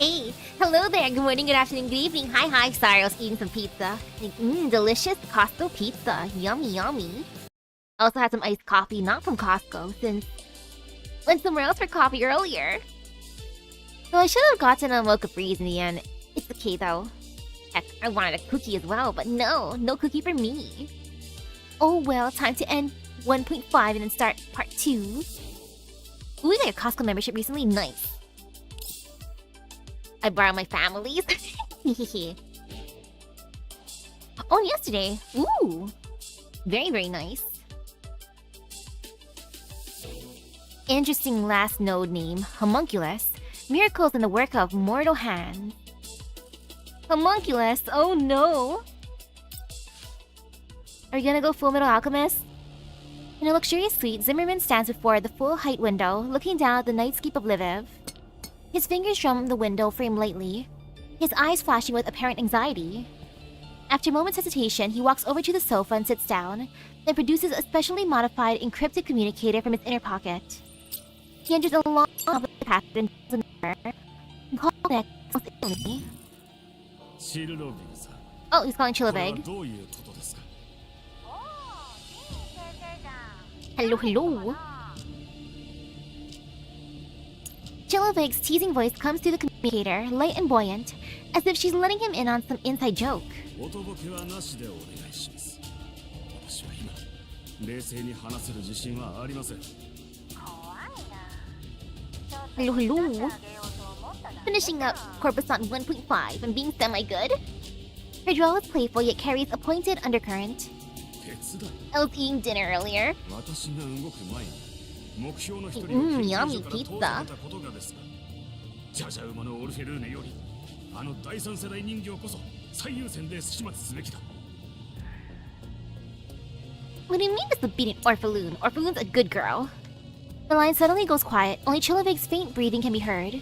Hey, hello there. Good morning, good afternoon, good evening. Hi. Sorry, I was eating some pizza. Delicious Costco pizza. Yummy, yummy. I also had some iced coffee, not from Costco, since went somewhere else for coffee earlier. So I should have gotten a mocha freeze in the end. It's okay though. Heck, I wanted a cookie as well, but no cookie for me. Oh well, time to end 1.5 and then start part 2. Ooh, we got a Costco membership recently. Nice. I borrowed my family's. Oh, yesterday. Ooh. Very, very nice. Interesting last node name. Homunculus. Miracles in the work of mortal hands. Homunculus? Oh no. Are you gonna go Full Metal Alchemist? In a luxurious suite, Zimmerman stands before the full-height window, looking down at the nightscape of Lviv. His fingers drum the window frame lightly, his eyes flashing with apparent anxiety. After a moment's hesitation, he walks over to the sofa and sits down, then produces a specially modified encrypted communicator from his inner pocket. He enters a long packet and calls next. Oh, he's calling Chiloveig. Hello. Chiloveig's teasing voice comes through the communicator, light and buoyant, as if she's letting him in on some inside joke. Hello. Finishing up Corpusant 1.5 and being semi-good. Her drawl is playful yet carries a pointed undercurrent. I was eating dinner earlier. Yummy pizza. What do you mean it's the beating Orphalune? Orphalune's a good girl. The line suddenly goes quiet, only Chiloveig's faint breathing can be heard.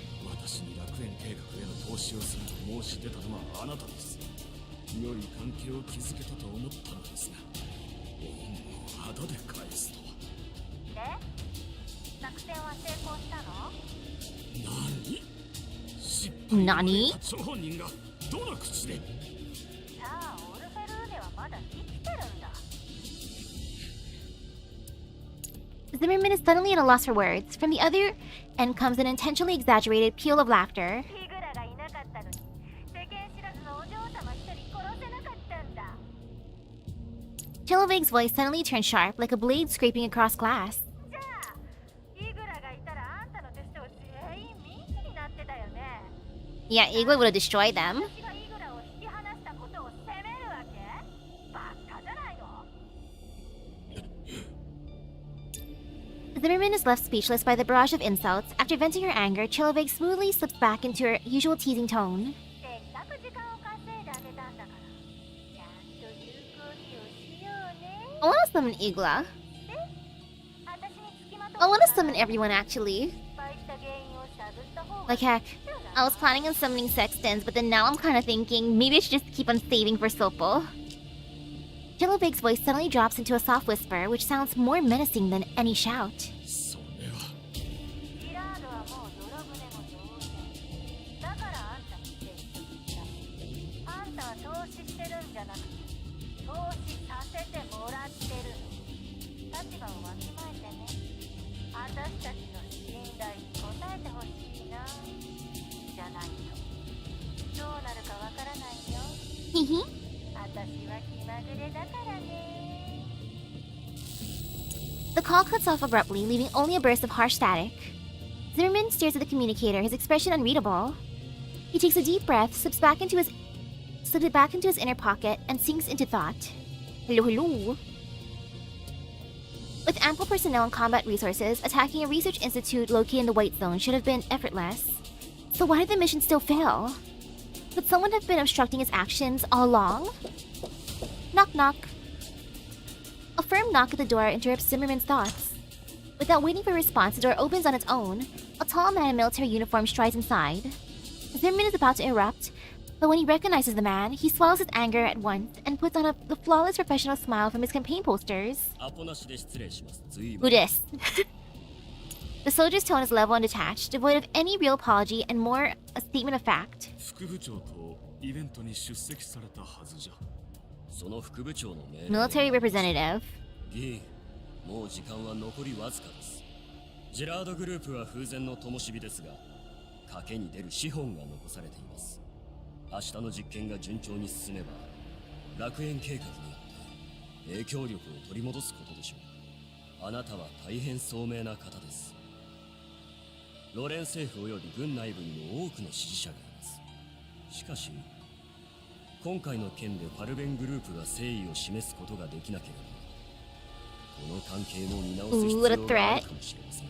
Nani? Zimmerman is suddenly at a loss for words. From the other end comes an intentionally exaggerated peal of laughter. Chiloveig's voice suddenly turns sharp, like a blade scraping across glass. Yeah, Igla would have destroyed them. Zimmerman is left speechless by the barrage of insults. After venting her anger, Chiloveig smoothly slips back into her usual teasing tone. I want to summon Igla. I want to summon everyone, actually. Like heck, I was planning on summoning Sextons, but then now I'm kind of thinking maybe I should just keep on saving for Sopo. Chiloveig's voice suddenly drops into a soft whisper, which sounds more menacing than any shout. The call cuts off abruptly, leaving only a burst of harsh static. Zimmerman stares at the communicator, his expression unreadable. He takes a deep breath, slips it back into his inner pocket, and sinks into thought. Hello. With ample personnel and combat resources, attacking a research institute located in the White Zone should have been effortless. So why did the mission still fail? Could someone have been obstructing his actions all along? Knock knock. A firm knock at the door interrupts Zimmerman's thoughts. Without waiting for a response, the door opens on its own. A tall man in military uniform strides inside. Zimmerman is about to erupt, but when he recognizes the man, he swallows his anger at once and puts on the flawless professional smile from his campaign posters. Who dis? The soldier's tone is level and detached, devoid of any real apology and more a statement of fact. Military representative. もう時間は残りわずかです。ジェラードグループは風前の灯火ですが、賭けに出る資本が残されています。明日の実験が順調に進めば、楽園計画によって影響力を取り戻すことでしょう。あなたは大変聡明な方です。ロレン政府及び軍内部にも多くの支持者がいます。しかし、今回の件でファルベングループが誠意を示すことができなければ、この関係も見直す必要があるかもしれません。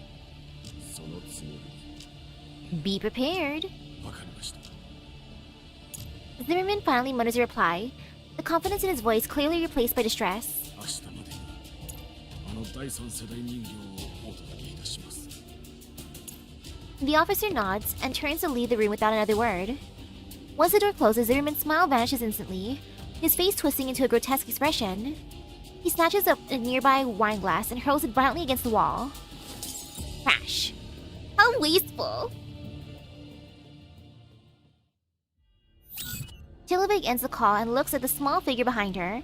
そのつもり。Be prepared. わかりました。Zimmerman finally mutters a reply, the confidence in his voice clearly replaced by distress. 明日までにあの第三世代人形をお届けいたします。The officer nods and turns to leave the room without another word. Once the door closes, Zimmerman's smile vanishes instantly, his face twisting into a grotesque expression. He snatches up a nearby wine glass and hurls it violently against the wall. Crash. How wasteful! Chiloveig ends the call and looks at the small figure behind her.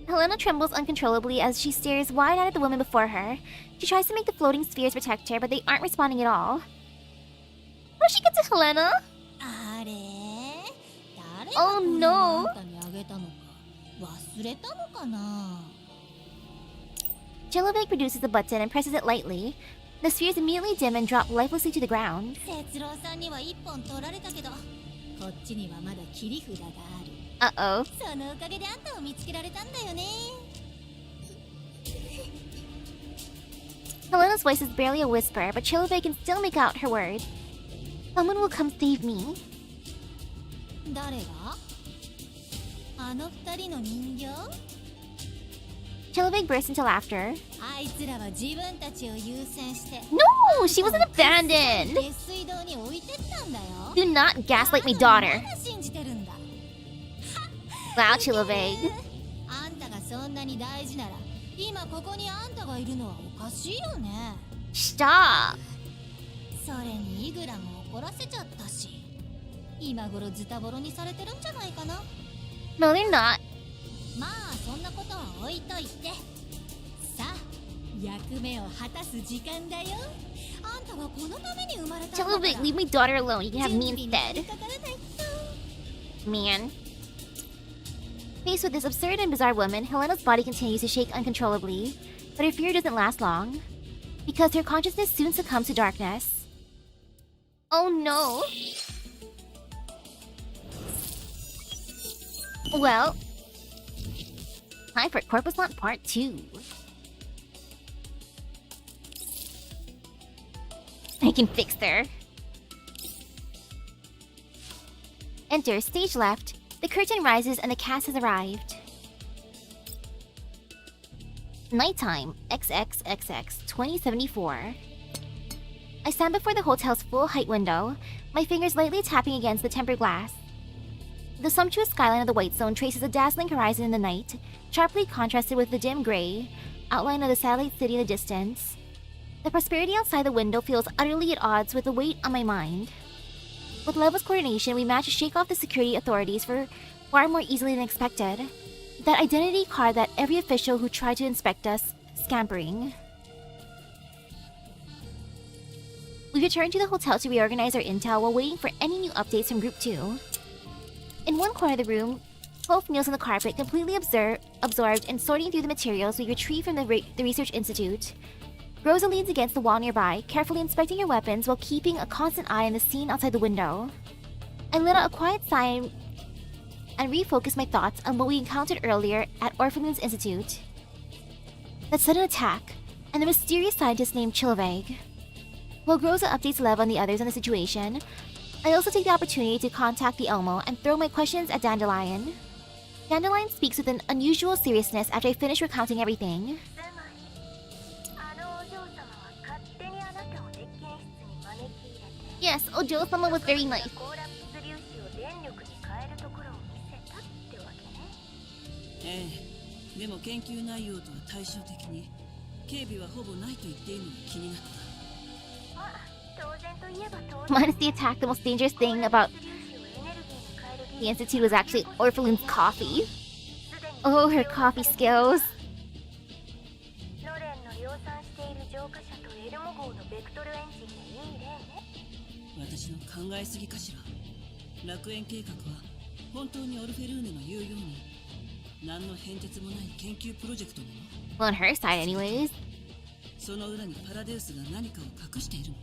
Helena trembles uncontrollably as she stares wide-eyed at the woman before her. She tries to make the floating spheres protect her, but they aren't responding at all. How does she get to Helena? Oh no! Chiloveig produces the button and presses it lightly. The spheres immediately dim and drop lifelessly to the ground. Uh-oh. Helena's voice is barely a whisper, but Chiloveig can still make out her words. Someone will come save me. Chiloveig bursts into laughter. No! She wasn't abandoned! Do not gaslight my daughter. Wow, Chiloveig. Stop! No, they're not. Chiloveig, leave my daughter alone. You can have me instead. Man. Faced with this absurd and bizarre woman, Helena's body continues to shake uncontrollably, but her fear doesn't last long, because her consciousness soon succumbs to darkness. Oh no! Well, time for Corpuslant Part 2. I can fix her. Enter stage left. The curtain rises and the cast has arrived. Nighttime, XXXX 2074. I stand before the hotel's full-height window, my fingers lightly tapping against the tempered glass. The sumptuous skyline of the White Zone traces a dazzling horizon in the night, sharply contrasted with the dim gray outline of the satellite city in the distance. The prosperity outside the window feels utterly at odds with the weight on my mind. With Leva's coordination, we managed to shake off the security authorities far more easily than expected. That identity card that every official who tried to inspect us, scampering. We returned to the hotel to reorganize our intel while waiting for any new updates from Group 2. In one corner of the room, Wolf kneels on the carpet, completely absorbed in sorting through the materials we retrieved from the Research Institute. Rosa leans against the wall nearby, carefully inspecting her weapons while keeping a constant eye on the scene outside the window. I let out a quiet sigh and refocused my thoughts on what we encountered earlier at Orphan's Institute. That sudden attack, and the mysterious scientist named Chiloveig. While Rosa updates Lev on the others on the situation, I also take the opportunity to contact the Elmo and throw my questions at Dandelion. Dandelion speaks with an unusual seriousness after I finish recounting everything. Yes, Ojo-sama was very nice. ええ、でも研究内容とは対照的に警備はほぼないと言っているのが気になった。 Minus the attack, the most dangerous thing about the Institute was actually Orphalin's coffee. Oh, her coffee skills. 私の考えすぎかしら。楽園計画は本当にオルフェルーネの言うように何の変哲もない研究プロジェクトなの？ Well, on her side anyways. その裏にパラデウスが何かを隠しているの？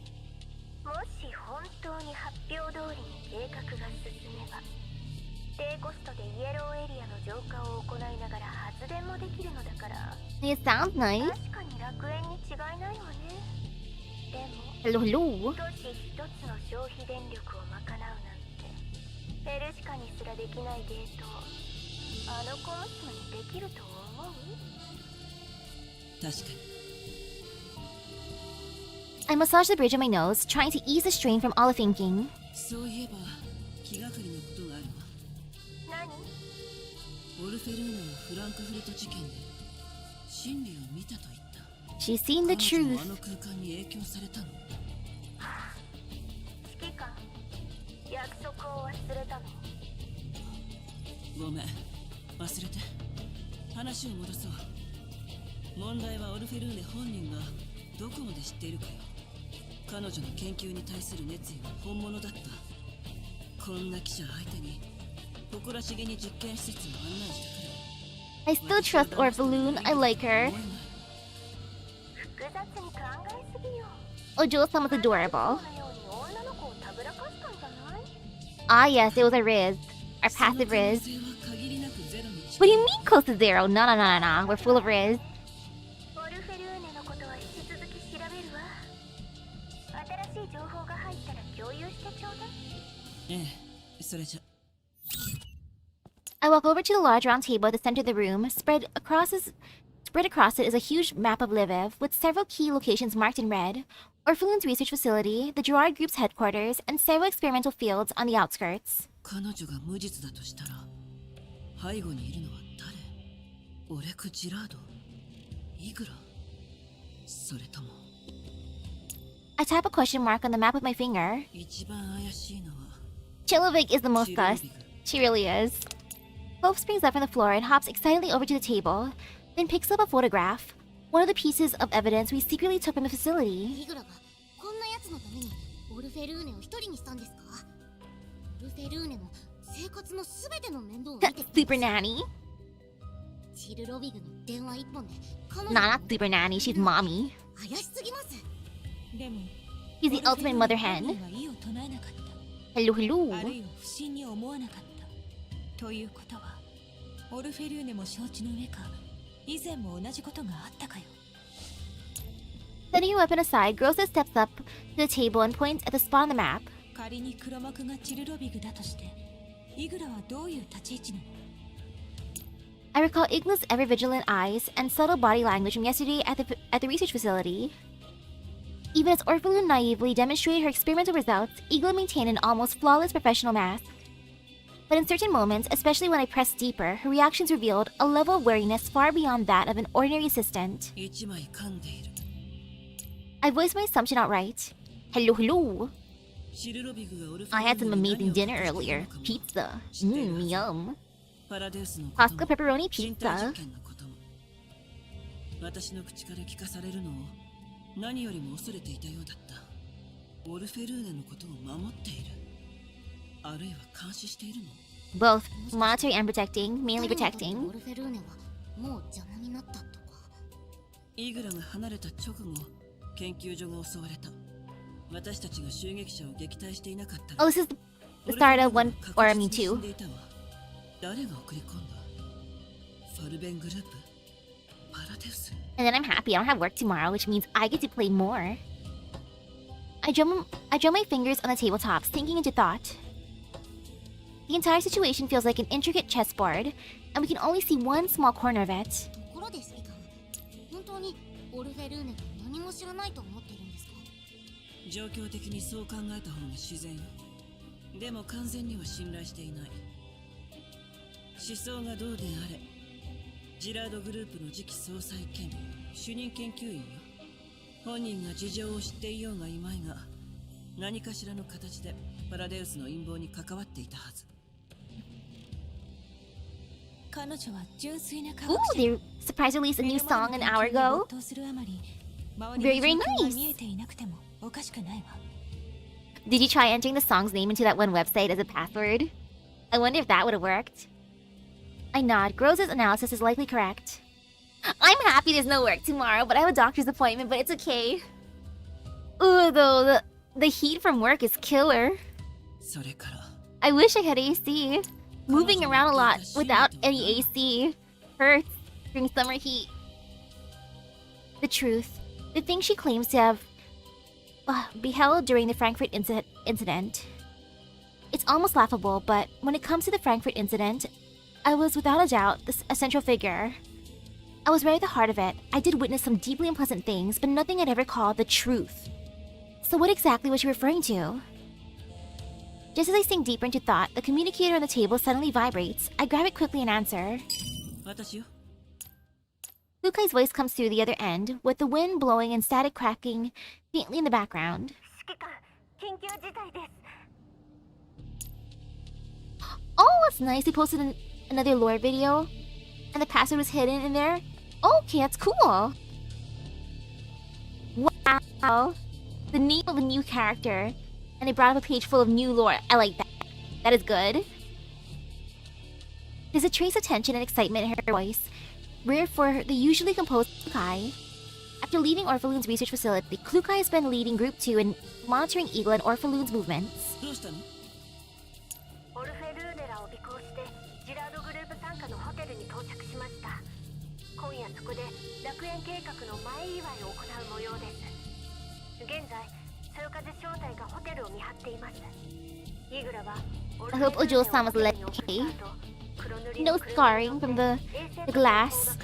もし本当に発表通りに計画が進めば、低コストでイエローエリアの浄化を行いながら発電もできるのだから、 It sounds nice. 確かに楽園に違いないわね。でも Hello, hello. 都市一つの消費電力を賄うなんて、ペルシカにすらできないデートをあの小娘にできると思う？確かに。 I massage the bridge of my nose, trying to ease the strain from all the thinking. そういえば気がかりなことがあるわ。何？オルフェルーネのフランクフルト事件で真理を見たと言った。 She's seen the 彼女 truth. もあの空間に影響されたの？指揮官、約束を忘れたの？ごめん、忘れて。話を戻そう。問題はオルフェルーネ本人がどこまで知っているかよ。彼女の研究に対する熱意は本物だった。こんな記者相手に誇らしげに実験施設を案内したくらい。 I still trust Orphalune. I like her. 複雑に考えすぎよ。 Ojo-sama was adorable. このように女の子をたぶらかしたんじゃない？ Ah, yes, it was a Riz. Our passive Riz. その可能性は限りなくゼロにし What do you mean close to zero? No, no, no, no, no. We're full of Riz. オルフェルーネのことは引き続き調べるわ。新しい情報が入ったら共有してちょうだい。ええ、それじゃ。 I walk over to the large round table at the center of the room. Spread across it is a huge map of Lviv, with several key locations marked in red. Orphalune's research facility, the Gerard Group's headquarters, and several experimental fields on the outskirts. 彼女が無実だとしたら背後にいるのは誰？オレク・ジラード？イグラ？それとも I tap a question mark on the map with my finger. 一番怪しいのは Chiloveig is the most sus. Chiloveig. She really is. Hope springs up from the floor and hops excitedly over to the table, then picks up a photograph, one of the pieces of evidence we secretly took from the facility. イグラがこんなやつのためにオルフェルーネを一人にしたんですか？オルフェルーネの生活のすべての面倒を見て Super nanny. チルロビグの電話一本で彼 Nah, not super nanny. She's mommy. 怪しすぎます。でも He's the ultimate mother hen. は異を唱えなかっ Hello, た。ある hello. いは不審に思わなかった。ということはオルフェルーネも承知の上か以前も同じことがあったかよ。 Setting her weapon aside, Grossa steps up to the table and points at the spot on the map. 仮に黒幕がチルロビグだとしてイグラはどういう立ち位置なの？ I recall Igla's ever vigilant eyes and subtle body language from yesterday at the research facility. Even as Orphalune naively demonstrated her experimental results, Igla maintained an almost flawless professional mask. But in certain moments, especially when I pressed deeper, her reactions revealed a level of wariness far beyond that of an ordinary assistant. 一枚噛んでいる。 I voiced my assumption outright. Hello, hello. チルロビグがオルフェ I ル had ー some ネに amazing 何を dinner 隠している earlier. のかも Pizza. 知っているはず。 Yum. パラデウスのこと Costco も pepperoni 身体 pizza. 実験のことも私の口から聞かされるのを何よりも恐れていたようだった。オルフェルーネのことを守っている、あるいは監視しているの？ Both monitoring and protecting, mainly 彼にとって protecting. オルフェルーネはもう邪魔になったとか。イグラが離れた直後研究所が襲われた。私たちが襲撃者を撃退していなかったら Oh, this is the start of one, or I mean 2. 誰が送り込んだ？ファルベングループ？パラデウス？ And then I'm happy I don't have work tomorrow, which means I get to play more. I drum my fingers on the tabletops, sinking into thought. The entire situation feels like an intricate chessboard, and we can only see one small corner of it. ところで指揮官、本当にオルフェルーネが何も知らないと思っているんですか？状況的にそう考えた方が自然よ。でも完全には信頼していない。思想がどうであれ、ジラードグループの次期総裁兼主任研究員よ。本人が事情を知っていようがいまいが、何かしらの形でパラデウスの陰謀に関わっていたはず。彼女は純粋な科 Ooh, 学者。 they surprise released a new song an hour ago. 没頭するあまり、周 Very, り very の状況が nice. 見えていなくてもおかしくないわ。Did you try entering the song's name into that one website as a password? I wonder if that would have worked. I nod. Gross' analysis is likely correct. I'm happy there's no work tomorrow, but I have a doctor's appointment, but it's okay. Ooh, though, the heat from work is killer. それから I wish I had AC. Moving around a lot without any AC hurts during summer heat. The truth. The thing she claims to have beheld during the Frankfurt incident. It's almost laughable, but when it comes to the Frankfurt incident, I was without a doubt a central figure. I was right at the heart of it. I did witness some deeply unpleasant things, but nothing I'd ever call the truth. So what exactly was she referring to? Just as I sink deeper into thought, the communicator on the table suddenly vibrates. I grab it quickly and answer. 私よ。 Lukai's voice comes through the other end, with the wind blowing and static cracking faintly in the background. 指揮官、緊急事態です。 Oh, that's nice. They posted another lore video, and the password was hidden in there. Okay, that's cool. Wow. The name of a new character, and they brought up a page full of new lore. I like that. That is good. There's a trace of tension and excitement in her voice, rare for the usually composed Klukai. After leaving Orphalun's research facility, Klukai has been leading Group 2 in monitoring Eagle and Orphalun's movements. どうしたの？オルフェルーネラを尾行してジラードグループ傘下のホテルに到着しました。今夜そこで楽園計画の前祝いを行う模様です。現在そよ風招待がホテルを見張っています。イグラは I hope Ojo-san was okay. No scarring from the glass.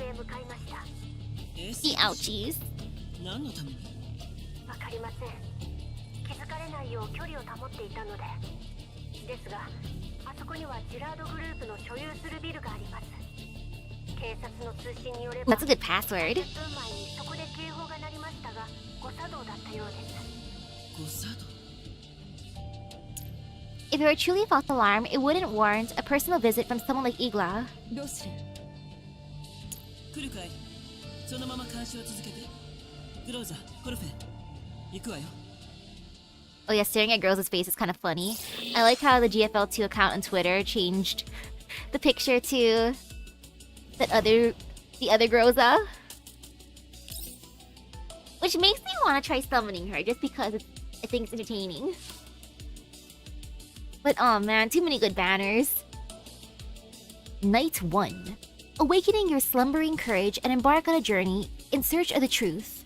The ouchies. 何のために？わかりません。気づかれないよう距離を保っていたので。ですが、あそこにはジラードグループの所有するビルがあります。警察の通信によれば、 That's a good password. 10分前にそこで警報が鳴りましたが、誤作動だったようです。誤作動？ If it were truly a false alarm, it wouldn't warrant a personal visit from someone like Igla. どうする？来るかい？そのまま監視を続けて。グローザ、コルフェン、行くわよ。 Oh yeah, staring at girls' face is kind of funny. I like how the GFL2 account on Twitter changed the picture to the other Groza. Which makes me want to try summoning her just because I think it's entertaining. But oh man, too many good banners. Night 1. Awakening your slumbering courage and embark on a journey in search of the truth.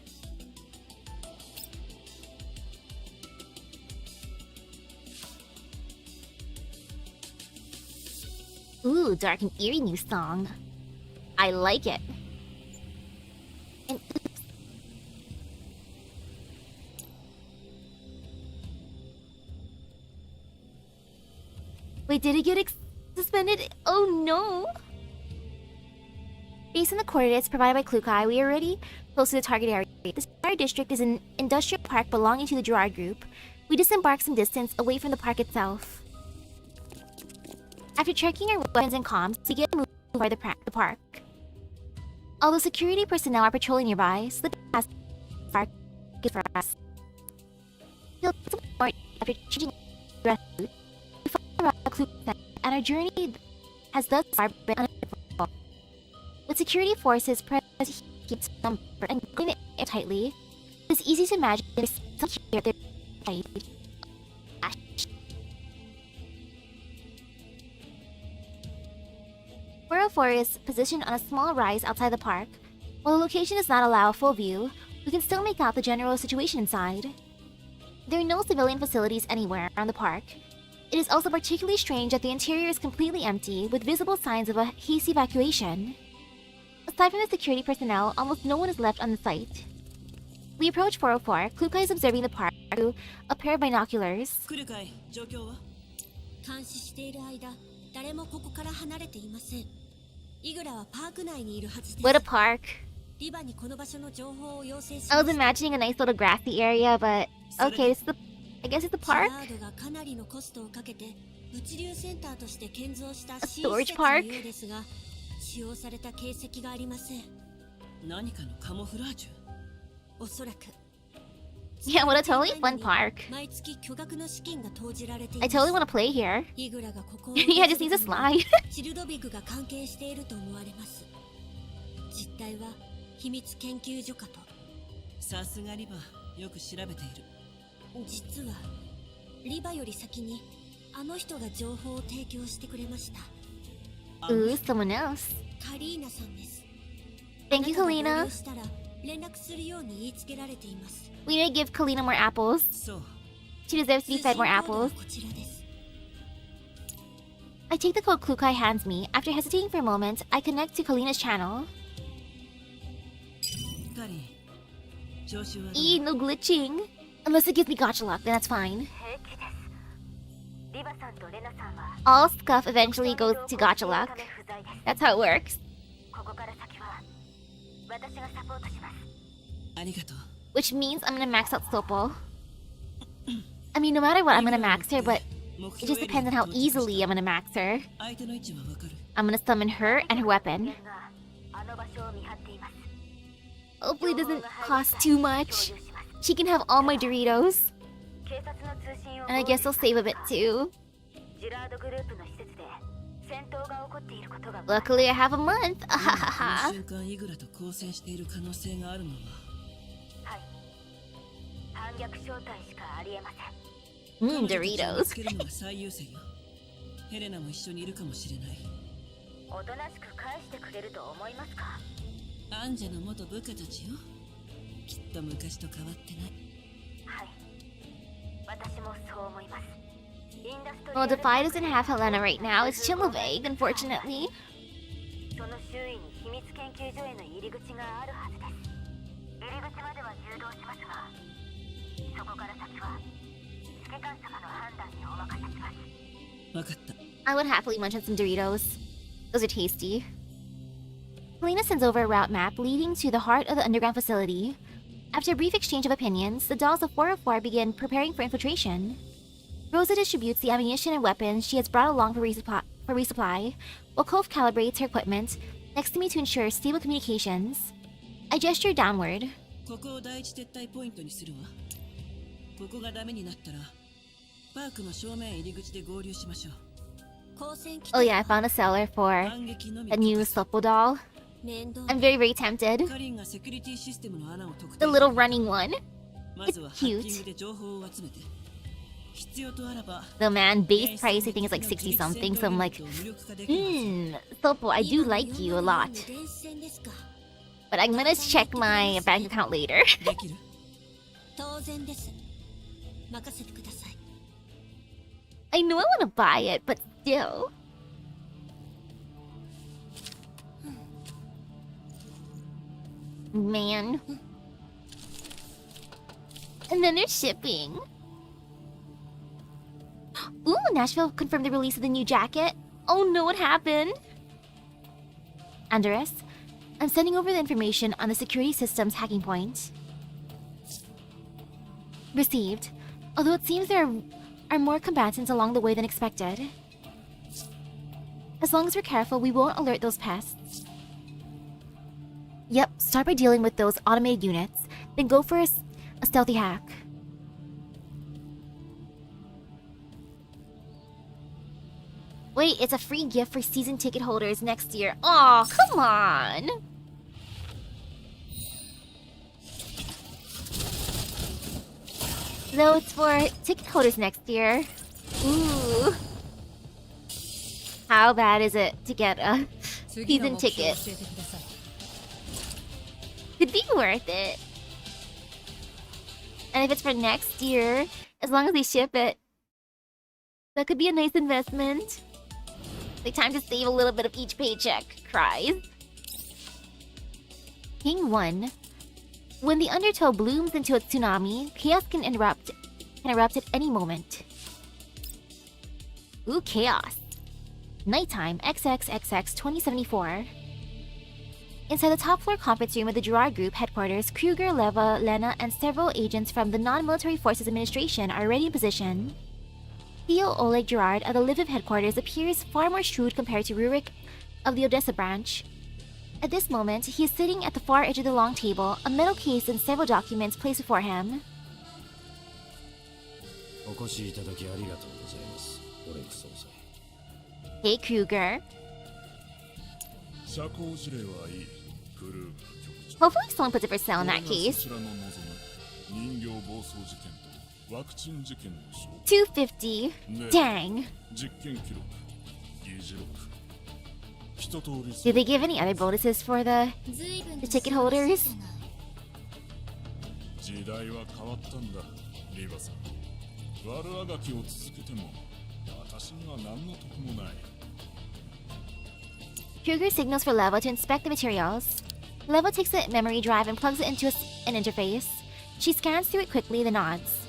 Ooh, dark and eerie new song. I like it. And oops. Wait, did it get suspended? Oh no! Based on the coordinates provided by Klukai, we are already close to the target area. This entire district is an industrial park belonging to the Gerard Group. We disembark some distance away from the park itself. After checking our weapons and comms, we begin moving toward the park. Although security personnel are patrolling nearby, slipping past the park is for us. After changing the route, we follow around Klukai, and our journey has thus far been uneventful. With security forces present to keep number and guarding the air tightly, it's easy to imagine there's some here at their side. 404 is positioned on a small rise outside the park. While the location does not allow a full view, we can still make out the general situation inside. There are no civilian facilities anywhere around the park. It is also particularly strange that the interior is completely empty, with visible signs of a hasty evacuation. Aside from the security personnel, almost no one is left on the site. We approach 404. Klukai is observing the park through a pair of binoculars. 来るかい？状況は？監視している間、誰もここから離れていません。What a park. リバにこの場所の情報を要請し I ま was した imagining a nice little grassy area, but okay, this is the I guess it's a ジ park? ラードがかなりのコストをかけて物流センターとして建造した A 新 storage 施設の park? ようですが使用された形跡がありません何かのカモフラージュ。おそらく Yeah, what a totally fun park. 毎月巨額の資金が投じられてい I ます totally want to play here. イグラがここを Yeah, just needs a slide. チルドビグが関係していると思われます実態は秘密研究所かとさすがリバ、よく調べている。実はリバより先にあの人が情報を提供してくれました Ooh, someone else. カリーナさんです Thank you, あなたが合 Kalina. 流したら連絡するように言いつけられています We need to give Kalina more apples. そう。 She deserves to be fed more 通信コードは apples. こちらです I take the code Klukai hands me. After hesitating for a moment, I connect to Kalina's channel. カリー、調子はどう？ Eee, no glitching. Unless it gives me gotcha luck, then that's fine. 平気ですリバさんとレナさんは All scuff eventually goes to gotcha luck. 不在です That's how it works. ここから先は私がサポートしますありがとう。 Which means I'm gonna max out Sopo. I mean, no matter what, I'm gonna max her, but it just depends on how easily I'm gonna max her. 相手の位置はわかる。 I'm gonna summon her and her weapon. があの場所を見張っています Hopefully it doesn't cost too much. 共有します She can have all my Doritos. 警察の通信を And I guess I'll save a bit too. ジラードグループの施設で戦闘が起こっていることが Luckily, I have a month. この Ahahaha. 瞬間イグラと交戦している可能性があるのははい反逆正体しかありえません Mmm, 彼女たちを見 Doritos. つけるのが最優先よ。ヘレナも一緒にいるかもしれない。おとなしく返してくれると思いますかアンジェの元部下たちよ。きっと昔と変わってない。はい私もそう思いますインダストリ Well, アル Defy doesn't have Helena right now. It's Chiloveig, unfortunately. その周囲に秘密研究所への入り口があるはずです入り口までは誘導しますがそこから先は指揮官様の判断にお任せしますわかった。 I would happily munch on some Doritos. Those are tasty. Helena sends over a route map leading to the heart of the underground facility. After a brief exchange of opinions, the dolls of 404 begin preparing for infiltration. Rosa distributes the ammunition and weapons she has brought along for resupply, while Cove calibrates her equipment next to me to ensure stable communications. I gesture downward. ここを第一撤退ポイントにするわ。ここがダメになったら、パークの正面入り口で合流しましょう。光線機 Oh yeah, I found a seller for 反撃のみ a new Sopo doll. 面倒 I'm very, very tempted. カリンがセキュリティシステムの穴を特 The 定 little running one. まずは It's ハッ cute. キングで情報を集めて必要とあらば Though man, base price I think is like 60 something, so I'm like, Sopo, I do like you a lot. 電子戦ですか But I'm gonna check my bank account later. できる当然です任せてください I know I wanna buy it, but still. Man. And then there's shipping. Ooh, Nashville confirmed the release of the new jacket. Oh no, what happened? Andres, I'm sending over the information on the security system's hacking point. Received. Although it seems there are more combatants along the way than expected. As long as we're careful, we won't alert those pests. Yep, start by dealing with those automated units, then go for a stealthy hack. Wait, it's a free gift for season ticket holders next year. Aw, come on! No, it's for ticket holders next year. Ooh. How bad is it to get a season ticket? Could be worth it. And if it's for next year, as long as they ship it, that could be a nice investment. Like time to save a little bit of each paycheck. Cries. King 1. When the undertow blooms into a tsunami, chaos can erupt at any moment. Ooh, chaos. Nighttime XXXX 2074. Inside the top floor conference room of the Gerard Group headquarters, Kruger, Leva, Lena, and several agents from the Non-Military Forces Administration are already in position. Theo Oleg Gerard of the Lviv headquarters appears far more shrewd compared to Rurik of the Odessa branch. At this moment, he is sitting at the far edge of the long table, a metal case and several documents placed before him. Hey, Kruger. Hopefully someone puts it for sale in that case. 250. Dang. Did they give any other bonuses for the ticket holders? Kruger signals for Levo to inspect the materials. Levo takes the memory drive and plugs it into an interface. She scans through it quickly, then nods.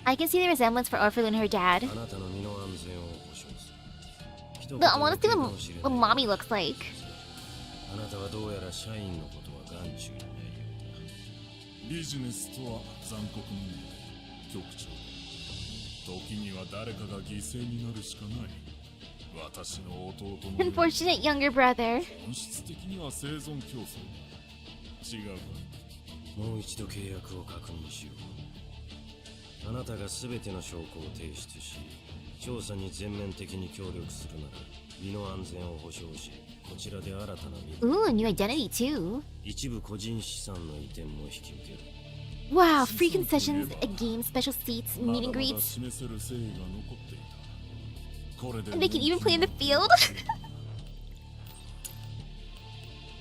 I can see the resemblance for Orphelin and her dad. But I want to see what mommy looks like. Unfortunate younger brother. Ooh, a new identity too. Wow, free concessions, a game, special seats, meet and greets. And they can even play in the field.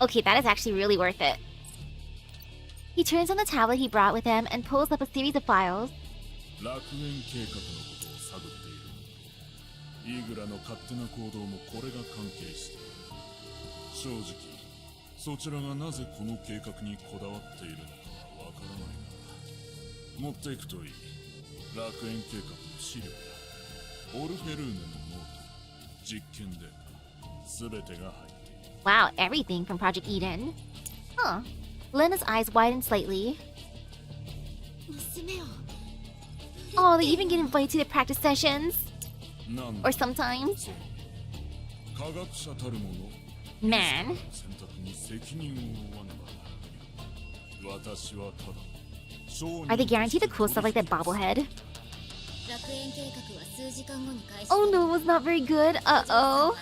Okay, that is actually really worth it. He turns on the tablet he brought with him and pulls up a series of files. Wow, everything from Project Eden. Huh. Lena's eyes widen slightly. Oh, they even get invited to the practice sessions. Or sometimes. Man. Are they guaranteed the cool stuff like that bobblehead? Oh no, it was not very good. Uh-oh.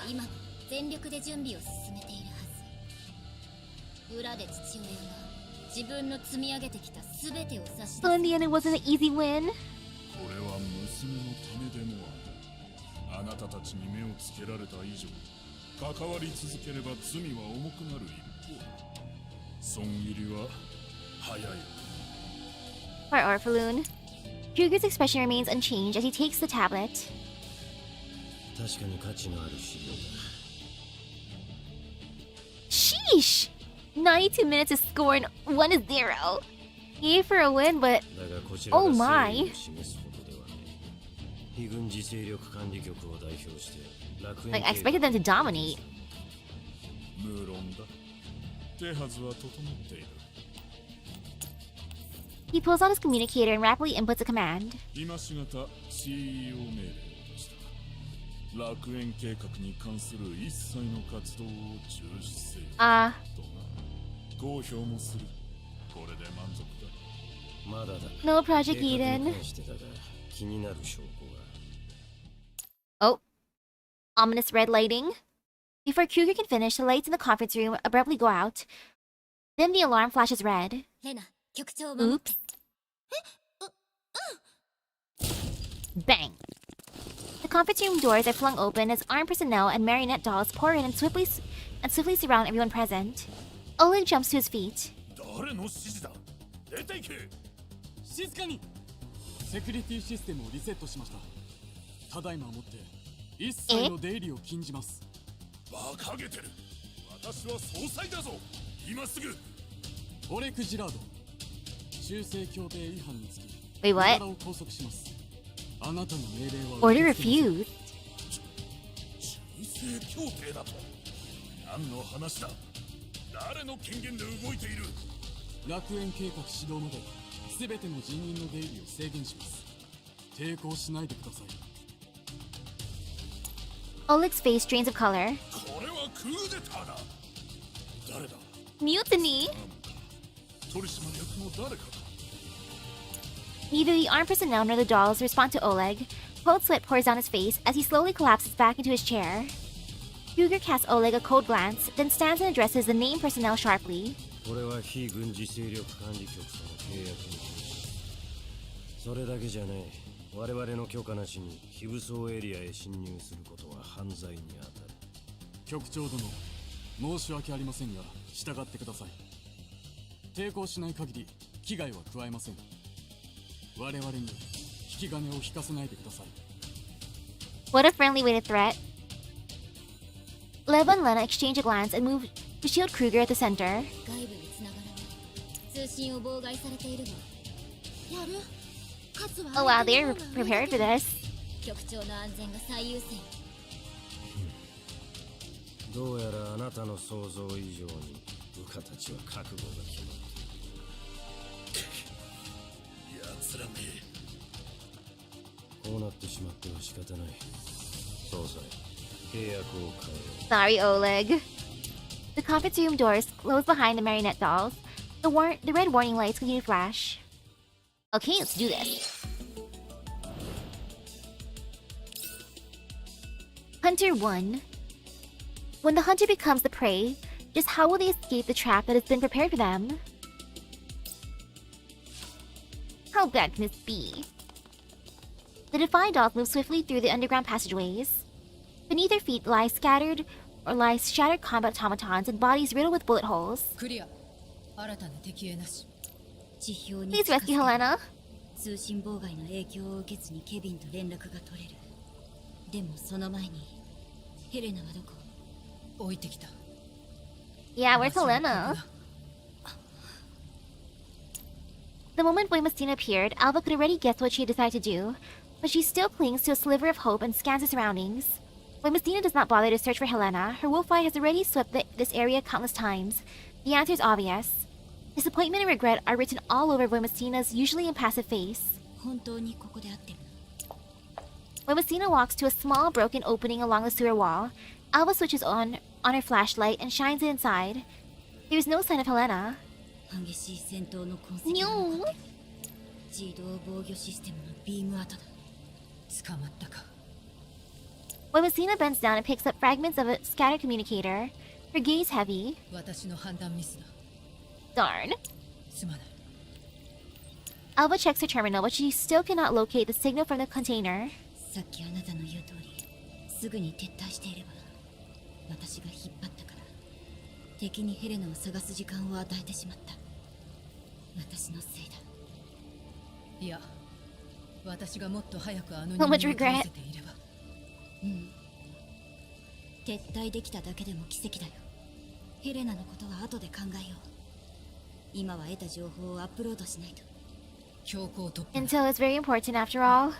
So in the end, it wasn't an easy win. Poor Orpheloon. Kruger's expression remains unchanged as he takes the tablet. Sheesh! 92 minutes to score and 1-0. Yay for a win, but oh my. Like, I expected them to dominate. He pulls out his communicator and rapidly inputs a command. No, Project Eden. Oh. Ominous red lighting. Before Kruger can finish, the lights in the conference room abruptly go out. Then the alarm flashes red. Oops. Bang. The conference room doors are flung open as armed personnel and marionette dolls pour in and swiftly surround everyone present. Oleg jumps to his feet. 馬鹿げてる。私は総裁だぞ。今すぐ。オレクジラード。修正協定違反につき。Wait, what? 身柄を拘束します。あなたの命令は。Order refused. 修正協定だと。何の話だ。誰の権限で動いている。楽園計画始動まで全ての人員の出入りを制限します。抵抗しないでください。Oleg's face drains of color. これはクーデターだ。誰だ。 Mutiny. 取締役の誰かだ。 Neither the armed personnel nor the dolls respond to Oleg. Cold sweat pours down his face as he slowly collapses back into his chair. Kruger casts Oleg a cold glance, then stands and addresses the named personnel sharply. これは非軍事勢力管理局との契約に対し、それだけじゃねえ。我々の許可なしに非武装エリアへ侵入することは犯罪に当たる。局長殿、申し訳ありませんが従ってください。抵抗しない限り危害は加えません。我々に引き金を引かせないでください。 What a friendly way to threat. Lev and Lena exchange a glance and move to shield Kruger at the center. 外部につながらない通信を妨害されているわ。やる。 Oh wow, they're prepared for this. 局長の安全が最優先。どうやらあなたの想像以上に部下たちは覚悟が決まっている。奴らめ。こうなってしまっては仕方ない。総裁、契約を変えよう。 Sorry, Oleg. The conference room doors close behind the marionette dolls. The red warning lights continue to flash. Okay, let's do this. Hunter 1. When the hunter becomes the prey, just how will they escape the trap that has been prepared for them? How bad can this be? The Defy dolls move swiftly through the underground passageways. Beneath their feet lie shattered combat automatons and bodies riddled with bullet holes. Clear. 新たな敵へなし。 Please rescue Helena. 通信妨害の影響を受けずにケビンと連絡が取れる。でもその前にヘレナはどこ？置いてきた。 Yeah, where's Helena? The moment Boymastina appeared, Alva could already guess what she had decided to do, but she still clings to a sliver of hope and scans the surroundings. Boymastina does not bother to search for Helena. Her wolf eye has already swept this area countless times. The answer is obvious. Disappointment and regret are written all over Boymastina's usually impassive face. 本当にここで会ってる。 Boymastina walks to a small broken opening along the sewer wall. Alva switches on her flashlight and shines it inside. There is no sign of Helena. 激しい戦闘の痕跡が残ってる。自動防御システムのビーム跡だ。捕まったか。 Boymastina bends down and picks up fragments of a scattered communicator. Her gaze heavy. 私の判断ミスだ。 Darn. すまない。 Alva checks her terminal, but she still cannot locate the signal from the container. さっきあなたの言う通り、すぐに撤退していれば、私が引っ張ったから、敵にヘレナを探す時間を与えてしまった。私のせいだ。いや、私がもっと早くあの So 人 much 間を regret. 倒せていれば。撤退できただけでも奇跡だよ。ヘレナのことは後で考えよう。今は得た情報をアップロードしないと。強行突破。 Intel is very important after all.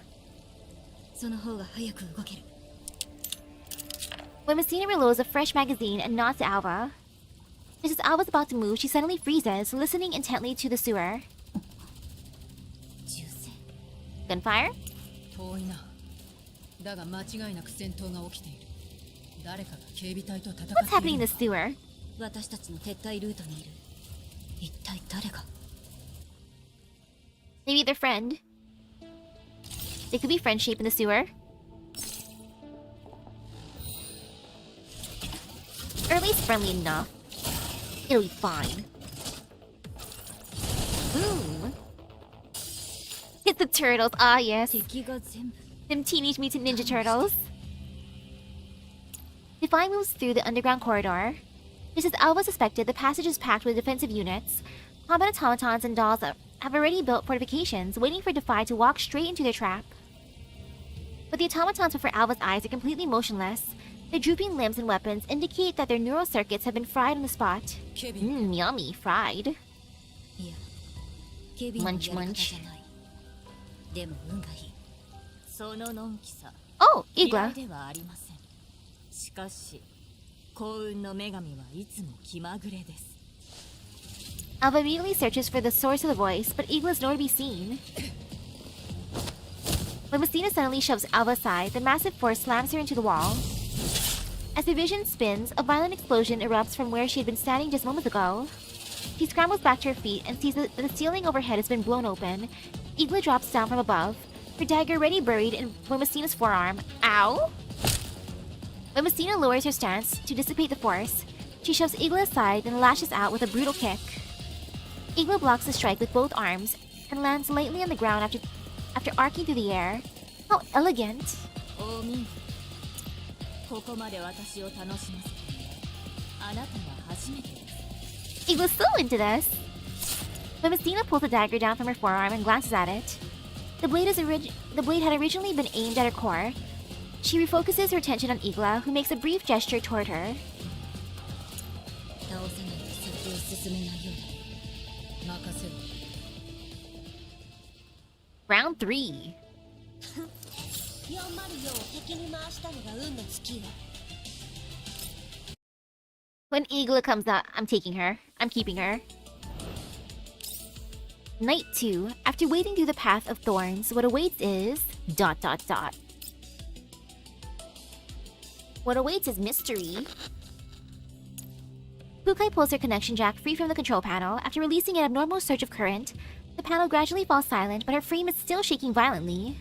その方が早く動ける。 When Messina reloads a fresh magazine and nods to Alva. Just as Alva's about to move, she suddenly freezes, listening intently to the sewer. 銃声。 Gunfire? 遠いな。だが間違いなく戦闘が起きている。誰かが警備隊と戦っている。 What's happening in the sewer? 私たちの撤退ルートにいる。一体誰が？ Maybe their friend. They could be friendship in the sewer. Or at least friendly enough. It'll be fine. Boom. Hit the turtles. Ah, yes. 敵が全部。 Them Teenage Mutant Ninja Turtles. Defy moves through the underground corridor. Just as Alva suspected, the passage is packed with defensive units. Combat automatons and dolls have already built fortifications, waiting for Defy to walk straight into their trap. But the automatons before Alva's eyes are completely motionless, Their drooping limbs and weapons indicate that their neural circuits have been fried on the spot. Yummy, fried. いやケビンのやり Munch 方 munch. じゃないでも運がいいそののんきさ Oh, 嫌 Igla. いではありませんしかし幸運の女神はいつも気まぐれです Alva immediately searches for the source of the voice, but Igla is nowhere to be seen. When Messina suddenly shoves Alva aside, the massive force slams her into the wall. As the vision spins, a violent explosion erupts from where she had been standing just moments ago. She scrambles back to her feet and sees that the ceiling overhead has been blown open. Igla drops down from above, her dagger ready buried in Messina's forearm. Ow! When Messina lowers her stance to dissipate the force, she shoves Igla aside and lashes out with a brutal kick. Igla blocks the strike with both arms and lands lightly on the ground after arcing through the air. How elegant! お見事ここまで私を楽しませてあなたは初めてです Igla's so into this! When Messina pulls the dagger down from her forearm and glances at it, the blade had originally been aimed at her core. She refocuses her attention on Igla, who makes a brief gesture toward her. 倒さないと先を進めないように任せろ Round 3. 404を敵に回したのが運の尽きよ When Igla comes out, I'm taking her. I'm keeping her. Night 2. After wading through the path of thorns, what awaits is... ... What awaits is mystery. Kukai pulls her connection jack free from the control panel. After releasing an abnormal surge of current, the panel gradually falls silent, but her frame is still shaking violently.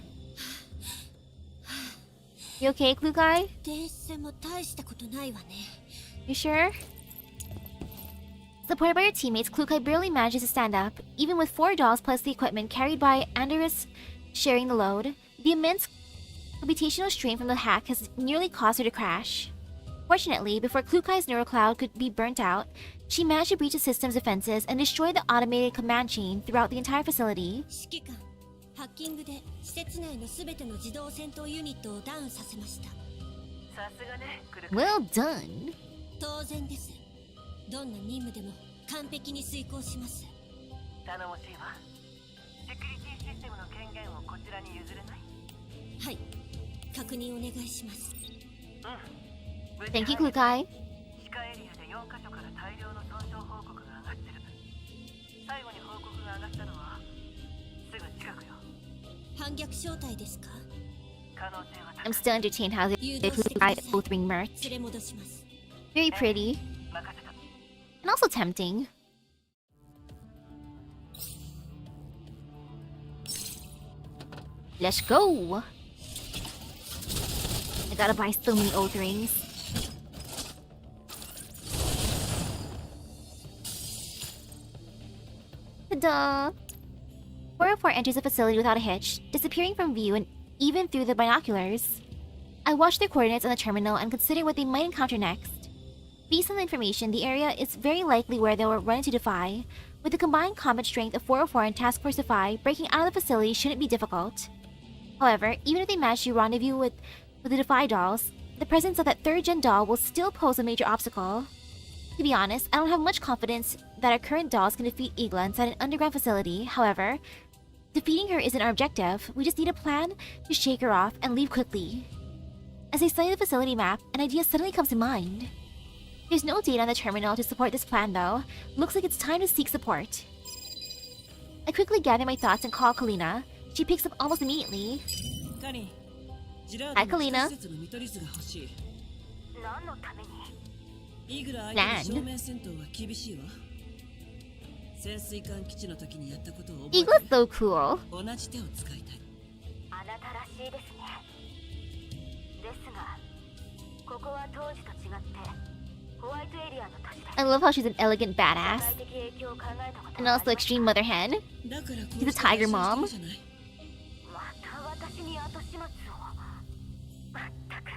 You okay, Kukai? 電線も大したことないわね You sure? Supported by her teammates, Klukai barely manages to stand up. Even with 4 dolls plus the equipment carried by Andorus sharing the load, the immense computational strain from the hack has nearly caused her to crash. Fortunately, before Klukai's neural cloud could be burnt out, she managed to breach the system's defenses and destroy the automated command chain throughout the entire facility. 指揮官ハッキングで施設内のすべての自動戦闘ユニットをダウンさせました。さすがね、クルク。Well done. 当然です。どんな任務でも完璧に遂行します。頼もしいわ。セキュリティシステムの権限をこちらに譲れない？はい、確認お願いします。うん。 Thank you, Klukai. 地下エリアで4カ所から大量の損傷報告が上がってる。最後に報告が上がったのはすぐ近くよ。反逆正体ですか？ 可能性は高い。 I'm still entertained how they Klukai both bring merch. 連れ戻します。 Very pretty. 任せた。 And also tempting. Let's go! I gotta buy so many oath rings. Ta-da! 404 enters the facility without a hitch, disappearing from view and even through the binoculars. I watch their coordinates on the terminal and consider what they might encounter next. Based on the information, the area is very likely where they will run into Defy. With the combined combat strength of 404 and Task Force Defy, breaking out of the facility shouldn't be difficult. However, even if they manage to rendezvous with the Defy dolls, the presence of that 3rd-gen doll will still pose a major obstacle. To be honest, I don't have much confidence that our current dolls can defeat Igla inside an underground facility. However, defeating her isn't our objective. We just need a plan to shake her off and leave quickly. As I study the facility map, an idea suddenly comes to mind. There's no data on the terminal to support this plan though. Looks like it's time to seek support. I quickly gather my thoughts and call Kalina. She picks up almost immediately. Hi, Kalina. 何のために？イグラ相手の正面戦闘は厳しいわ。潜水艦基地の時にやったことを覚えて Igla's so cool. 同じ手を使いたい。あなたらしいですね。ですが、ここは当時と違ってホワイトエリアの都市です。 I love how she's an elegant badass. 社会的影響を考えたこと And also extreme mother hen. だからこう She's a tiger mom. また私に後始末を。まったく。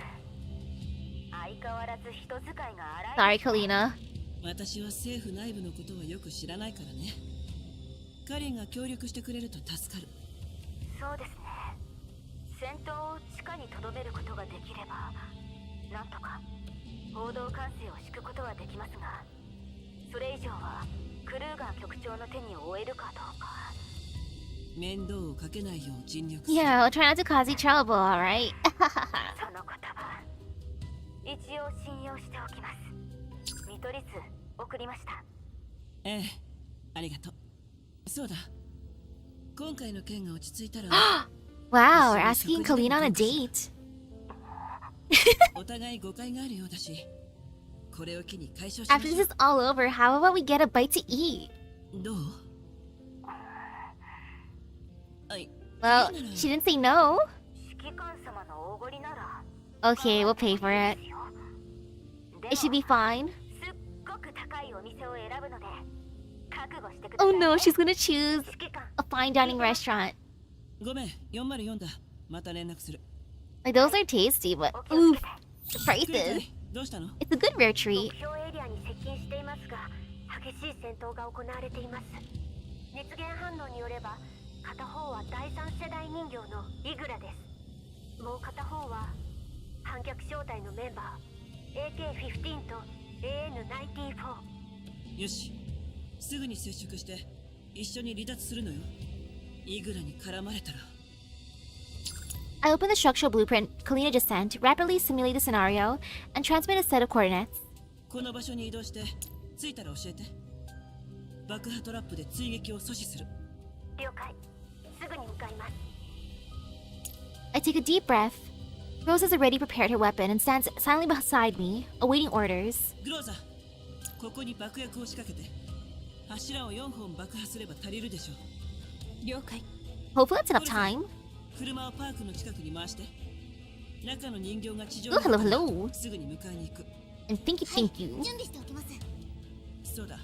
相変わらず人使いが荒い。 Sorry, Kalina. 私は政府内部のことはよく知らないからね。カリンが協力してくれると助かる。そうですね。戦闘を地下に留めることができれば、なんとか報道管制を敷くことはできますが、それ以上はクルーガー局長の手に負えるかどうか。面倒をかけないよう尽力する。 Yeah, we'll try not to cause you trouble, alright? その言葉、一応信用しておきます。見取り図送りました。ええ、ありがとう。そうだ、今回の件が落ち着いたらWow, we're asking Colleen on a date. お互い誤解があるようだし、これを機に解消し After まし this ょ is all over, how about we get a bite to eat? う。どう？はい。 Well, she didn't say no. 指揮官様のおごりなら Okay, we'll pay for it. ですよ。 It should be fine. すっごく高いお店を選ぶので覚悟してくださ Oh いね。 no, she's gonna choose 指揮官 a fine dining restaurant. ごめん、404だ。また連絡する。 Like, those are tasty, but お気を oof, ク the ルカ prices. イ、どうしたの？ It's a good rare treat. 目標エリアに接近していますが、激しい戦闘が行われています。熱源反応によれば片方は第三世代人形のイグラです。もう片方は反逆小隊のメンバー AK-15 と AN-94。 よし、すぐに接触して一緒に離脱するのよ。イグラに絡まれたら。 I open the structural blueprint Kalina just sent, rapidly simulate the scenario, and transmit a set of coordinates. この場所に移動して着いたら教えて。爆破トラップで追撃を阻止する。了解。すぐに向かいます。 I take a deep breath. Rose has already prepared her weapon and stands silently beside me, awaiting orders. グローザ、ここに爆薬を仕掛けて柱を4本爆破すれば足りるでしょう。了解。 Hopefully that's enough time. 車をパークの近くに回して。中の人形が地上 Oh, hello, hello. すぐに迎えに行く。 And thank you. 準備しておきます。そうだ、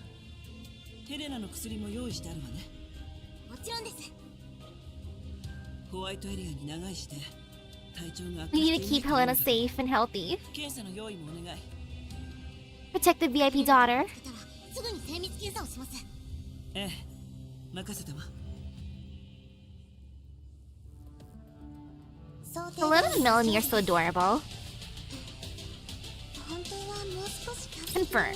ヘレナの薬も用意してあるわね。もちろんです。ホワイトエリアに長居して体調が悪 We 化 need し to てい keep ない Helena safe and healthy. 検査の用意もお願い。 Protect the VIP daughter. つけたらすぐに精密検査をします。ええ、任せたわ。 Helena and Melanie are so adorable. 本当はもう少し Confirm.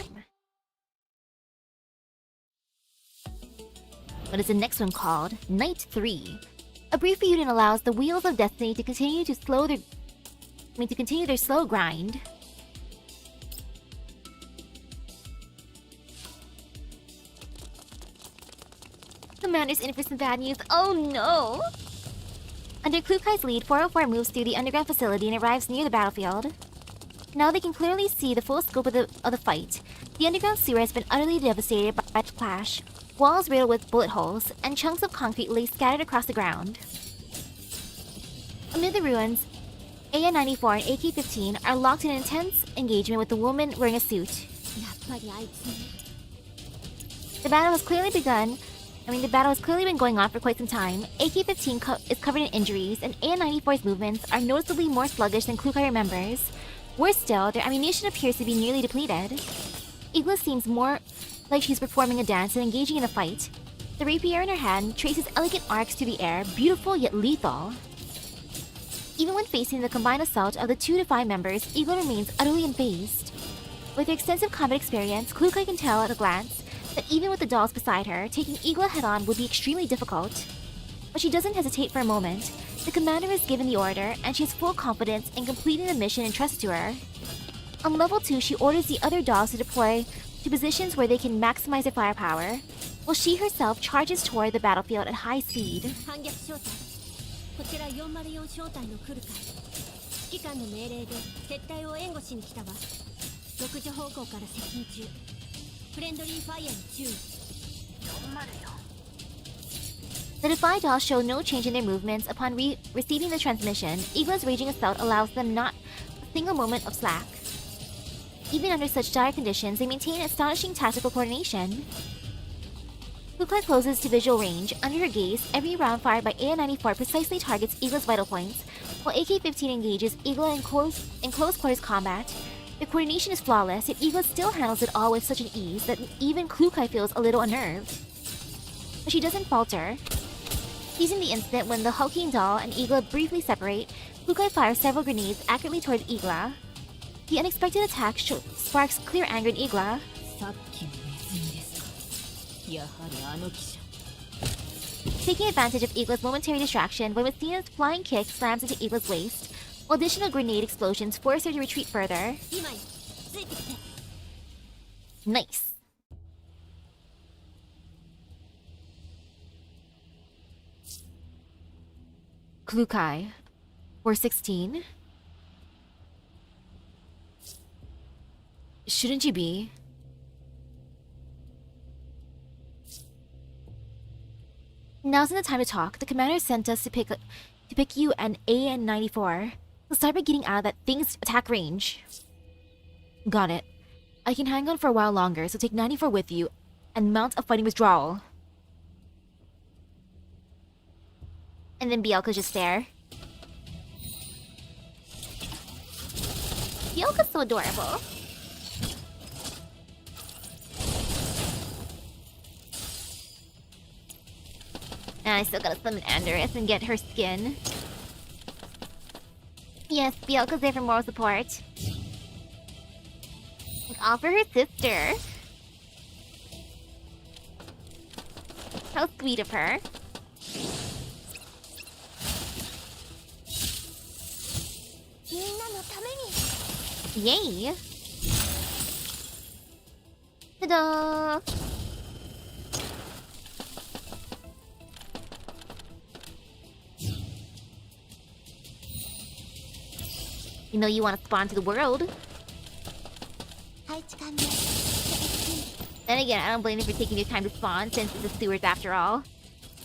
What is the next one called? Night 3. A brief reunion allows the wheels of destiny to continue their slow grind. Commander's in for some bad news. Oh no! Under Klukai's lead, 404 moves through the underground facility and arrives near the battlefield. Now they can clearly see the full scope of the fight. The underground sewer has been utterly devastated by the clash. Walls riddled with bullet holes, and chunks of concrete lay scattered across the ground. Amid the ruins, AN-94 and AK-15 are locked in an intense engagement with the woman wearing a suit. The battle has clearly been going on for quite some time. AK-15 is covered in injuries, and AN-94's movements are noticeably more sluggish than Klukai remembers. Worse still, their ammunition appears to be nearly depleted. Igla seems more like she's performing a dance than engaging in a fight. The rapier in her hand traces elegant arcs through the air, beautiful yet lethal. Even when facing the combined assault of the 2 to 5 members, Igla remains utterly unfazed. With her extensive combat experience, Klukai can tell at a glance that even with the dolls beside her, taking Igla head-on would be extremely difficult. But she doesn't hesitate for a moment. The commander has given the order, and she has full confidence in completing the mission entrusted to her. On level 2, she orders the other dolls to deploy to positions where they can maximize their firepower, while she herself charges toward the battlefield at high speed. 反逆小隊、こちら404小隊の来るかい。指揮官の命令で撤退を援護しに来たわ。独自方向から接近中。フレンドリーファイヤーに注意。404。 The Defy dolls show no change in their movements upon receiving the transmission. Igla's raging assault allows them not a single moment of slack. Even under such dire conditions, they maintain astonishing tactical coordination. Kukai closes to visual range. Under her gaze, every round fired by AN-94 precisely targets Igla's vital points, while AK-15 engages Igla in close quarters combat. The coordination is flawless, yet Igla still handles it all with such an ease that even Klukai feels a little unnerved. But she doesn't falter. Seizing the instant when the hulking doll and Igla briefly separate, Klukai fires several grenades accurately toward Igla. The unexpected attack sparks clear anger in Igla. さっきのネズミですか。やはりあの記者。 Taking advantage of Igla's momentary distraction, when Messina's flying kick slams into Igla's waist, while additional grenade explosions force her to retreat further. 今よついてきて。 Nice. Klukai. 416. Shouldn't you be? Now's not the time to talk. The commander sent us to pick you an AN-94. So start by getting out of that thing's attack range. Got it. I can hang on for a while longer, so take 94 with you and mount a fighting withdrawal. And then Bielka's just there. Bielka's so adorable. And I still gotta summon Andorith and get her skin. Yes, Bielka's there for moral support. And all for her sister. How sweet of her. Yay! Ta-da! You know you want to spawn to the world. Then again, I don't blame you for taking your time to spawn, since it's the sewers after all.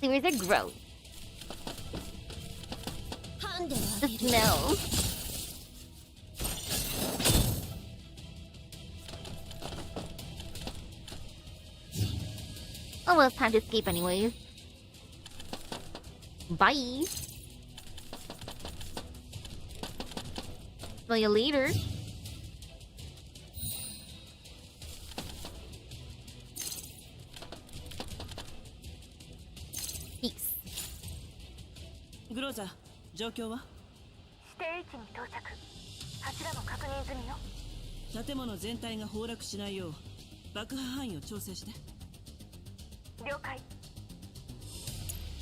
Sewers are gross. The smell. Oh well, it's time to escape anyways. Bye! Smell you later. Peace. グローザー、状況は？指定位置に到着。柱も確認済みよ。建物全体が崩落しないよう爆破範囲を調整して。了解。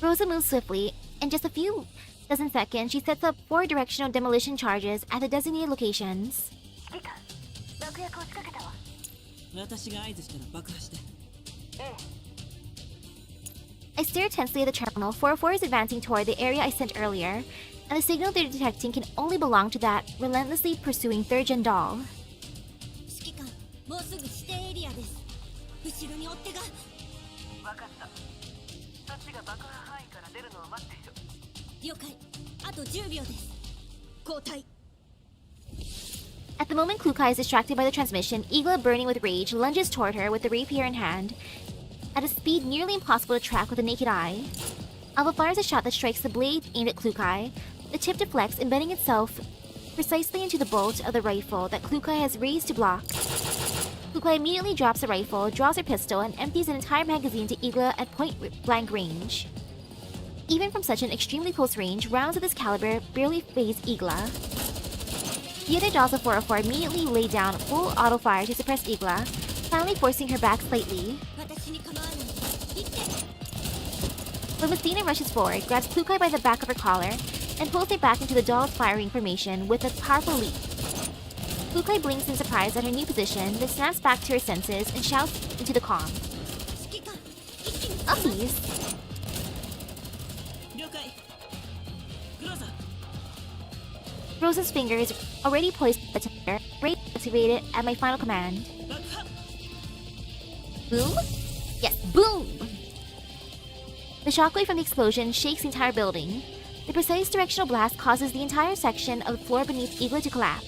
Rosa moves swiftly. In just a few dozen seconds, she sets up 4 directional demolition charges at the designated locations. 指揮官、爆薬を仕掛けたわ。私が合図したら爆破して。ええ。 I stare tensely at the terminal. 404 is advancing toward the area I sent earlier, and the signal they're detecting can only belong to that relentlessly pursuing third-gen doll. 指揮官、もうすぐ指定エリアです。後ろに追っ手が。分かった。そっちが爆破範囲から出るのを待っている。了解。あと10秒です。交代。 At the moment Klukai is distracted by the transmission, Igla, burning with rage, lunges toward her with the rapier in hand, at a speed nearly impossible to track with the naked eye. Alva fires a shot that strikes the blade aimed at Klukai. The tip deflects, embedding itself precisely into the bolt of the rifle that Klukai has raised to block. Klukai immediately drops the rifle, draws her pistol, and empties an entire magazine to Igla at point-blank range. Even from such an extremely close range, rounds of this caliber barely faze Igla. The other dolls of 404 immediately lay down full auto fire to suppress Igla, finally forcing her back slightly. When Messina rushes forward, grabs Klukai by the back of her collar, and pulls her back into the doll's firing formation with a powerful leap. Klukai blinks in surprise at her new position, then snaps back to her senses and shouts into the comm. Uppies! 了解。グローザー。 Rosa's fingers already poised at the tender, ready to activate it at my final command. 爆破。 Boom? Yes, boom! The shockwave from the explosion shakes the entire building. The precise directional blast causes the entire section of the floor beneath Igla to collapse.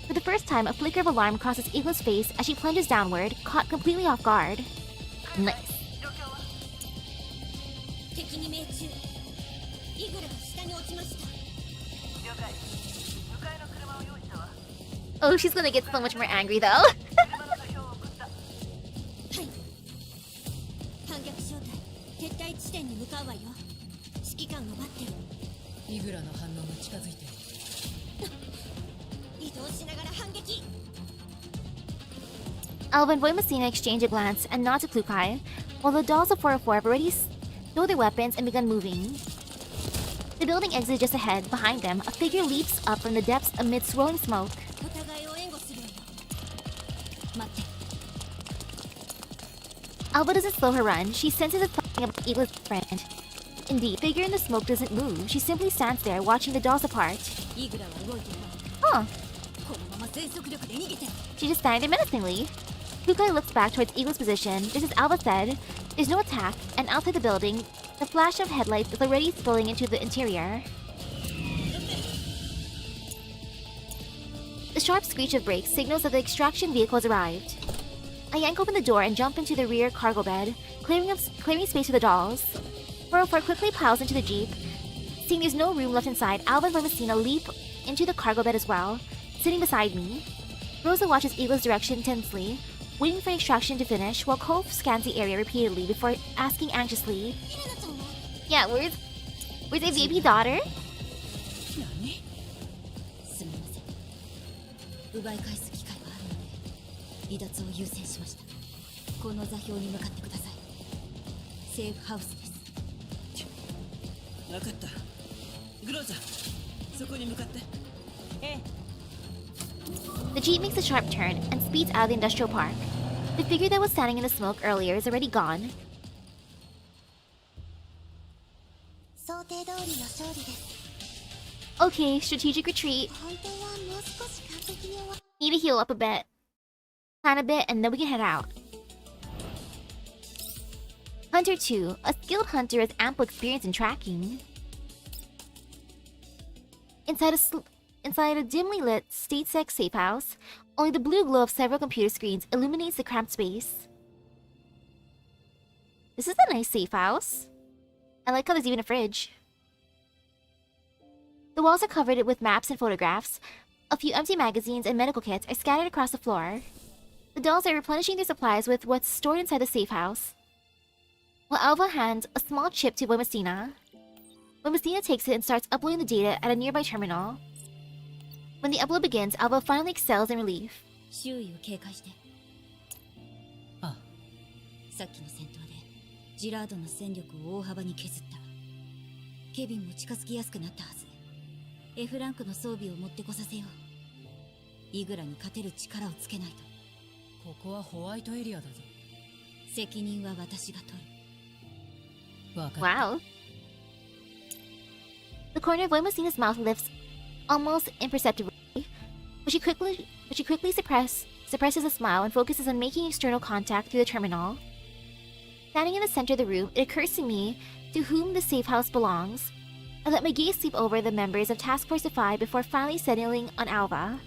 For the first time, a flicker of alarm crosses Igla's face as she plunges downward, caught completely off guard. Nice. 敵に命中。イグラが下に落ちました。了解。迎えの車を用意したわ。 Oh, she's gonna get so much more angry though. 車の座標を送った。はい。反逆小隊、撤退地点に向かうわよ。指揮官が待ってる。イグラの反応が近づいてる。移動し Alva and Voimacina exchange a glance and nod to Klukai, while the dolls of 404 have already stowed their weapons and begun moving. The building exit just ahead. Behind them, a figure leaps up from the depths amid swirling smoke. Alva doesn't slow her run. She senses it's something about Eagle's friend. Indeed, the figure in the smoke doesn't move. She simply stands there, watching the dolls apart. Huh. She just standing there menacingly. Kukai looks back towards Eagle's position. Just as Alva said, there's no attack, and outside the building, the flash of headlights is already spilling into the interior. The sharp screech of brakes signals that the extraction vehicle has arrived. I yank open the door and jump into the rear cargo bed, clearing space for the dolls. 404 quickly piles into the jeep. Seeing there's no room left inside, Alva and Voimacina leap into the cargo bed as well, sitting beside me. Rosa watches Eagle's direction intensely, waiting for extraction to finish, while Cove scans the area repeatedly before asking anxiously, "Yeah, where's a baby daughter?" The jeep makes a sharp turn and speeds out of the industrial park. The figure that was standing in the smoke earlier is already gone. Okay, strategic retreat. Need to heal up a bit. Plan a bit, and then we can head out. Hunter 2. A skilled hunter has ample experience in tracking. Inside a dimly lit state-sec safe house, only the blue glow of several computer screens illuminates the cramped space. This is a nice safe house. I like how there's even a fridge. The walls are covered with maps and photographs. A few empty magazines and medical kits are scattered across the floor. The dolls are replenishing their supplies with what's stored inside the safe house, while Alva hands a small chip to Voimacina. Voimacina takes it and starts uploading the data at a nearby terminal. When the upload begins, Alva finally exhales in relief. さっきの戦闘でジラードの戦力を大幅に削った。ケビンも近づきやすくなったはず。F ランクの装備を持ってこさせよう。イグラに勝てる力をつけないと。ここはホワイトエリアだぞ。責任は私が取る。わかった。Wow. The corner of Voimacina's mouth lifts almost imperceptibly, but she quickly suppresses a smile and focuses on making external contact through the terminal. Standing in the center of the room, it occurs to me to whom the safe house belongs. I let my gaze sweep over the members of Task Force Defy before finally settling on Alva.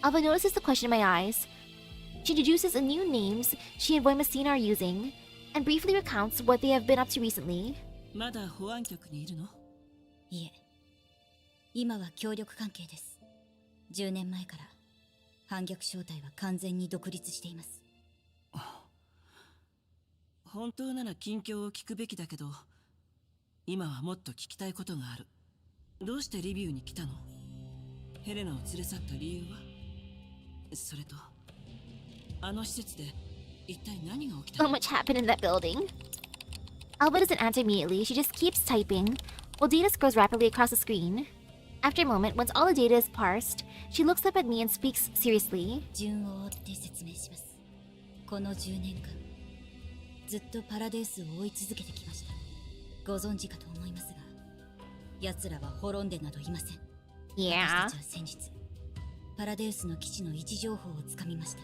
Alva notices the question in my eyes. She introduces the new names she and Voimacina are using, and briefly recounts what they have been up to recently. まだ保安局にいるの？いえ、今は協力関係です。10年前から反逆正体は完全に独立しています。本当なら近況を聞くべきだけど、今はもっと聞きたいことがある。どうしてリビウに来たの？ヘレナを連れ去った理由は？それと、あの施設で一体何が起きたの？ So much happened in that building. Alva doesn't answer immediately, she just keeps typing, while data scrolls rapidly across the screen. After a moment, once all the data is parsed, she looks up at me and speaks seriously. 順を追って説明します。この10年間、ずっとパラデウスを追い続けてきました。ご存知かと思いますが、奴らは滅んでなどいません。Yeah. 私たちは先日、パラデウスの基地の位置情報をつかみました。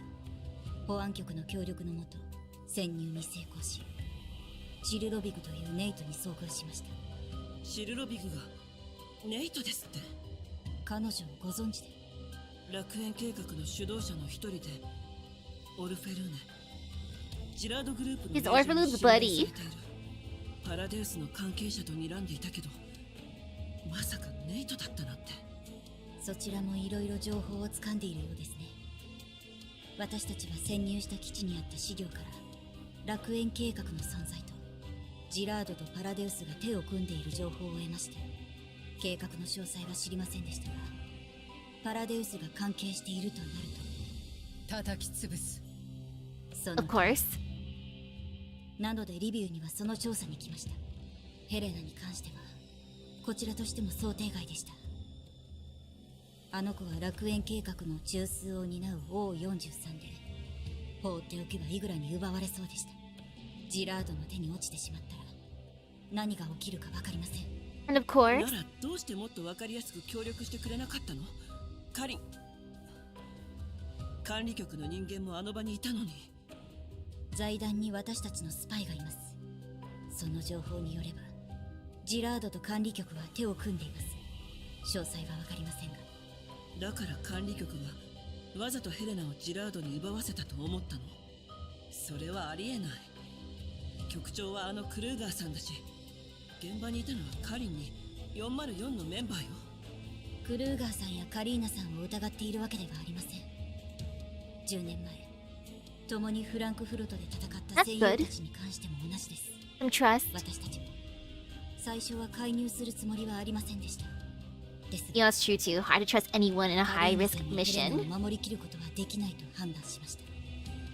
保安局の協力のもと、潜入に成功し、チルロビグというネイトに遭遇しました。チルロビグがネイトですって？彼女をご存知で？楽園計画の主導者の一人で、オルフェルーネ。ジラードグループのネイトに指名されている。パラデウスの関係者と睨んでいたけど、まさかネイトだったなんて。そちらもいろいろ情報を掴んでいるようですね。私たちは潜入した基地にあった資料から楽園計画の存在とジラードとパラデウスが手を組んでいる情報を得まして、計画の詳細は知りませんでしたが、パラデウスが関係しているとなると叩き潰す。その Of course. なのでリビウにはその調査に来ました。ヘレナに関してはこちらとしても想定外でした。あの子は楽園計画の中枢を担う O43 で、放っておけばイグラに奪われそうでした。ジラードの手に落ちてしまったら何が起きるか分かりません。 And of course. ならどうしてもっと分かりやすく協力してくれなかったの？カリン。管理局の人間もあの場にいたのに。財団に私たちのスパイがいます。その情報によればジラードと管理局は手を組んでいます。詳細は分かりませんが。だから管理局がわざとヘレナをジラードに奪わせたと思ったの？それはありえない。局長はあのクルーガーさんだし、現場にいたのはカリンに404のメンバーよ。クルーガーさんやカリーナさんを疑っているわけではありません。10年前共にフランクフルトで戦った戦友たちに関しても同じです。 Some trust. 私たちも最初は介入するつもりはありませんでした。ですが You know, it's true too. Hard to trust anyone in a カリ high ーナ risk さんにヘレナ mission. を守りきることはできないと判断しました。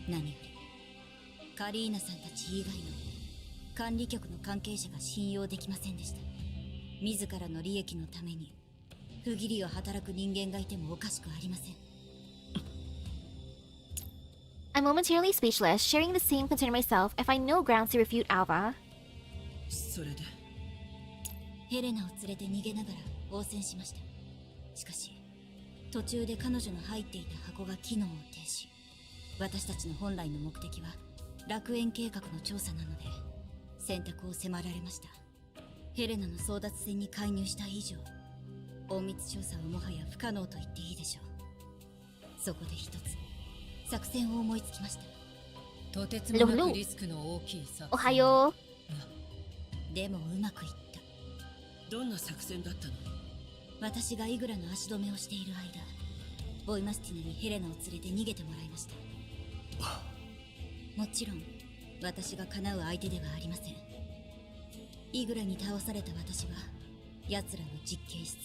何よりカリーナさんたち以外の管理局の関係者が信用できませんでした。自らの利益のために不義理を働く人間がいてもおかしくありません。 I'm momentarily speechless, sharing the same concern myself. I find no grounds to refute Alva. それでヘレナを連れて逃げながら応戦しました。しかし途中で彼女の入っていた箱が機能を停止。私たちの本来の目的は楽園計画の調査なので選択を迫られました。ヘレナの争奪戦に介入した以上、隠密調査はもはや不可能と言っていいでしょう。そこで一つ作戦を思いつきました。とてつもなくリスクの大きい作戦。 Ohayo. でもうまくいった。どんな作戦だったの？私がイグラの足止めをしている間、ボイマスティナにヘレナを連れて逃げてもらいました。もちろん私が叶う相手ではありません。イグラに倒された私は奴らの実験室、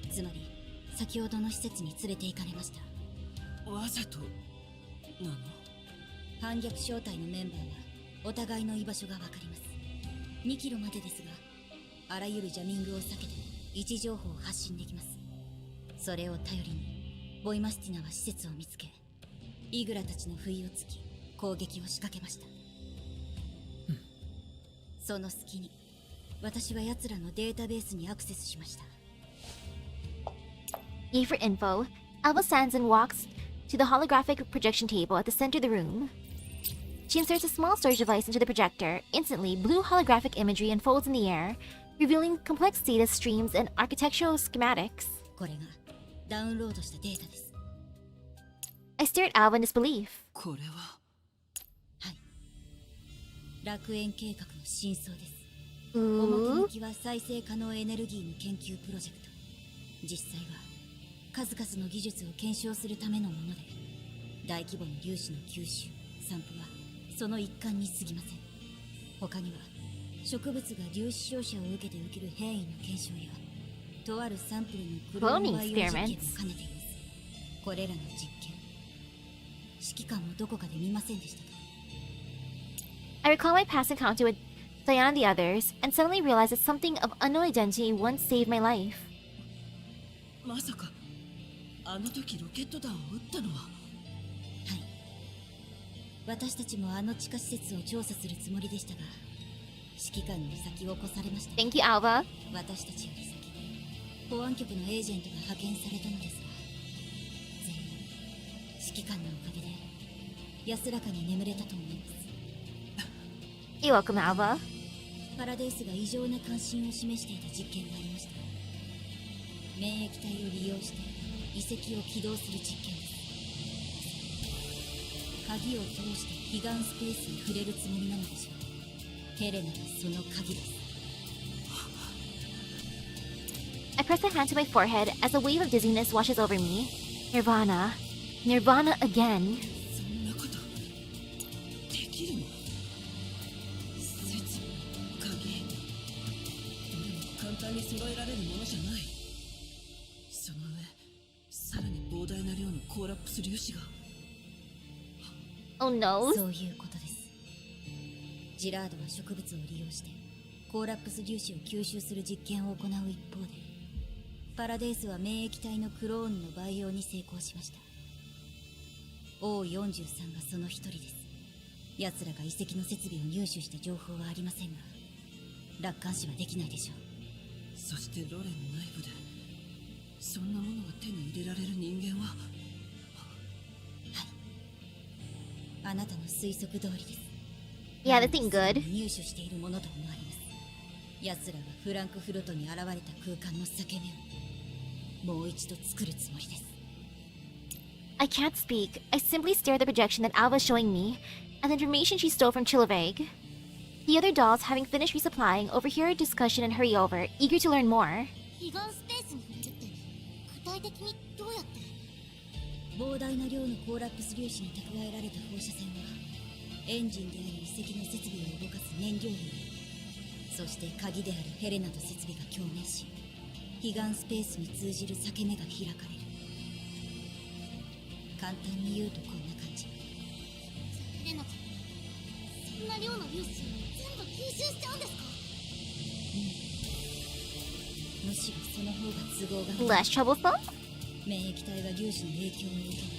つまり先ほどの施設に連れて行かれました。わざとなの？反逆小隊のメンバーはお互いの居場所がわかります。2キロまでですが、あらゆるジャミングを避けて位置情報を発信できます。それを頼りにボイマスティナは施設を見つけ、イグラたちの不意をつき攻撃を仕掛けました。その隙に私は奴らのデータベースにアクセスしました。 E for info. Alva stands and walks to the holographic projection table at the center of the room. She inserts a small storage device into the projector. Instantly, blue holographic imagery unfolds in the air, revealing complex data streams and architectural schematics. これがダウンロードしたデータです。 I stare at Alva in disbelief. これははい。楽園計画の真相です。 Ooh. 表向きは再生可能エネルギーの研究プロジェクト。実際は数々の技術を検証するためのもので、大規模な粒子の吸収、散布はその一環に過ぎません。他には植物が粒子照射を受けて起きる変異の検証や、とあるサンプルのクローンバイオ実験を兼ねています。これらの実験、指揮官もどこかで見ませんでしたか？ I recall my past encounter with Diana and the others, and suddenly realize that something of unknown identity once saved my life. まさかあの時ロケット弾を撃ったのは？はい。私たちもあの地下施設を調査するつもりでしたが、指揮官に先を越されました。 Thank you, Alva. 私たちより先、保安局のエージェントが派遣されたのですが、全員指揮官のおかげで安らかに眠れたと思います。 You're welcome, Alva. パラデイスが異常な関心を示していた実験がありました。免疫体を利用して遺跡を起動する実験です。鍵を通して彼岸スペースに触れるつもりなのでしょう。ヘレナがその鍵です。 I press a hand to my forehead as a wave of dizziness washes over me. Nirvana. Nirvana again. そんなことできるの？説、鍵、どれも簡単に揃えられるものじゃない。そのップス粒子が。 Oh no. そういうことです。ジラードは植物を利用してコーラップス粒子を吸収する実験を行う一方で、パラデースは免疫体のクローンの培養に成功しました。 O43 がその一人です。奴らが遺跡の設備を入手した情報はありませんが、楽観視はできないでしょう。そしてロレの内部でそんなものが手に入れられる人間は。あなたの推測通りです。 Yeah, this ain't good. 入手しているものと思われます。奴らがフランクフルトに現れた空間の裂け目をもう一度作るつもりです。 I can't speak. I simply stare at the projection that Alva's showing me, and the information she stole from Chiloveig. The other dolls, having finished resupplying, overhear a discussion and hurry over, eager to learn more. 彼岸スペースに行ってって具体的にどうやって？膨大な量のコーラップス粒子に蓄えられた放射線はエンジンである遺跡の設備を動かす燃料に、そして鍵であるヘレナと設備が共鳴し、彼岸スペースに通じる裂け目が開かれる。簡単に言うとこんな感じ。ヘレナちゃん、そんな量の粒子全部吸収しちゃうんですか？むしろその方が都合が Less troublesome? 免疫体は粒子の影響を受けない。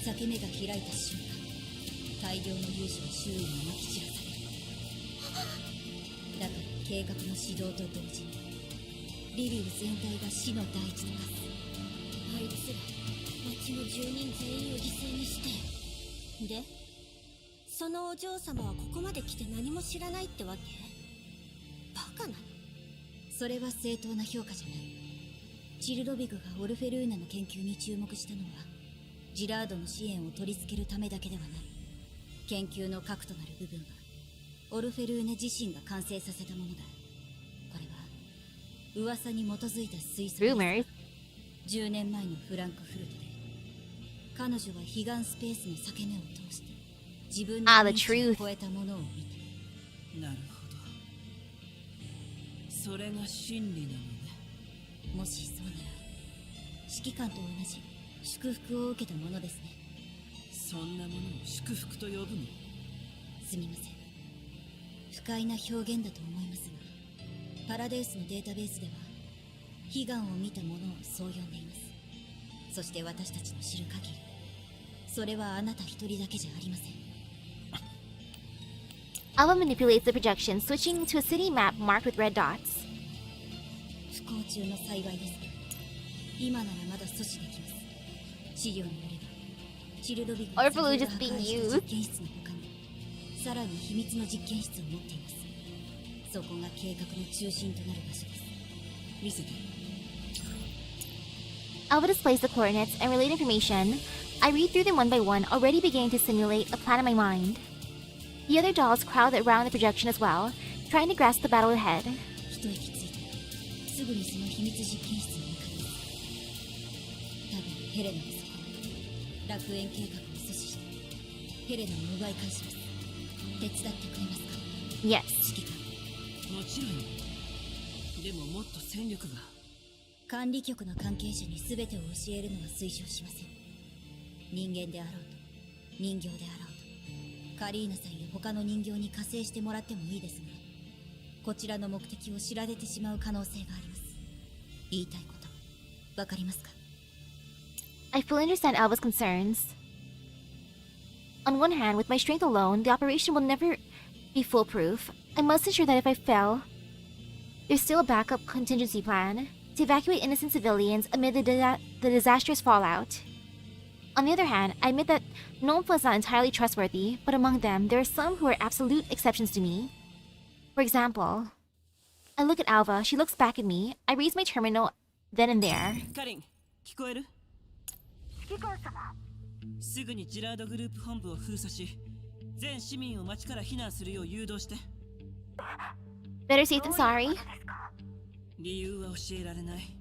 裂け目が開いた瞬間、大量の粒子は周囲にまき散らされる。だから計画の始動と同時にリリウ全体が死の大地と化す。あいつら町の住人全員を犠牲にして。でそのお嬢様はここまで来て何も知らないってわけ？バカなの？それは正当な評価じゃない。チルロビグがオルフェルーナの研究に注目したのはジラードの支援を取り付けるためだけではない。研究の核となる部分はオルフェルーネ自身が完成させたものだ。これは噂に基づいた推測です。 Rumors? 10年前のフランクフルトで彼女は彼岸スペースの裂け目を通して自分の the 認知 truth. を超えたものを見た。なるほど、それが真理なのね。もしそうなら指揮官と同じ祝福を受けたものですね。そんなものを祝福と呼ぶの？すみません、不快な表現だと思いますが、パラデースのデータベースでは悲願を見たものをそう呼んでいます。そして私たちの知る限り、それはあなた一人だけじゃありません。 Alva manipulates the projection, switching to a city map marked with red dots. 不幸中の幸いですが、今ならまだ阻止できます。資料によればチルドビグは Or if it was just being 実 used. 験室の他にさらに秘密の実験室を持っています。そこが計画の中心となる場所です。見せて。 Alva displays the coordinates and related information. I read through them one by one, already beginning to simulate a plan in my mind. The other dolls crowd around the projection as well, trying to grasp the battle ahead. 一息ついたらすぐにその秘密実験室に向かいます。多分ヘレナがそこに楽園計画を阻止してヘレナを奪い返します。手伝ってくれますか？ Yes. 指揮官。もちろんよ。でももっと戦力が。管理局の関係者に全てを教えるのは推奨しません。人間であろうと人形であろうとカリーナさんや他の人形に加勢してもらってもいいですが、こちらの目的を知られてしまう可能性があります。言いたいことわかりますか？ I fully understand Alva's concerns. On one hand, with my strength alone, the operation will never be foolproof. I must ensure that if I fail, there's still a backup contingency plan to evacuate innocent civilians amid the disastrous fallout. On the other hand, I admit that no one is not entirely trustworthy, but among them, there are some who are absolute exceptions to me. For example, I look at Alva, she looks back at me, I raise my terminal then and there. カリン、聞こえる？指揮官様。すぐにジラードグループ本部を封鎖し、全市民を町から避難するよう誘導して。Better safe than sorry. 理由は教えられない。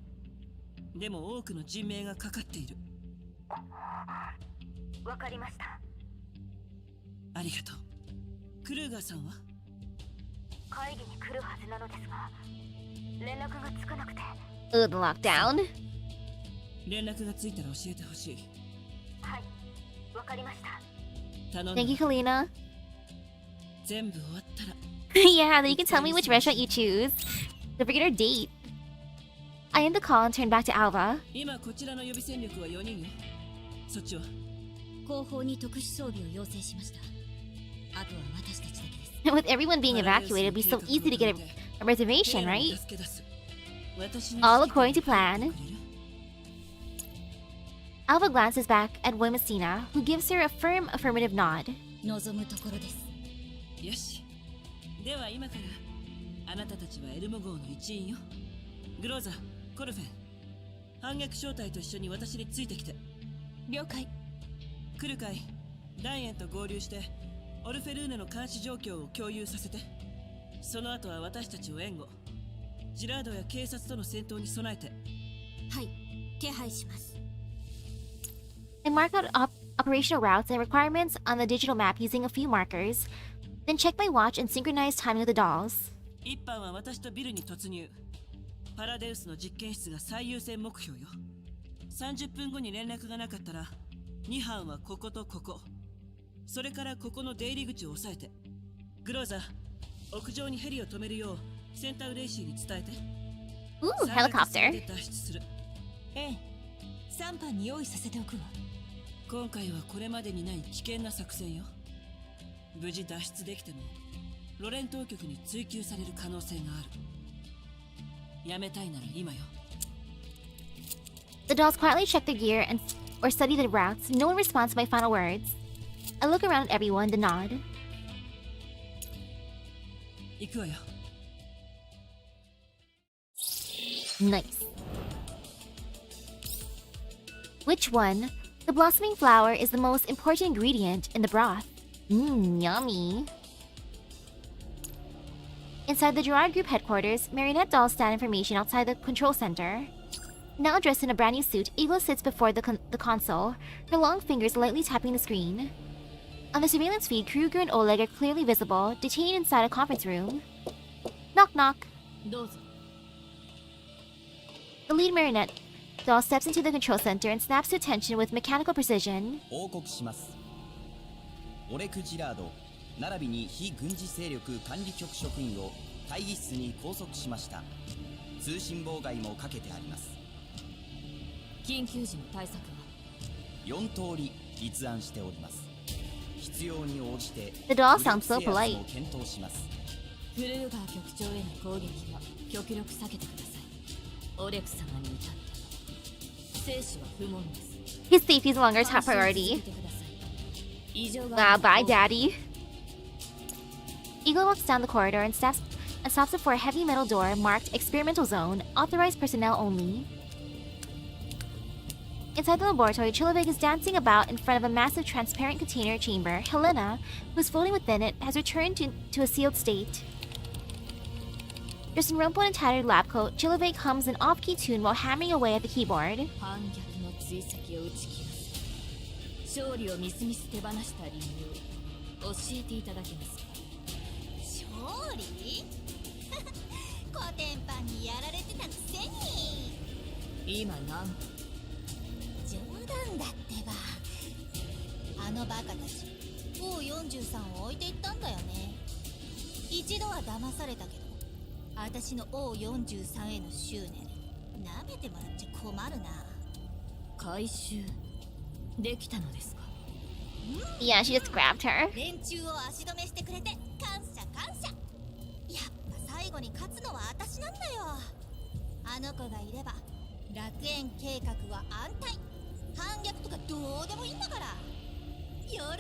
でも多くの人命がかかっている。わかりました。ありがとう。クルーガーさんは？会議に来るはずなのですが、連絡がつかなくて。The lockdown. 連絡がついたら教えてほしい。はい、わかりました。頼ん Thank you, だ。 Kalina. 全部終わったら Yeah, then you can tell me which restaurant you choose. Don't forget our date. I end the call and turn back to Alva. 今こちらの予備戦力は4人よ。そっちは後方に特殊装備を要請しました。あとは私たちだけです。With everyone being evacuated, it'd be so easy to get a reservation, right? All according to plan. Alva glances back at Messina, who gives her a firm affirmative nod. 望むところです。よし。では今からあなたたちはエルモ号の一員よ。グローザ、コルフェン、反逆小隊と一緒に私についてきて。了解。来るかい。ダイエンと合流してオルフェルーネの監視状況を共有させて。その後は私たちを援護。ジラードや警察との戦闘に備えて。はい、手配します。I mark out operational routes and requirements on the digital map using a few markers, then check my watch and synchronize timing with the dolls. 一班は私とビルに突入。パラデウスの実験室が最優先目標よ。30分後に連絡がなかったら、2班はこことここ。それからここの出入り口を押さえて。グローザ、屋上にヘリを止めるようセンタウレイシーに伝えて。Ooh, helicopter. 脱出する。ええ、3班に用意させておくわ。今回はこれまでにない危険な作戦よ。無事脱出できてもロレン当局に追及される可能性がある。やめたいなら今よ。 The dolls quietly check their gear or study the routes. No one responds to my final words. I look around at everyone, then nod. 行くわよ。 Nice. Which one? The blossoming flower is the most important ingredient in the broth. Mmm, yummy. Inside the Gerard Group headquarters, marionette dolls stand in formation outside the control center. Now dressed in a brand new suit, Eagle sits before the console, her long fingers lightly tapping the screen. On the surveillance feed, Kruger and Oleg are clearly visible, detained inside a conference room. Knock knock. どうぞ。 The lead marionette doll steps into the control center and snaps to attention with mechanical precision. 報告します。オレク・ジラード並びに非軍事勢力管理局職員を会議室に拘束しました。通信妨害もかけてあります。緊急時の対策は4通り立案しております。必要に応じて The doll sounds so 武力制圧 polite. も検討します。フルーガー局長への攻撃は極力避けてください。オレク様に至っては生死は不問です。 His safety is no longer top 監視を続 priority. けてください。異常が Wow, bye, Daddy. Eagle walks down the corridor and stops before a heavy metal door marked Experimental Zone, authorized personnel only. Inside the laboratory, Chiloveig is dancing about in front of a massive transparent container chamber. Helena, who's floating within it, has returned to a sealed state. Dressed in rumpled and tattered lab coat, Chiloveig hums an off-key tune while hammering away at the keyboard. 反逆の追跡を打ち切らせ勝利をみすみす手放した理由教えていただけますか。勝利コテンパンにやられてたくせに。今なん冗談だってば。あのバカたち O43 を置いていったんだよね。一度は騙されたけど、私の O43 への執念舐めてもらっちゃ困るな。回収できたのですか。 Yeah, she just grabbed her. 連中を足止めしてくれて感謝感謝。やっぱ最後に勝つのは私なんだよ。あの子がいれば楽園計画は安泰。反逆とかどうでもいいんだから。喜びなよ。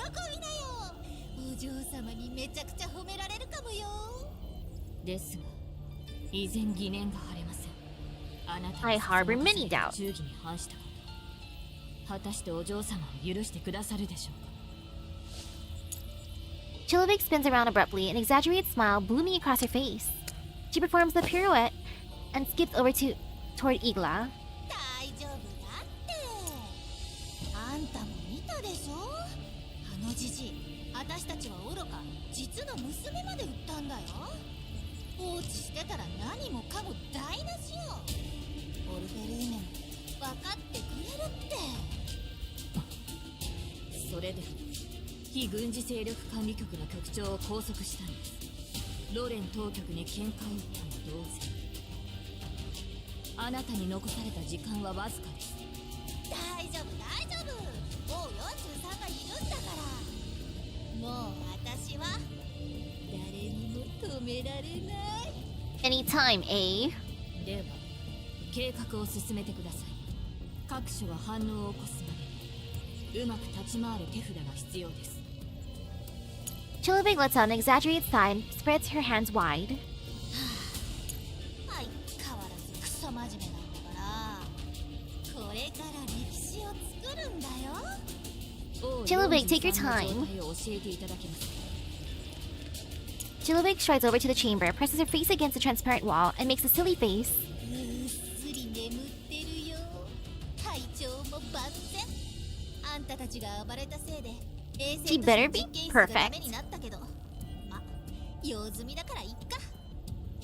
お嬢様にめちゃくちゃ褒められるかもよ。ですが依然疑念が晴れません。あなた I harbor many doubts. 忠義に反したこと、果たしてお嬢様を許してくださるでしょうか。 Chiloveig spins around abruptly, an exaggerated smile blooming across her face. She performs the pirouette and skips over toward Igla. 大丈夫だって。あんたも見たでしょ。あのじじい、私たちは愚か実の娘まで売ったんだよ。放置してたら何もかも台無しよ。オルフェルーネも分かってくれるって。それで非軍事勢力管理局の局長を拘束したんです。ロレン当局に喧嘩を売ったも同然。あなたに残された時間はわずかです。大丈夫大丈夫、もう43がいるんだから。もう私は誰にも止められない。 Anytime, eh? では計画を進めてください。各所が反応を起こすまでうまく立ち回る手札が必要です。Chiloveig lets out an exaggerated sigh and spreads her hands wide. 相変わらずクソ真面目なんだから、これから歴史を作るんだよ。 Chiloveig, take your time. Chiloveig strides over to the chamber, presses her face against the transparent wall, and makes a silly face. ぐっすり眠ってるよ。体調も万全。あんたたちが暴れたせいで衛星 She として better の be 実験室がダ perfect. メになったけど、ま、用済みだからいっか。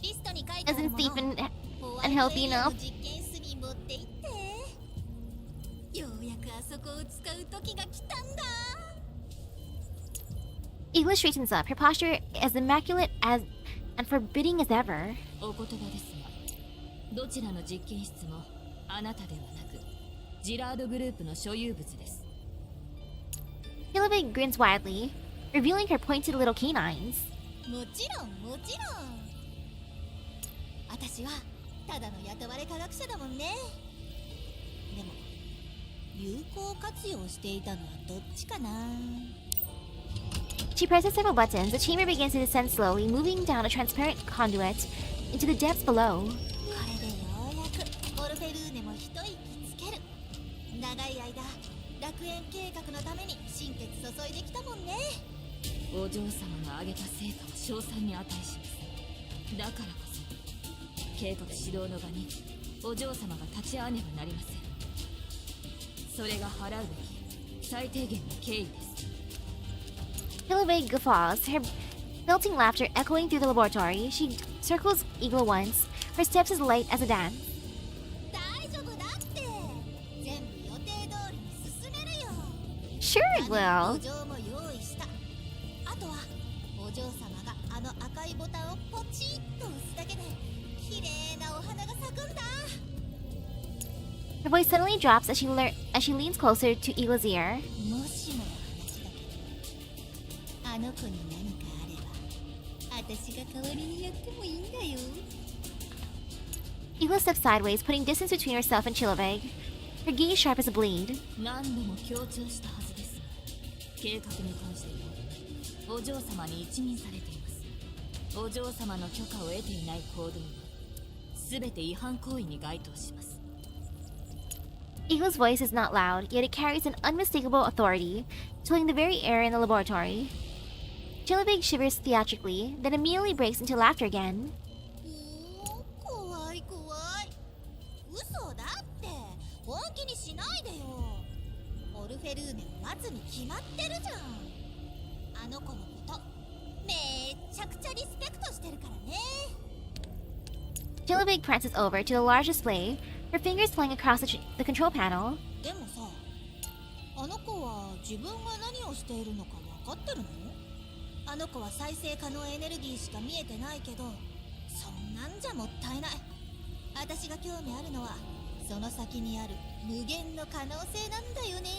リストに書いてある Isn't もの Stephen ホワイト unhealthy エリア enough? の実験室に持って行って。ようやくあそこを使う時が来たんだ。 Igla straightens up, her posture as immaculate as and forbidding as ever. お言葉ですが、どちらの実験室もあなたではなくジラードグループの所有物です。 Chiloveig grins wildly, revealing her pointed little canines. もちろんもちろん。私はただの雇われ科学者だもんね。でも有効活用していたのはどっちかな。 She presses several buttons. The chamber begins to descend slowly, moving down a transparent conduit into the depths below. これでようやくオルフェルーネも一息つける。長い間楽園計画のために心血注いできたもんね。お嬢様の挙げた成果は賞賛に値します。だからこそ計画指導の場にお嬢様が立ち会わねばなりません。それが払うべき最低限の敬意です。 Chiloveig guffaws, her belting laughter echoing through the laboratory. She circles Igla once, her steps as light as a dance. 大丈夫だって。全部予定通りに進めるよ。 Sure it 路 will. 上も用意した。あとはお嬢様があの赤いボタンをポチッと押すだけで綺麗なお花が咲くんだ。 Her voice suddenly drops as she leans closer to Igla's ear. もしもの話だけど、あの子に何かあれば私が代わりにやってもいいんだよ。 Igla steps sideways, putting distance between herself and Chiloveig. Her gaze sharp as a blade. 何度も強調したはずですが、計画に関してはお嬢様に一任されています。お嬢様の許可を得ていない行動は全て違反行為に該当します。 Igla's voice is not loud, yet it carries an unmistakable authority, chilling the very air in the laboratory. Chiloveig shivers theatrically, then immediately breaks into laughter again. 怖い怖い。嘘だって。本気にしないでよ。オルフェルーネを待つに決まってるじゃん。あの子のことめっちゃくちゃリスペクトしてるからね。 Chiloveig prances over to the large display, her fingers flying across the control panel. でもさ、あの子は自分が何をしているのか分かってるの？あの子は再生可能エネルギーしか見えてないけど、そんなんじゃもったいない。私が興味あるのはその先にある無限の可能性なんだよね。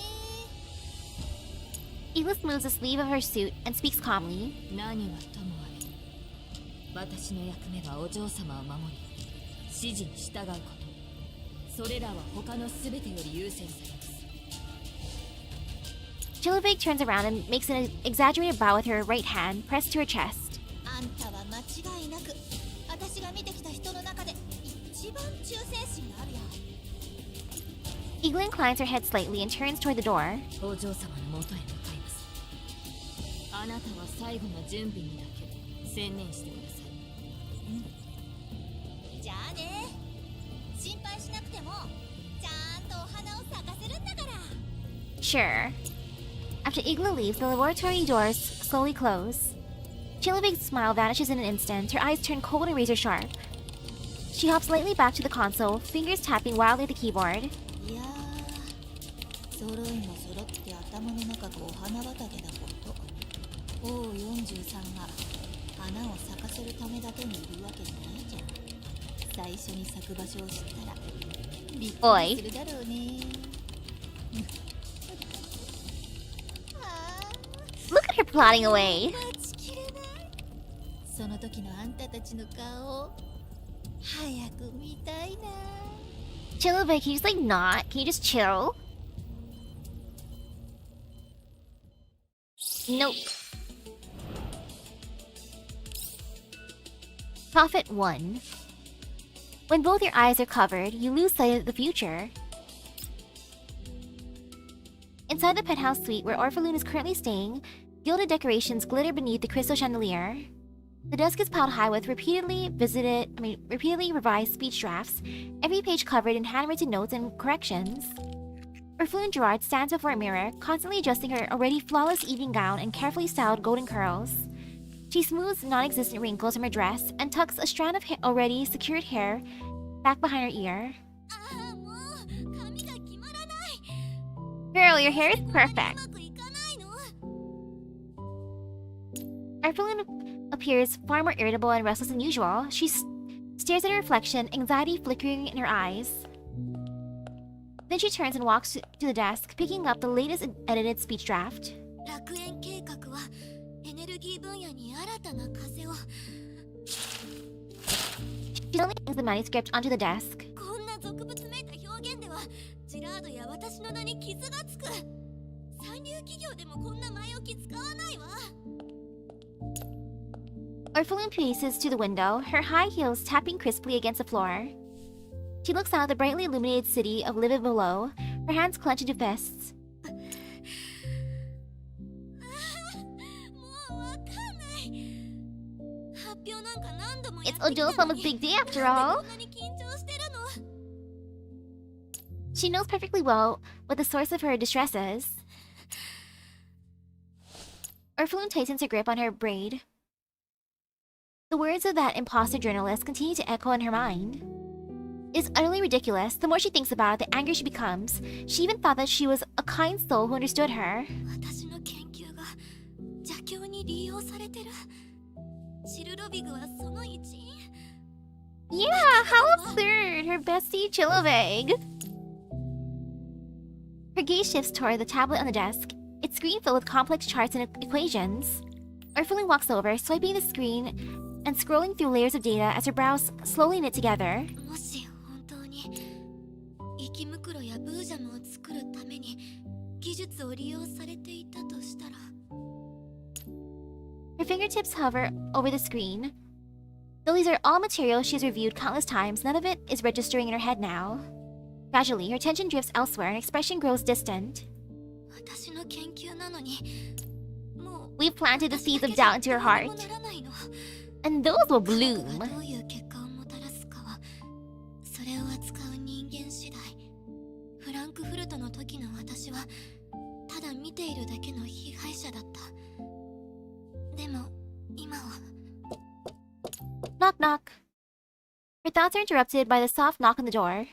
Igla smooths the sleeve of her suit and speaks calmly. 何はともあれ、私の役目はお嬢様を守り指示に従うこと。それらは他の全てより優先されます。 Chiloveig turns around and makes an exaggerated bow with her right hand pressed to her chest. あんたは間違いなく私が見てきた人の中で一番忠誠心があるよ。 Igla inclines her head slightly and turns toward the door. お嬢様の元へ向かいます。あなたは最後の準備にだけ専念してください。じゃあね。心配しなくてもちゃんとお花を咲かせるんだから。 Sure. After Igla leaves, the laboratory doors slowly close. Chiloveig's smile vanishes in an instant, her eyes turn cold and razor sharp. She hops lightly back to the console, fingers tapping wildly at the keyboard. いやー、揃いも揃って頭の中がお花畑だこと王43が花を咲かせるためだけにいるわけじゃないじゃん。最初に咲く場所を知ったらびっくりするだろうね。Look at her plotting away. 待ちきれない。その時のあんたたちの顔早く見たいな。 Chiloveig, can you just like not? Can you just chill? Nope. Prophet 1. When both your eyes are covered, you lose sight of the future. Inside the penthouse suite where Orpheloon is currently staying, gilded decorations glitter beneath the crystal chandelier. The desk is piled high with repeatedly revised speech drafts, every page covered in handwritten notes and corrections. Orpheloon Gerard stands before a mirror, constantly adjusting her already flawless evening gown and carefully styled golden curls. She smooths non-existent wrinkles from her dress and tucks a strand of already secured hair back behind her ear. Girl, your hair is perfect. Orpheloon appears far more irritable and restless than usual. She stares at her reflection, anxiety flickering in her eyes. Then she turns and walks to the desk, picking up the latest edited speech draft. She suddenly hangs the manuscript onto the desk. Orpheloon paces to the window, her high heels tapping crisply against the floor. She looks out at the brightly illuminated city of Livid below, her hands clenched into fists. It's Ojo-sama's big day after all. She knows perfectly well what the source of her distress is. Orpheloon tightens her grip on her braid. The words of that imposter journalist continue to echo in her mind. It's utterly ridiculous. The more she thinks about it, the angrier she becomes. She even thought that she was a kind soul who understood her. Yeah, how absurd! Her bestie, Chiloveig. Her gaze shifts toward the tablet on the desk, its screen filled with complex charts and equations. Orpheloon walks over, swiping the screen and scrolling through layers of data as her brows slowly knit together. Her fingertips hover over the screen. Though these are all material she has reviewed countless times, none of it is registering in her head now. Gradually, her attention drifts elsewhere and expression grows distant. We've planted the seeds of doubt into her heart, and those will bloom. Knock knock. Her thoughts are interrupted by the soft knock on the door.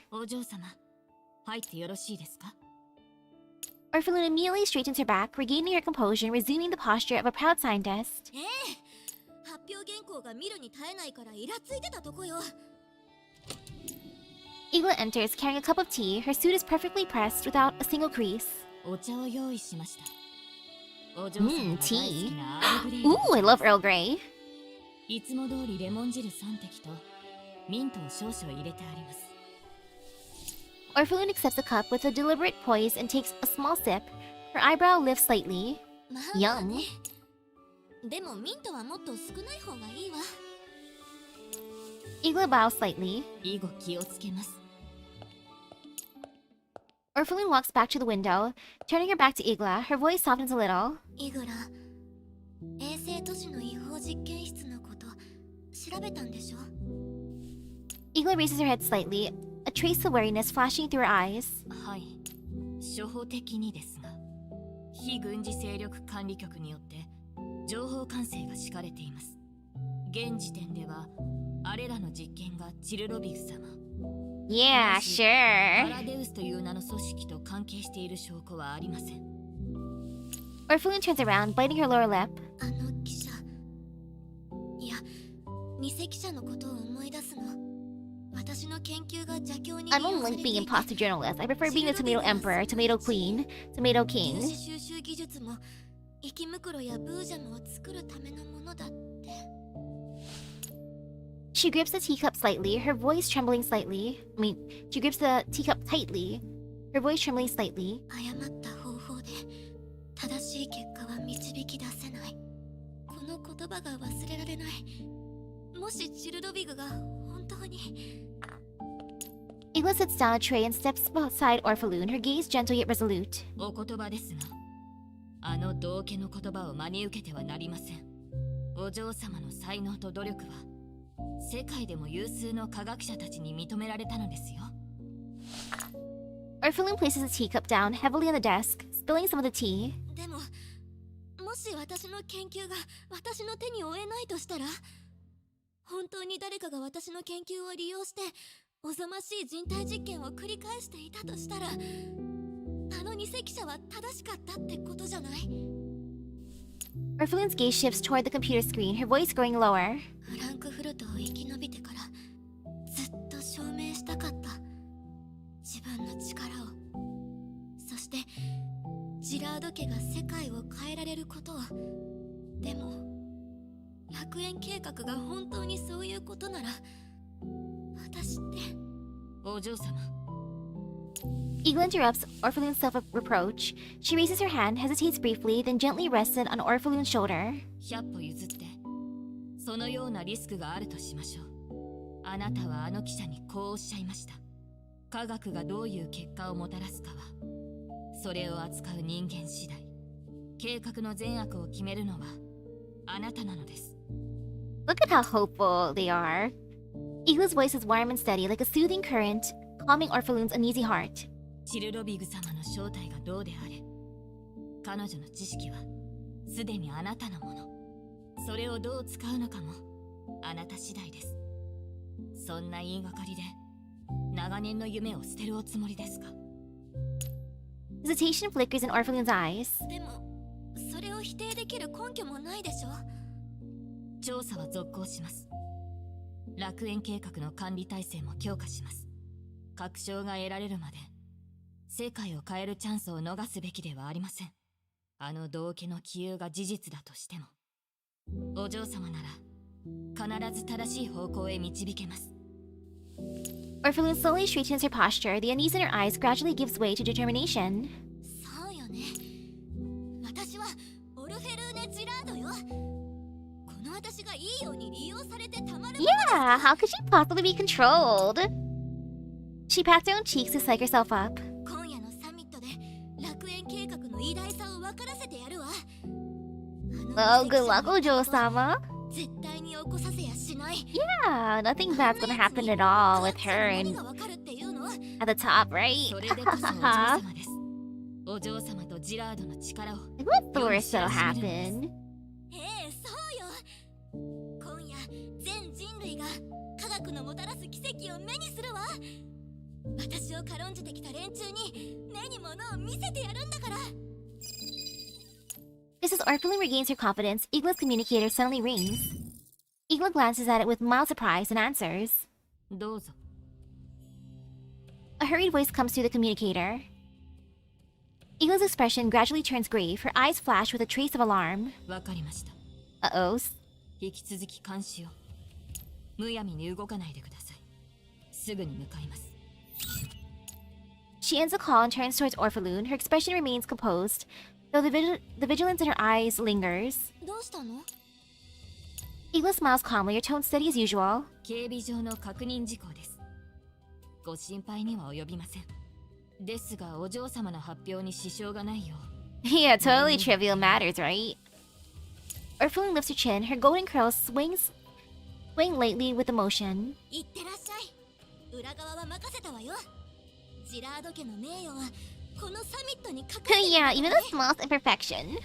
Orpheloon immediately straightens her back, regaining her composure and resuming the posture of a proud scientist. Igla enters, carrying a cup of tea. Her suit is perfectly pressed without a single crease. Tea. Ooh, I love Earl Grey. Orpheloon accepts the cup with a deliberate poise and takes a small sip. Her eyebrow lifts slightly. Yum. Igla bows slightly. Orpheloon walks back to the window. Turning her back to Igla, her voice softens a little. Igla raises her head slightly, a trace of wariness flashing through her eyes. Yeah, パ sure. ラデウスという名の組織と関係している証拠はありません。 Orphalune turns around, biting her lower lip. あの記者、いや、偽記者のことを思い出すの。私の研究が邪教に I 利用 don't され like て being いて、 imposter journalist. I prefer being a tomato emperor, tomato queen, tomato 粒 king. 子収集技術も生き袋やブージャムを作るためのものだって。 She grips the teacup slightly, her voice trembling slightly. She grips the teacup tightly, her voice trembling slightly. 誤った方法で正しい結果は導き出せない。この言葉が忘れられない。もしチルドビグが本当に。 Igla sits down a tray and steps beside Orphalune, her gaze gentle yet resolute. お言葉ですが、あの道家の言葉を真に受けてはなりません。お嬢様の才能と努力は世界でも有数の科学者たちに認められたのですよ。 Orphalune places the teacup down heavily on the desk, spilling some of the tea. でも、もし私の研究が私の手に負えないとしたら、本当に誰かが私の研究を利用しておぞましい人体実験を繰り返していたとしたら、あの偽記者は正しかったってことじゃない？ Orphalune's gaze shifts toward the computer screen, her voice growing lower. フランクフルトを生き延びてからずっと証明したかった。自分の力を。そしてジラード家が世界を変えられることを。でも楽園計画が本当にそういうことなら、私って。お嬢様。 Igla interrupts Orphalune's self-reproach. She raises her hand, hesitates briefly, then gently rests it on Orphalune's shoulder. 100歩譲ってそのようなリスクがあるとしましょう。あなたはあの記者にこうおっしゃいました。科学がどういう結果をもたらすかはそれを扱う人間次第。計画の善悪を決めるのはあなたなのです。 Look at how hopeful they are. Igla's voice is warm and steady, like a soothing current, calming Orphalune's uneasy heart. チルドビグ様の正体がどうであれ、彼女の知識はすでにあなたのもの。それをどう使うのかもあなた次第です。そんな言いがかりで長年の夢を捨てるおつもりですか？ Hesitation flickers in Orphalune's eyes. でもそれを否定できる根拠もないでしょ。調査は続行します。楽園計画の管理体制も強化します。確証が得られるまで世界を変えるチャンスを逃すべきではありません。あの道家の杞憂が事実だとしても、お嬢様なら必ず正しい方向へ導けます。 Orphalune slowly straightens her posture. The unease in her eyes gradually gives way to determination. そうよね。私はオルフェルーネ・ジラードよ。この私がいいように利用されてたまる。 Yeah, how could she possibly be controlled? She pats her own cheeks to psych herself up. 今夜のサミットで楽園計画の偉大さを分からせてやるわ。 Oh, good luck, Ojo-sama. 絶対に起こさせやしない。 Yeah, nothing bad's gonna happen at all with her and at the top, right? それでこそお嬢様です。お嬢様とジラードの力を。 What the worst that'll happen? そうよ。今夜全人類が科学のもたらす奇跡を目にするわ。私を軽んじてきた連中に目に物を見せてやるんだから。 Just as Orphalune regains her confidence, Igla's communicator suddenly rings. Igla glances at it with mild surprise and answers. どうぞ。 A hurried voice comes through the communicator. Igla's expression gradually turns grave, her eyes flash with a trace of alarm. わかりました。 Uh-oh. 引き続き監視を。むやみに動かないでください。すぐに向かいます。 She ends the call and turns towards Orphalune. Her expression remains composed, though the vigilance in her eyes lingers. どうしたの？ Igla smiles calmly, her tone steady as usual. 警備上の確認事項です。ご心配には及びません。ですがお嬢様の発表に支障がないよう。Yeah, totally trivial matters, right? Orphalune lifts her chin, her golden curls swing lightly with emotion. いってらっしゃい。裏側は任せたわよ。ジラード家の名誉はこのサミットにかかってる。 Yeah, even the smallest imperfection.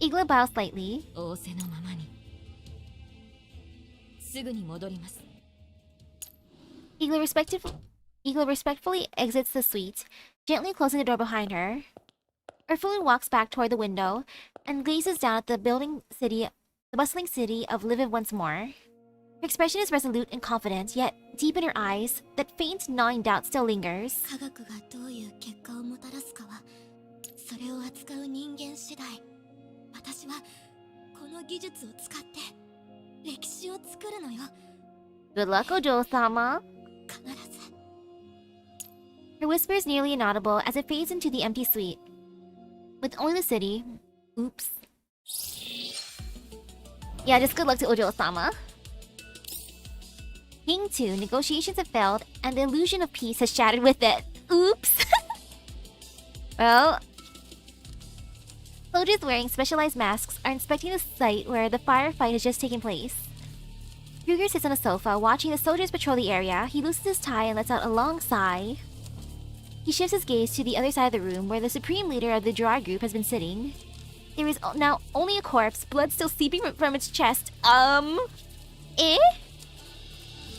Igla bows slightly. 仰せのままに。すぐに戻ります。Igla Eagle respectfully exits the suite, gently closing the door behind her. Urfulun walks back toward the window and gazes down at the bustling city of Lviv once more. Her expression is resolute and confident, yet deep in her eyes, that faint gnawing doubt still lingers. 科学がどういう結果をもたらすかは、それを扱う人間次第。私はこの技術を使って歴史を作るのよ。Good luck, Ojo-sama. 必ず。Her whisper is nearly inaudible as it fades into the empty suite. With only the city. Oops. Yeah, just good luck to Ojo-sama. King 2, negotiations have failed, and the illusion of peace has shattered with it. Oops! Well... Soldiers wearing specialized masks are inspecting the site where the firefight has just taken place. Kruger sits on a sofa, watching the soldiers patrol the area. He loosens his tie and lets out a long sigh. He shifts his gaze to the other side of the room, where the supreme leader of the Gerard group has been sitting. There is now only a corpse, blood still seeping from its chest. Eh?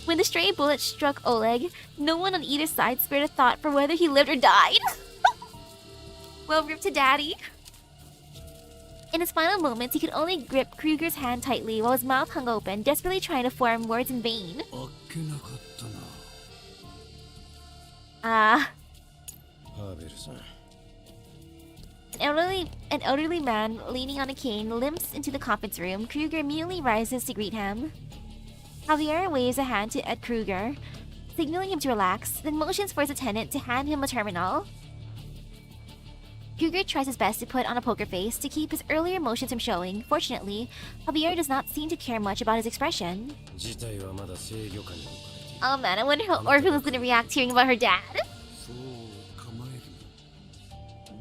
When the stray bullet struck Oleg, no one on either side spared a thought for whether he lived or died. Well, rip to daddy. In his final moments, he could only grip Kruger's hand tightly while his mouth hung open, desperately trying to form words in vain. An elderly man leaning on a cane limps into the conference room. Kruger immediately rises to greet him. Javier waves a hand at Kruger, signaling him to relax, then motions for his attendant to hand him a terminal. Kruger tries his best to put on a poker face to keep his earlier emotions from showing. Fortunately, Javier does not seem to care much about his expression. Oh man, I wonder how Orphan was gonna react hearing about her dad.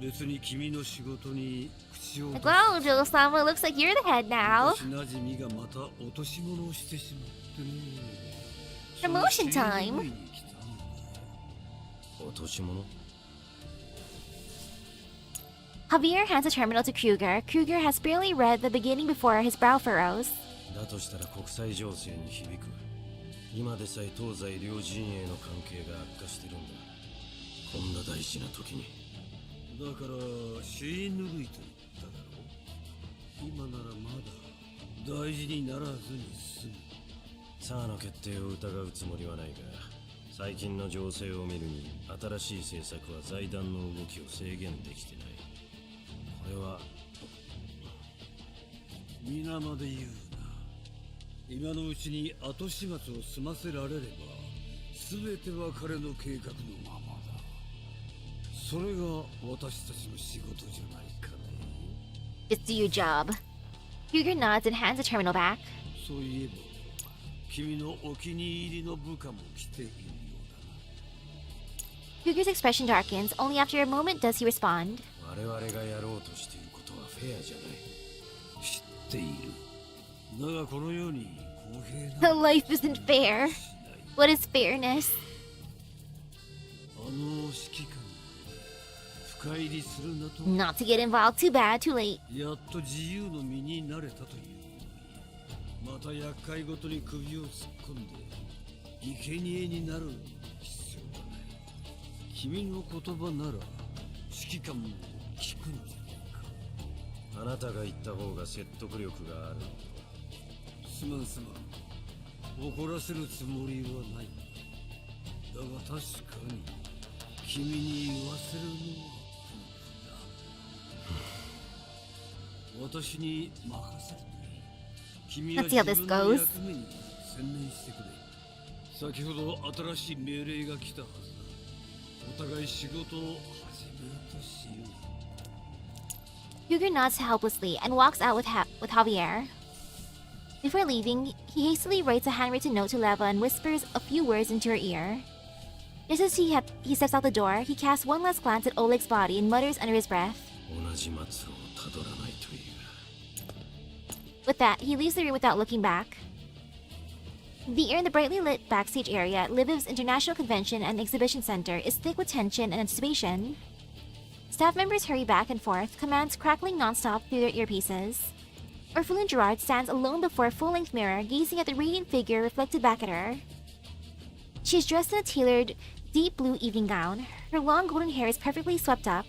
Like, wow, Joe-sama, looks like you're the head now. Promotion time. Javier hands a terminal to Kruger. Kruger has barely read the beginning before his brow furrows. だとしたら国際情勢に響く。今でさえ東西両陣営の関係が悪化してるんだ。こんな大事な時に。だから死ぬるいと言っただろう。今ならまだ大事にならずに済む。サーの決定を疑うつもりはないが、最近の情勢を見るに新しい政策は財団の動きを制限できてない。これは皆まで言うな。今のうちに後始末を済ませられれば全ては彼の計画のままだ。それが私たちの仕事じゃないかね。 Just do your job. Kruger nods and hands the terminal back. そういえば君のお気に入りの部下も来ているようだな。 Kruger's expression darkens. Only after a moment does he respond. 我々がやろうとしていることはフェアじゃない。知っている。だがこのように公平な Life isn't fair. What is fairness? あの指揮官深入りするなと。 Not to get involved. Too bad. Too late. やっと自由の身になれたというのに、また厄介ごとに首を突っ込んで生贄になる必要はない。君の言葉なら指揮官も聞くんじゃないか。あなたが言った方が説得力がある。すまんすまん。怒らせるつもりはない。だが確かに君に言わせるのは私に任せる。君は Let's see how this 自分の goes. 役目に専念してくれ。先ほど新しい命令が来たはずだ。お互い仕事を始めようとしよう。 Kruger nods helplessly and walks out with Javier. Before leaving, he hastily writes a handwritten note to Leva and whispers a few words into her ear. Just as he steps out the door, he casts one last glance at Oleg's body and mutters under his breath. With that, he leaves the room without looking back. The air in the brightly lit backstage area at Lviv's International Convention and Exhibition Center is thick with tension and anticipation. Staff members hurry back and forth, commands crackling nonstop through their earpieces. Urfulun Gerard stands alone before a full-length mirror, gazing at the radiant figure reflected back at her. She is dressed in a tailored deep blue evening gown. Her long golden hair is perfectly swept up,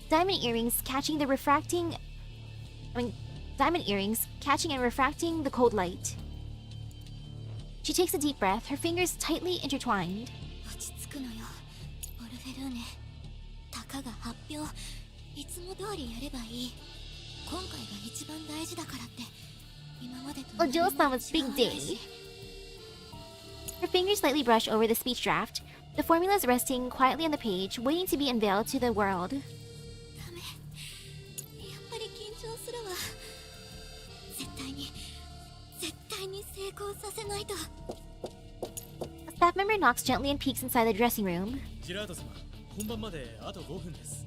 diamond earrings catching and refracting the cold light. She takes a deep breath, her fingers tightly intertwined. 落ち着くのよオルフェルーネ。たかが発表いつも通りやればいい。今回が一番大事だからって今までと Ojo-sama's big day. Her fingers lightly brush over the speech draft, the formulas resting quietly on the page, waiting to be unveiled to the world. ダメやっぱり緊張するわ。絶対に成功させないと。 A staff member knocks gently and peeks inside the dressing room. ジラード様、本番まであと5分です。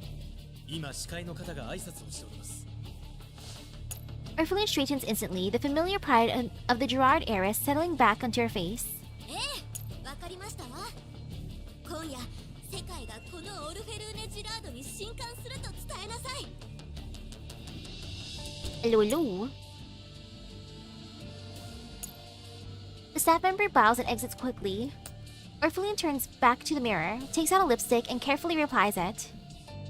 今司会の方が挨拶をしております。 Orphelin straightens instantly, the familiar pride of the Gerard heiress settling back onto her face. ええ、わかりましたわ。今夜世界がこのオルフェルーネ・ジラードに震撼すると伝えなさい。 Hello. The staff member bows and exits quickly. Orphelin turns back to the mirror, takes out a lipstick, and carefully replies it.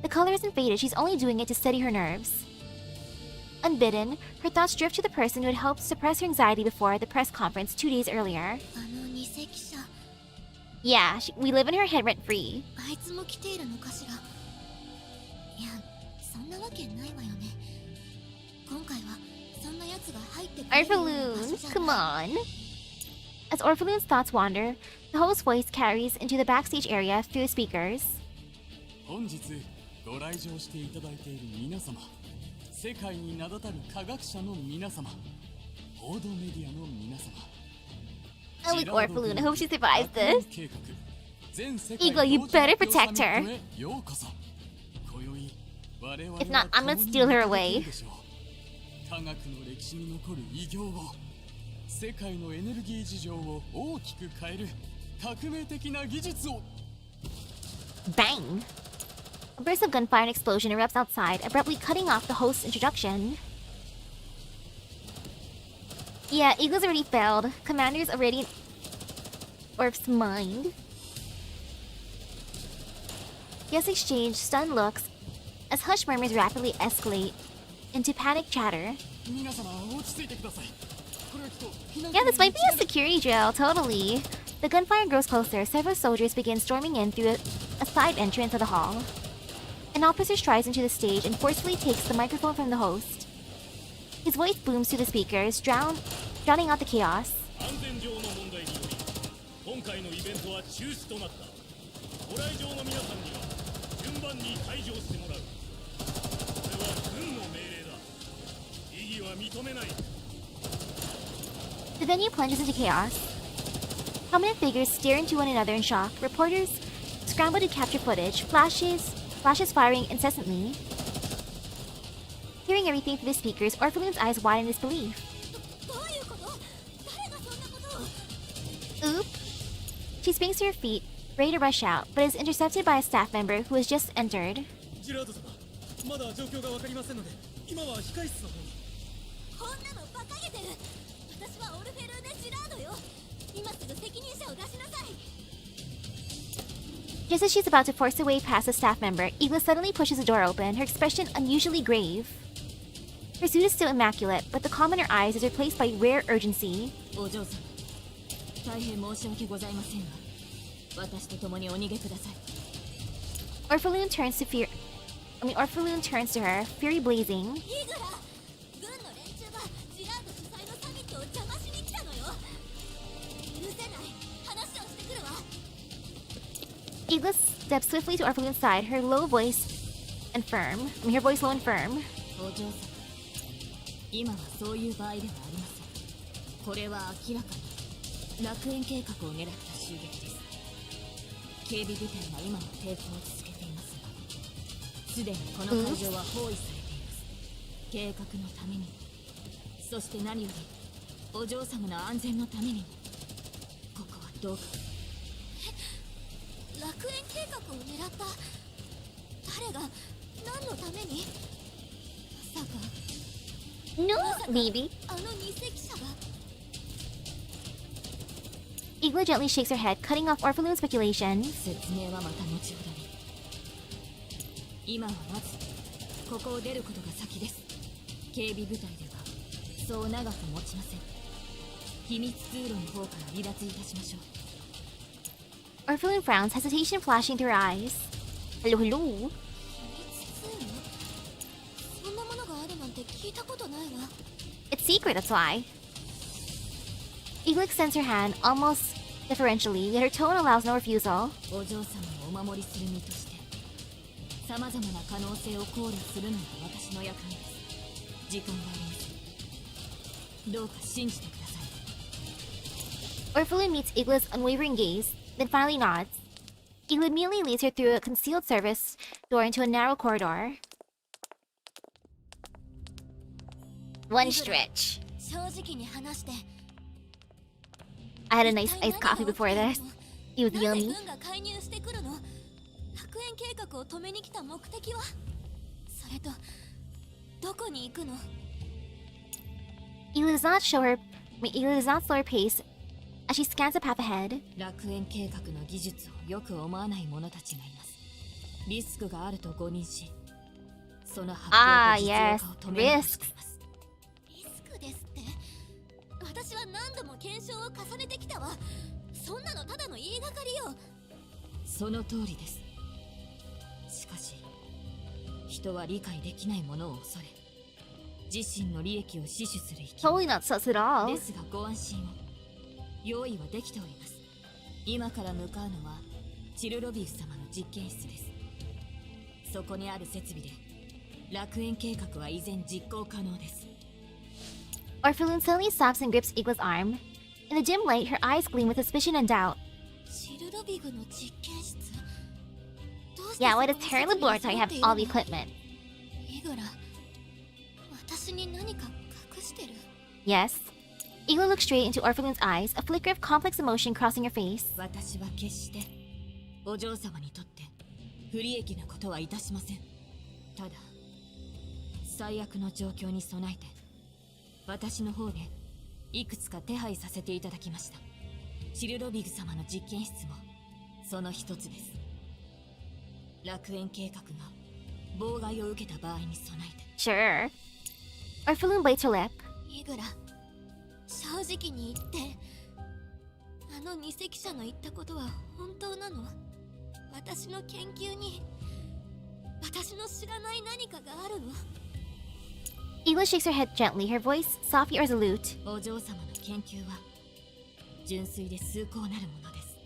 The color isn't faded, she's only doing it to steady her nerves. Unbidden, her thoughts drift to the person who had helped suppress her anxiety before the press conference 2 days earlier. あの偽記者。 Yeah, we live in her head rent-free. あいつも来ているのかしら。いや、そんなわけないわよね。今回はそんな奴が入ってくれるような場所じゃない。 Orphelin, come on. As Orphelin's thoughts wander, the host's voice carries into the backstage area through the speakers. 本日ご来場していただいている皆様、世界に名だたる科学者の皆様、報道メディアの皆様。 I like Orphelin. I hope she survives this. 計画全世 Eagle, you better protect her. ようこそ。今宵我々は If not, I'm gonna steal her away. 科学の歴史に残る偉業を、世界のエネルギー事情を大きく変える革命的な技術を。 Bang! A burst of gunfire and explosion erupts outside, abruptly cutting off the host's introduction. Yeah, Eagle's already failed. Commander's already in Orp's mind. Yes, exchange stunned looks as hush murmurs rapidly escalate into panic chatter. Yeah, this might be a security drill, totally. The gunfire grows closer. Several soldiers begin storming in through a side entrance of the hall. An officer strides into the stage and forcefully takes the microphone from the host. His voice booms through the speakers, drowning out the chaos. 安全上の問題により今回のイベントは中止となった。ご来場の皆さんには順番に退場してもらう。これは軍の命令だ。異議は認めない。 The venue plunges into chaos. Prominent figures stare into one another in shock. Reporters scramble to capture footage, flashes firing incessantly. Hearing everything through the speakers, Orphelin's eyes widen in disbelief. Oop! She springs to her feet, ready to rush out, but is intercepted by a staff member who has just entered. ジラード様、まだ状況がわかりませんので、今は控室の方に。こんなの馬鹿げてる。私はオルフェルーネ・ジラードよ。今すぐ責任者を出しなさい。 Just as she's about to force her way past a staff member, Igla suddenly pushes the door open, her expression unusually grave. Her suit is still immaculate, but the calm in her eyes is replaced by rare urgency. お嬢様、大変申し訳ございませんが、私と共にお逃げください。 Orphelin turns to her, fury blazing. イグラ、軍の連中がジラード主催のサミットを邪魔しに来たのよ。許せない。話をしてくるわ。 Igla steps swiftly to Orphelin's side, her voice low and firm. お嬢様、今はそういう場合ではありません。これは明らかに楽園計画を狙った襲撃です。警備部隊が今も抵抗を続けていますが、すでにこの会場は包囲されています。計画のためにも、そして何よりお嬢様の安全のためにも、ここはどうか。楽園計画を狙った。誰が何のために。まさか No, maybe. あの偽記者が。Iglu gently shakes her head, cutting off Orphalun's speculation. 説明はまた後ほどに。今はまずここを出ることが先です。警備部隊ではそう長く持ちません。秘密通路の方から離脱いたしましょう。 Orphalun frowns, hesitation flashing through her eyes. Hello, hello. 秘密通路？そんなものがあるなんて聞いたことないわ。 It's secret, that's why. Iglu extends her hand, almost deferentially, yet her tone allows no refusal. お嬢様をお守りする身として様々な可能性を考慮するのが私の役目です。時間がありません。どうか信じてください。 Orphalun meets Iglu's unwavering gaze, then finally nods. Iglu immediately leads her through a concealed service door into a narrow corridor. One stretch. 正直に話して。 I had a nice iced coffee before this. It was なぜ yummy. 軍が介入してくるの？楽園計画を止めに来た目的は？それとどこに行くの？ Iglu does not slow her pace as she scans the path ahead. 楽園計画の技術をよく思わない者たちがいます。リスクがあると誤認し、その発表と実用化を止めようとしています。リスクですって？私は何度も検証を重ねてきたわ。そんなのただの言いがかりよ。その通りです。しかし人は理解できないものを恐れ、自身の利益を死守する生き物。 Totally not sus at all. ですがご安心を。用意はできております。今から向かうのはチルロビウス様の実験室です。そこにある設備で楽園計画は依然実行可能です。 Orphalun suddenly stops and grips Iglu's arm. In the dim light, her eyes gleam with suspicion and doubt. チルロビグの実験室？どうして Yeah, そ why こ does に Terra 設備が Laboratory 揃っ have ている all の？ the equipment? イグラ、私に何か隠してる？ Yes. Iglu looks straight into Orphalun's eyes, a flicker of complex emotion crossing her face. 私は決してお嬢様にとって不利益なことはいたしません。ただ最悪の状況に備えて私の方でいくつか手配させていただきました。チルロビグ様の実験室もその一つです。楽園計画が妨害を受けた場合に備えて。 Sure. Orphalun bites her lip. イグラ、正直に言って、あの二隻者の言ったことは本当なの？私の研究に私の知らない何かがあるの？ Iglu shakes her head gently, her voice soft yet resolute. お嬢様の研究は純粋で崇高なるものです。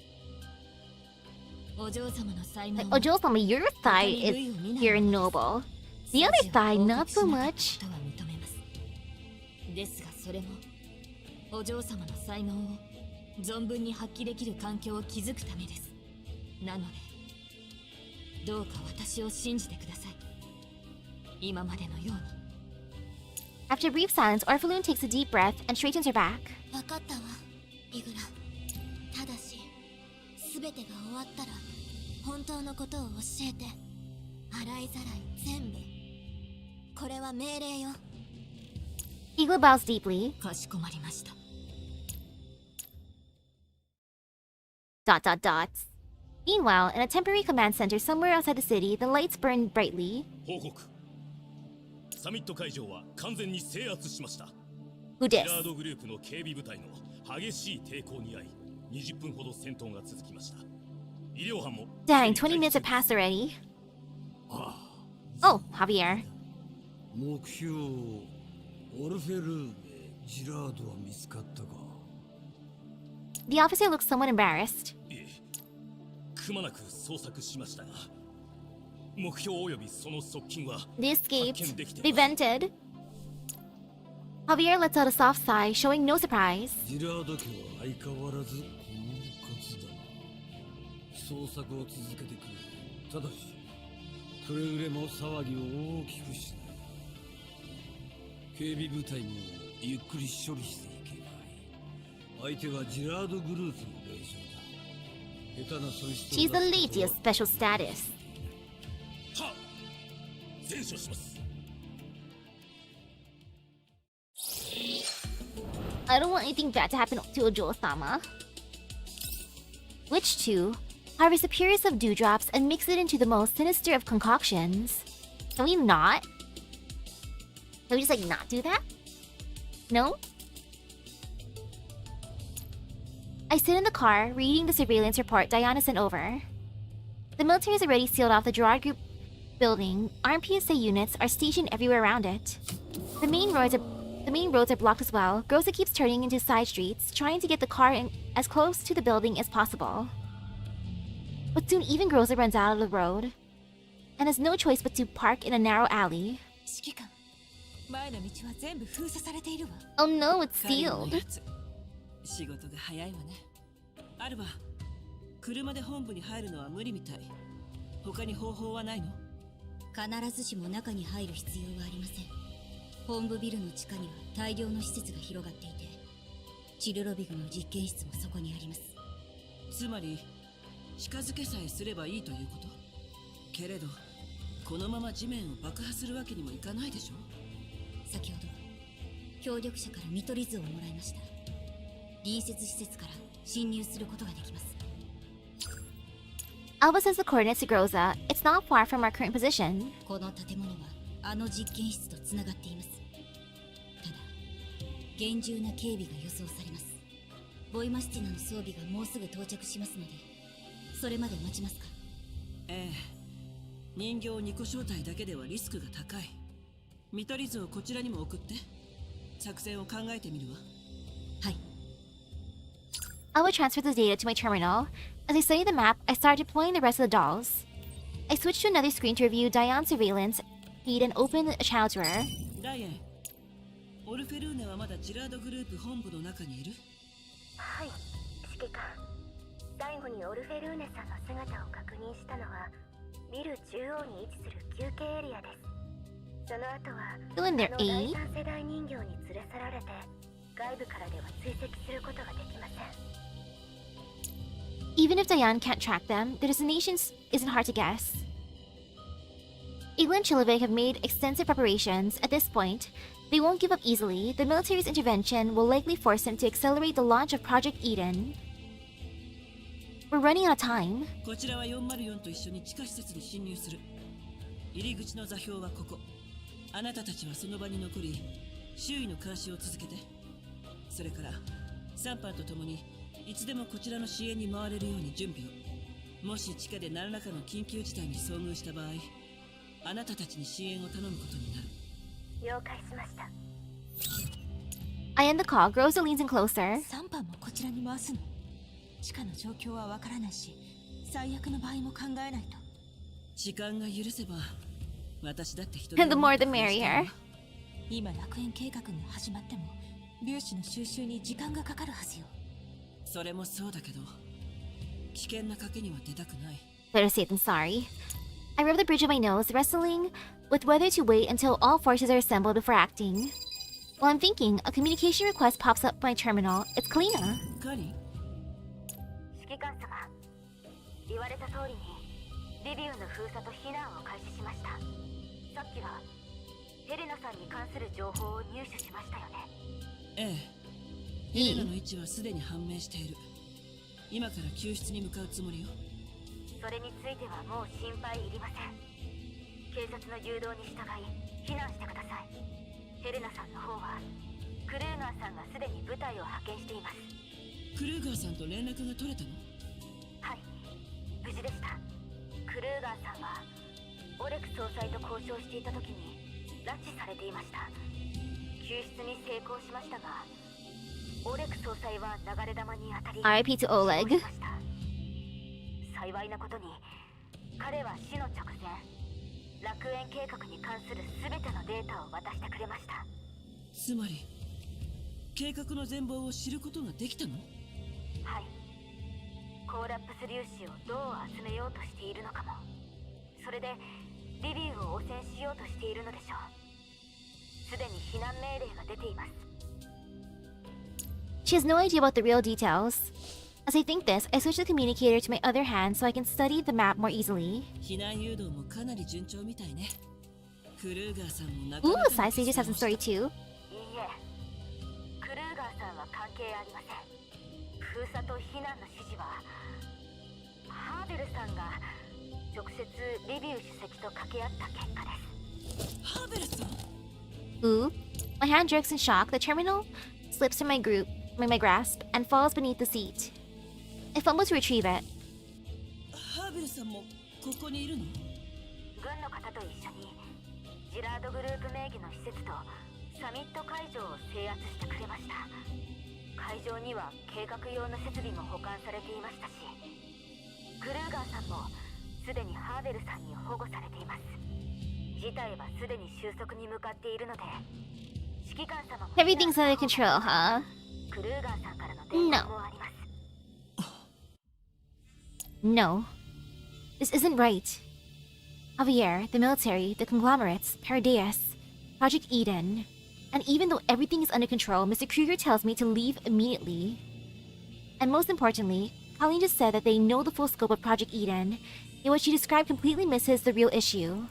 お嬢様の才能は Ojosama, your thigh is pure noble. The other thigh, not so much. とは認めます。ですがそれもお嬢様の才能を存分に発揮できる環境を築くためです。なのでどうか私を信じてください。今までのように。 After a brief silence, Orphalun takes a deep breath and straightens her back. 分かったわ、イグラ。ただし、すべてが終わったら本当のことを教えて。洗いざらい全部。これは命令よ。 Iglu bows deeply. かしこまりました。 Meanwhile, in a temporary command center somewhere outside the city, the lights burn brightly. 報告。サミット会場は完全に制圧しました。 Who ジ dis? ラードグループの警備部隊の激しい抵抗に遭い、20分ほど戦闘が続きました。医療班も Dang, 20 minutes have passed already. Oh, Javier. 目標オルフェルーネ、ジラードは見つかったか？ The officer looks somewhat embarrassed. いえ、くまなく捜索しましたが、目標及びその側近は They 発見 escaped. できて They vented. Javier lets out a soft sigh, showing no surprise. ジラード家は相変わらず狡猾だな。捜索を続けてくれ。ただしくれぐれも騒ぎを大きくしない。警備部隊もゆっくり処理していけない。相手はジラードグループの令嬢だ。下手な損失を She's the 出すこと lady は of special status. は全処します。 I don't want anything bad to happen to Ojo-sama. Which two? Harvest the purest of dewdrops and mix it into the most sinister of concoctions. Can we not? Can we just like not do that? No? I sit in the car, reading the surveillance report Diana sent over. The military has already sealed off the Gerard Group building. Armed PSA units are stationed everywhere around it. The main roads are blocked as well. Groza keeps turning into side streets, trying to get the car in as close to the building as possible. But soon even Groza runs out of the road and has no choice but to park in a narrow alley. Oh no, it's sealed. 仕事が早いわね。アルバ、車で本部に入るのは無理みたい。他に方法はないの？必ずしも中に入る必要はありません。本部ビルの地下には大量の施設が広がっていて、チルロビグの実験室もそこにあります。つまり近づけさえすればいいということ？けれどこのまま地面を爆破するわけにもいかないでしょ？先ほど協力者から見取り図をもらいました。隣接施設から侵入することができます。Alba says the coordinates to Groza. It's not far from our current position. この建物はあの実験室とつながっています。ただ、厳重な警備が予想されます。ボイマスティナの装備がもうすぐ到着しますので、それまで待ちますか？ええ。人形2個招待だけではリスクが高い。見取り図をこちらにも送って。作戦を考えてみるわ。はい。Alba transfers the data to my terminal. As I study the map, I start deploying the rest of the dolls. I switch to another screen to review Diane's surveillance feed and open a channel to her. ダイエン、オルフェルーネはまだジラードグループ本部の中にいる？はい、指揮官。最後にオルフェルーネさんの姿を確認したのはビル中央に位置する休憩エリアです。その後は Still in there, 第3世代人形に連れ去られて外部からでは追跡することができません。Even if Diane can't track them, the destination isn't hard to guess. Igla and Chiloveig have made extensive preparations. At this point, they won't give up easily. The military's intervention will likely force them to accelerate the launch of Project Eden. We're running out of time. こちらは404と一緒に地下施設に侵入する。入り口の座標はここ。あなたたちはその場に残り、周囲の監視を続けて。それから、サンパンと共にいつでもこちらの支援に回れるように準備を。もし地下で何らかの緊急事態に遭遇した場合、あなたたちに支援を頼むことになる。了解しました。I end the call. Groza leans in closer. サンパンもこちらに回すの？地下の状況はわからないし、最悪の場合も考えないと。時間が許せば、私だって一人 The more the merrier. 今楽園計画が始まっても、粒子の収集に時間がかかるはずよ。それもそうだけど、危険な賭けには出たくない。Better safe than sorry. I rub the bridge of my nose, wrestling with whether to wait until all forces are assembled before acting. While I'm thinking, a communication request pops up my terminal. It's Kalina. カリン？指揮官様、言われた通りにリビウの封鎖と避難を開始しました。さっきはヘレナさんに関する情報を入手しましたよね。ええ。ヘレナの位置はすでに判明している。今から救出に向かうつもりよ。それについてはもう心配いりません。警察の誘導に従い避難してください。ヘレナさんの方はクルーガーさんがすでに部隊を派遣しています。クルーガーさんと連絡が取れたの？はい、無事でした。クルーガーさんはオレク総裁と交渉していた時に拉致されていました。救出に成功しましたが、オレク総裁は流れ弾に当たり RIP to Oleg. 幸いなことに彼は死の直前、楽園計画に関する全てのデータを渡してくれました。つまり計画の全貌を知ることができたの？はい。コーラップス粒子をどう集めようとしているのかも、それでリビウを汚染しようとしているのでしょう。すでに避難命令が出ています。 She has no idea about the real details. As I think this, I switch the communicator to my other hand so I can study the map more easily. 避難誘導もかなり順調みたいね。クルーガーさんもなかな Ooh, か side stages have some story too. いいえ、クルーガーさんは関係ありません。封鎖と避難の指示はハーベルさんが直接リビウ主席と掛け合った結果です。ハーベルさん Ooh. My hand jerks in shock. The terminal slips from my grasp and falls beneath the seat. I fumble to retrieve it. ハーベルさんもここにいるの？軍の方と一緒にジラードグループ名義の施設とサミット会場を制圧してくれました。会場には計画用の設備も保管されていましたし、クルーガーさんもすでにハーベルさんに保護されています。事態はすでに収束に向かっているので、指揮官様も Everything's under control, huh? クルーガーさんからの電話もあります。No. This isn't right. Javier, the military, the conglomerates, Paradeus, Project Eden, and even though everything is under control, Mr. Krieger tells me to leave immediately. And most importantly, Colleen just said that they know the full scope of Project Eden, yet what she described completely misses the real issue.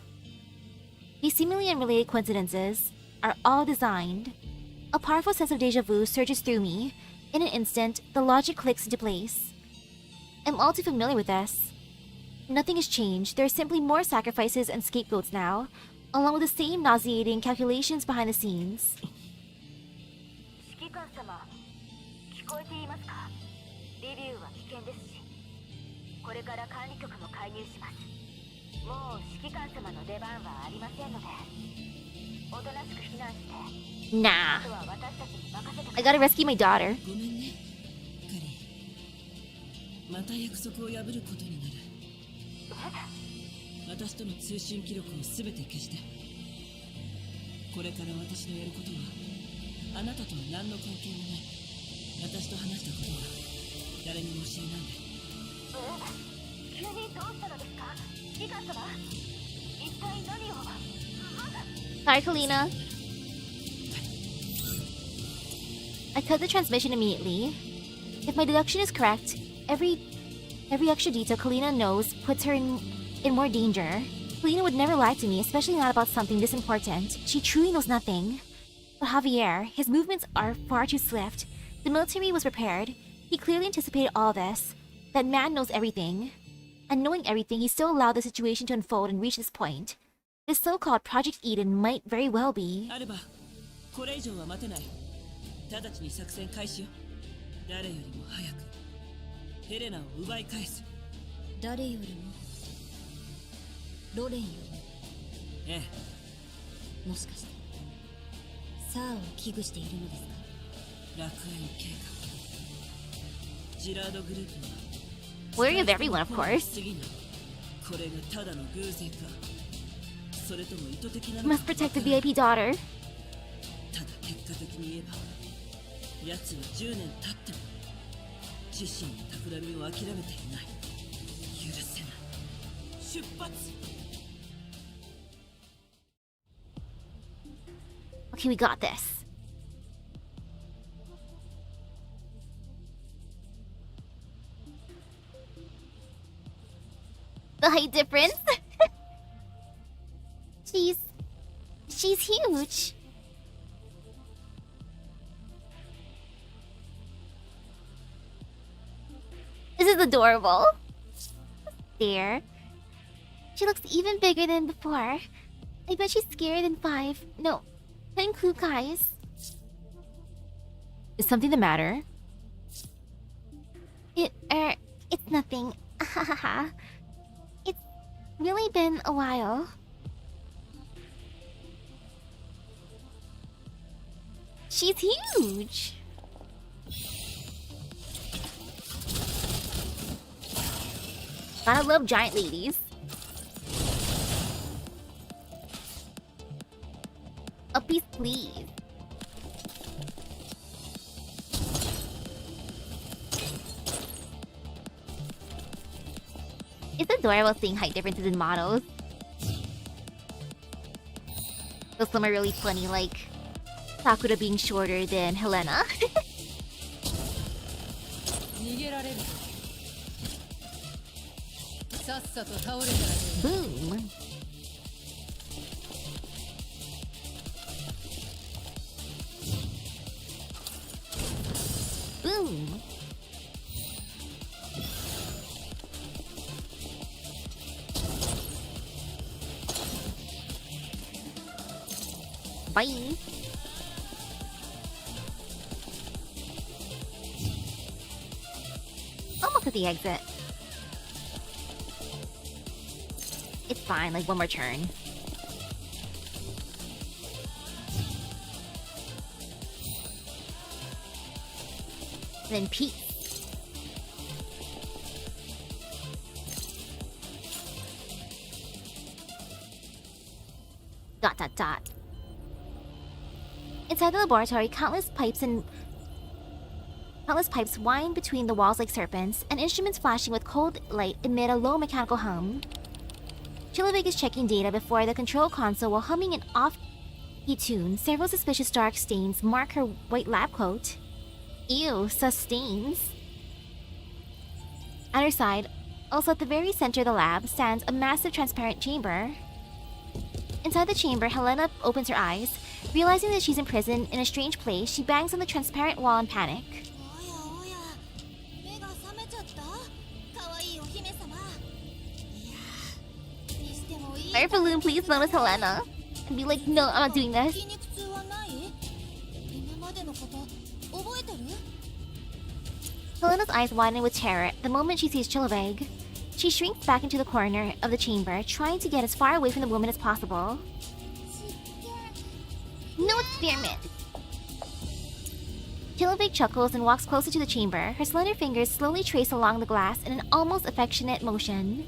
These seemingly unrelated coincidences are all designed. A powerful sense of deja vu surges through me. In an instant, the logic clicks into place. I'm all too familiar with this. Nothing has changed. There are simply more sacrifices and scapegoats now, along with the same nauseating calculations behind the scenes. 指揮官様、聞こえていますか？リビウは危険ですし、これから管理局も介入します。もう指揮官様の出番はありませんので、おとなしく避難して、 Nah. あとは私たちに任せてください。 I gotta rescue my daughter. ごめんね、カリー。また約束を破ることになる。私との通信記録を全て消して。これから私のやることはあなたとは何の関係もない。私と話したことは誰にも教えないで。急にどうしたのですか？指揮官様、一体何を？ Sorry, Kalina. I cut the transmission immediately. If my deduction is correct, every extra detail Kalina knows puts her in more danger. Kalina would never lie to me, especially not about something this important. She truly knows nothing. But Javier, his movements are far too swift. The military was prepared. He clearly anticipated all this. That man knows everything. And knowing everything, he still allowed the situation to unfold and reach this point. This so-called Project Eden might very well be... アルバ、これ以上は待てない。直ちに作戦開始よ。誰よりも早くヘレナを奪い返す。誰よりもロレンよりも。ええ。もしかしてサーを危惧しているのですか？楽園計画。ジラードグループは Worry of everyone, of course. これがただの偶然か。それとも意図的なのか。 Must protect the VIP daughter. ただ結果的に言えば、奴は10年経っても自身の企みを諦めていない。許せない。出発。 Okay, we got this. The height difference? She's huge. This is adorable. There. She looks even bigger than before. I bet she's scarier than 5. No, 10 Kukai. Is something the matter? It's nothing. It's really been a while. She's huge. Gotta love giant ladies. A piece, please. It's adorable seeing height differences in models. Though some are really funny, like Sakura being shorter than Helena. Boom. Boom. Bye. Almost at the exit. It's fine, like one more turn. Then peace. Dot dot dot. Inside the laboratory, countless pipes wind between the walls like serpents, and instruments flashing with cold light emit a low mechanical hum. Chiloveig is checking data before the control console while humming an off-key tune. Several suspicious dark stains mark her white lab coat. Ew, sustains. At her side, also at the very center of the lab, stands a massive transparent chamber. Inside the chamber, Helena opens her eyes. Realizing that she's imprisoned in a strange place, she bangs on the transparent wall in panic. Fire balloon, please notice Helena. And be like, no, I'm not doing this. Helena's eyes widen with terror the moment she sees Chiloveig. She shrinks back into the corner of the chamber, trying to get as far away from the woman as possible. No experiment! Chiloveig chuckles and walks closer to the chamber. Her slender fingers slowly trace along the glass in an almost affectionate motion.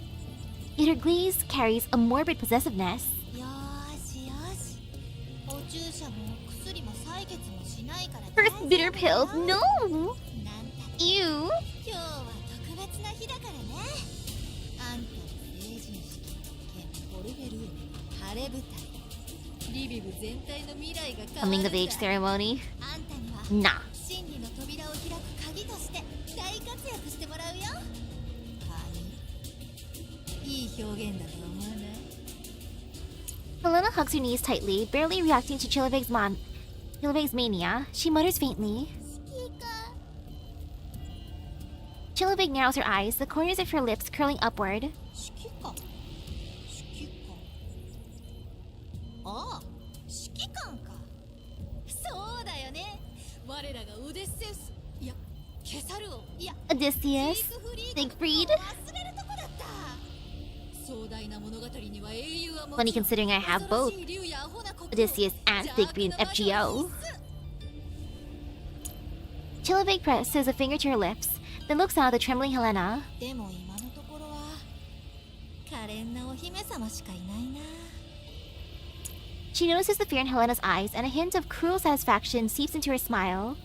Yet her gaze carries a morbid possessiveness. First bitter pills, no! Ew! Coming of age ceremony? Nah. Helena hugs her knees tightly, barely reacting to Chiloveig's mania. She mutters faintly. Chiloveig narrows her eyes, the corners of her lips curling upward. Odysseus? Siegfried? Funny considering I have both Odysseus and Siegfried in FGO. Chiloveig presses a finger to her lips, then looks out at the trembling Helena. She notices the fear in Helena's eyes, and a hint of cruel satisfaction seeps into her smile.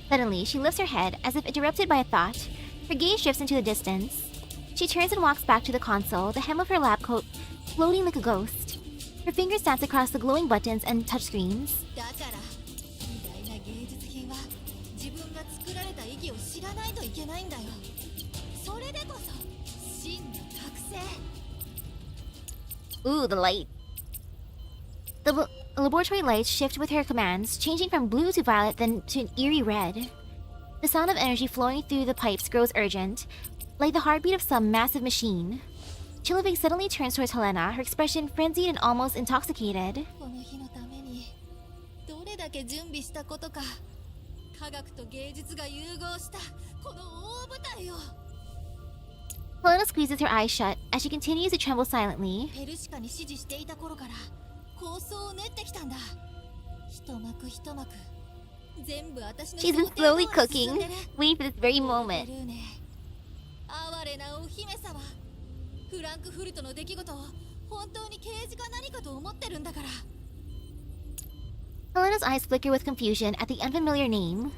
Suddenly, she lifts her head, as if interrupted by a thought. Her gaze drifts into the distance. She turns and walks back to the console, the hem of her lab coat floating like a ghost. Her fingers dance across the glowing buttons and touchscreens. Ooh, the light. The laboratory lights shift with her commands, changing from blue to violet, then to an eerie red. The sound of energy flowing through the pipes grows urgent, like the heartbeat of some massive machine. Chiloveig suddenly turns towards Helena, her expression frenzied and almost intoxicated. Helena squeezes her eyes shut as she continues to tremble silently. She's been slowly cooking, waiting for this very moment. Helena's eyes flicker with confusion at the unfamiliar name.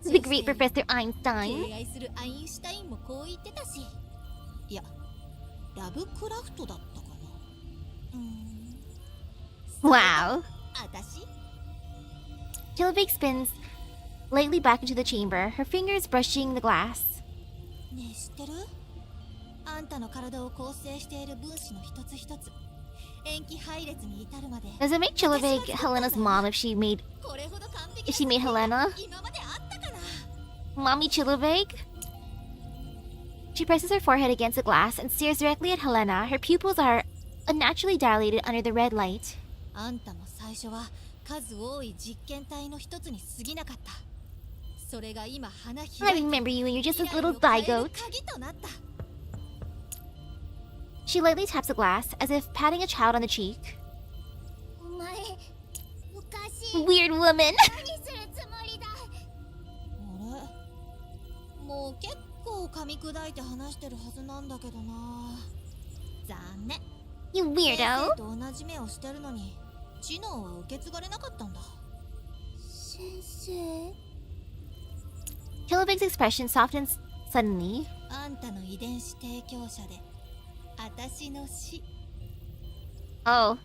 The great Professor Einstein. Wow. 私 Chiloveig spins lightly back into the chamber, her fingers brushing the glass. ねえ知ってる？あんたの体を構成している分子の一つ一つ塩基配列に至るまで Does it make Chiloveig Helena's mom if she made Helena? 今まであったかな Mommy Chiloveig? She presses her forehead against the glass and stares directly at Helena. Her pupils are unnaturally dilated under the red light. あんたも最初は数多い実験体の一つに過ぎなかった。それが今花開 I いて remember you when you're just this little 未来を変え zygote. る鍵となった。 She lightly taps the glass, as if patting a child on the cheek. お前おかしい Weird woman! 何するつもりだあれもう結構噛み砕いて話してるはずなんだけどな。残念。 You 先 weirdo! 生と同じ目をしてるのに知能は受け継がれなかったんだ。先生 Chiloveig's expression softens suddenly. あんたの遺伝子提供者で私の死 Oh.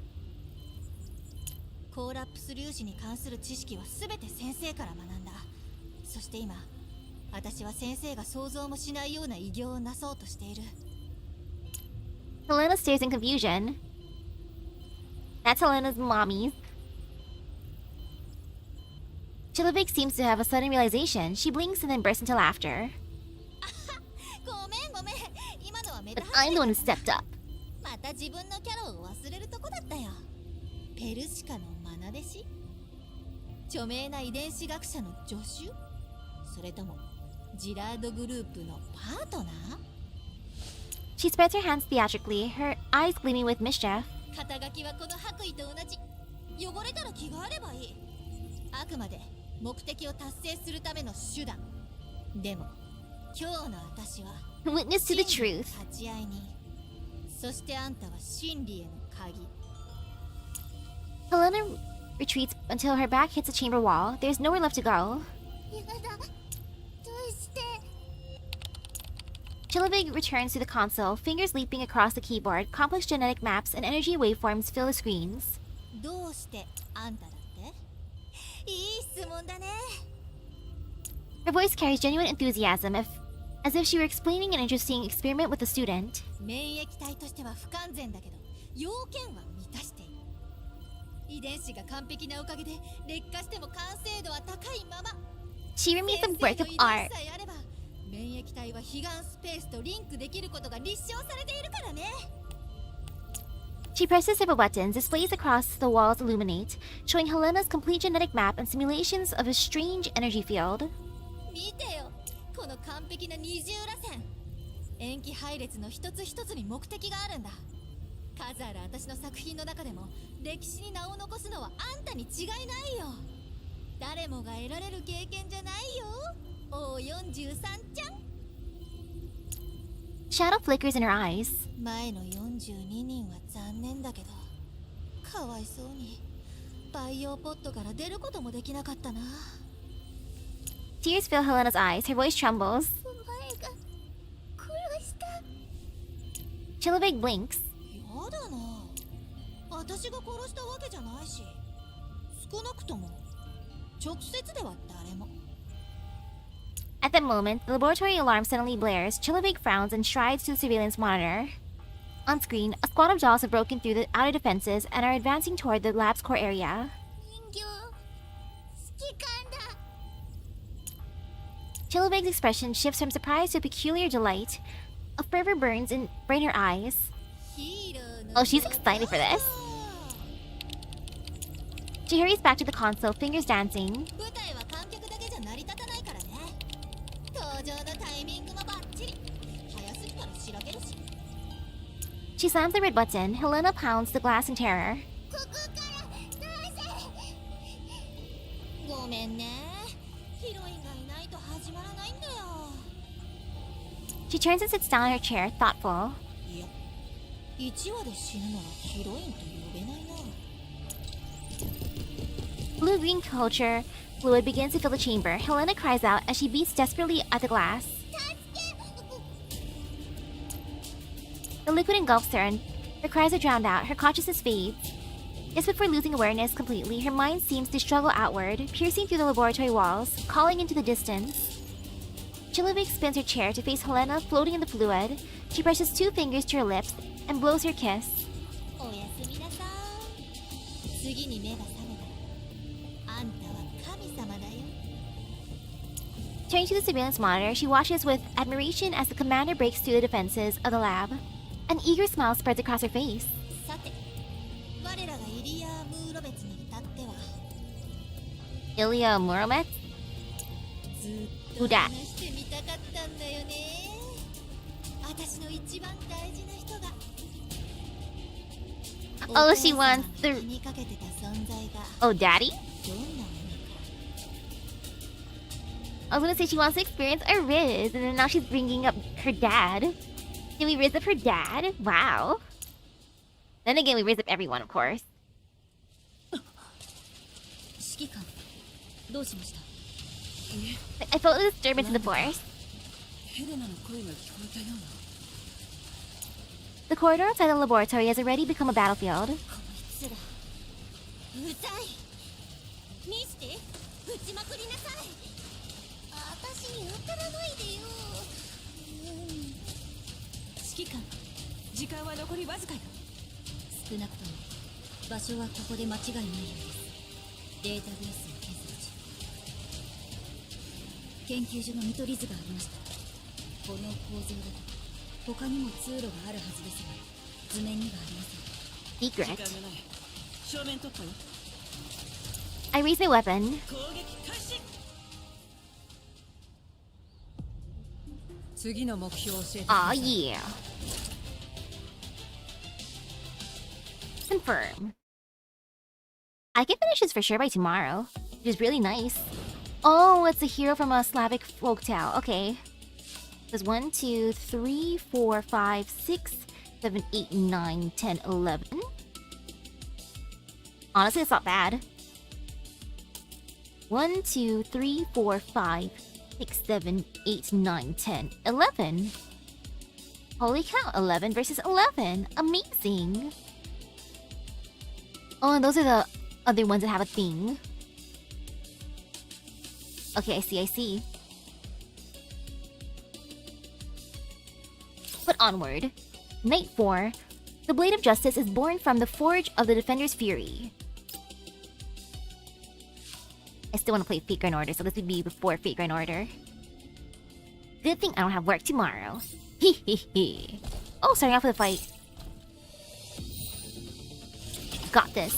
コーラップス粒子に関する知識は全て先生から学んだ。そして今私は先生が想像もしないような偉業をなそうとしている。 Helena stares in confusion. That's Helena's mommy. Chiloveig seems to have a sudden realization. She blinks and then bursts into laughter. ごめんごめん、今のはメ But タ I'm the one who stepped up. また自分のキャラを忘れるとこだったよ。ペルシカの愛弟子、著名な遺伝子学者の助手、それともジラードグループのパートナー？ She spreads her hands theatrically, her eyes gleaming with mischief. 肩書きはこの白衣と同じ。汚れたら着替えればいい。あくまで目的を達成するための手段。でも今日の私は Witness to the 真理 truth. の立ち会いに。そしてあんたは真理への鍵。 Helena retreats until her back hits the chamber wall. There's nowhere left to go. やだどうして Chiloveig returns to the console, fingers leaping across the keyboard. Complex genetic maps and energy waveforms fill the screens. どうしてあんただって？いい質問だね。 Her voice carries genuine enthusiasm, as if she were explaining an interesting experiment with a student. 免疫体としては不完全だけど要件は満たしている。遺伝子が完璧なおかげで劣化しても完成度は高いまま。 She remains a 先 work 生 of の遺伝子 art. さえあれば免疫体は彼岸スペースとリンクできることが立証されているからね。 She presses several buttons. Displays across the walls illuminate, showing Helena's complete genetic map and simulations of a strange energy field. 見てよ、この完璧な二重らせん。塩基配列の一つ一つに目的があるんだ。数ある私の作品の中でも歴史に名を残すのはあんたに違いないよ。誰もが得られる経験じゃないよ。O43 ちゃん。 Shadow flickers in her eyes. 前の42人は残念だけど、かわいそうに培養ポットから出ることもできなかったな。 Tears fill Helena's eyes. Her voice trembles. お前が殺した Chiloveig blinks. やだな。私が殺したわけじゃないし、少なくとも直接では誰も。 At that moment, the laboratory alarm suddenly blares. Chiloveig frowns and strides to the surveillance monitor. On screen, a squad of dolls have broken through the outer defenses and are advancing toward the lab's core area. 人形指揮官だ Chiloveig's expression shifts from surprise to peculiar delight. A fervor burns in her eyes. Oh, she's excited for this. She hurries back to the console, fingers dancing. 舞台は観客だけじゃ成り立たないからね。登場のタイミングもバッチリ。早すぎたらしらけるし。 She slams the red button. Helena pounds the glass in terror. ここから出せごめんね。ヒロインがいないと始まらないんだよ。 She turns and sits down in her chair, thoughtful. いや、1話で死ぬのはヒロインと呼べないな。 Blue-green culture fluid begins to fill the chamber. Helena cries out as she beats desperately at the glass. The liquid engulfs her, and her cries are drowned out. Her consciousness fades. Just before losing awareness completely, her mind seems to struggle outward, piercing through the laboratory walls, calling into the distance. Chiloveig spins her chair to face Helena floating in the fluid. She presses 2 fingers to her lips and blows her kiss. おやすみなさい。次に目が覚めたらあんたは神様だよ。 Turning to the surveillance monitor, she watches with admiration as the commander breaks through the defenses of the lab. An eager smile spreads across her face. さて、我らがイリア・ムーロベツに至っては Ilya Muromets? ずっ Who と dat? 話してみたかったんだよね。私の一番大事な人が。 Oh, she wants the... 気にかけてた存在が Oh, daddy? どんな I was gonna say she wants to experience a Riz, and then now she's bringing up her dad. Did we Riz up her dad? Wow. Then again, we Riz up everyone, of course. 指揮官、どうしました？ I felt a disturbance in the force. ヘレナの声が聞こえたような。 The corridor outside the laboratory has already become a battlefield. こいつらうざい。ミスティ、撃ちまくりなさい。私に当たらないでよ。指揮官、時間は残りわずかよ。少なくとも場所はここで間違いないようです。データベースを検索中。研究所の見取り図がありました。この構造だと他にも通路があるはずですが、図面にはありません。Secret. 時間がない。正面突破よ。 I raise my weapon. 攻撃開始。次の目標を教えてくだ Aw, さい。 yeah. Confirm. I can finish this for sure by tomorrow. It is really nice. Oh, it's a hero from a Slavic folktale. Okay. There's 1, 2, 3, 4, 5, 6, 7, 8, 9, 10, 11. Honestly, it's not bad. 1, 2, 3, 4, 5, 6, 7, 8, 9, 10, 11. Holy cow, 11 versus 11. Amazing. Oh, and those are the other ones that have a thing. Okay, I see. But onward. Night 4. The Blade of Justice is born from the forge of the Defender's Fury. I still want to play Fate Grand Order, so this would be before Fate Grand Order. Good thing I don't have work tomorrow. Hehehe. Oh, starting off with a fight. Got this.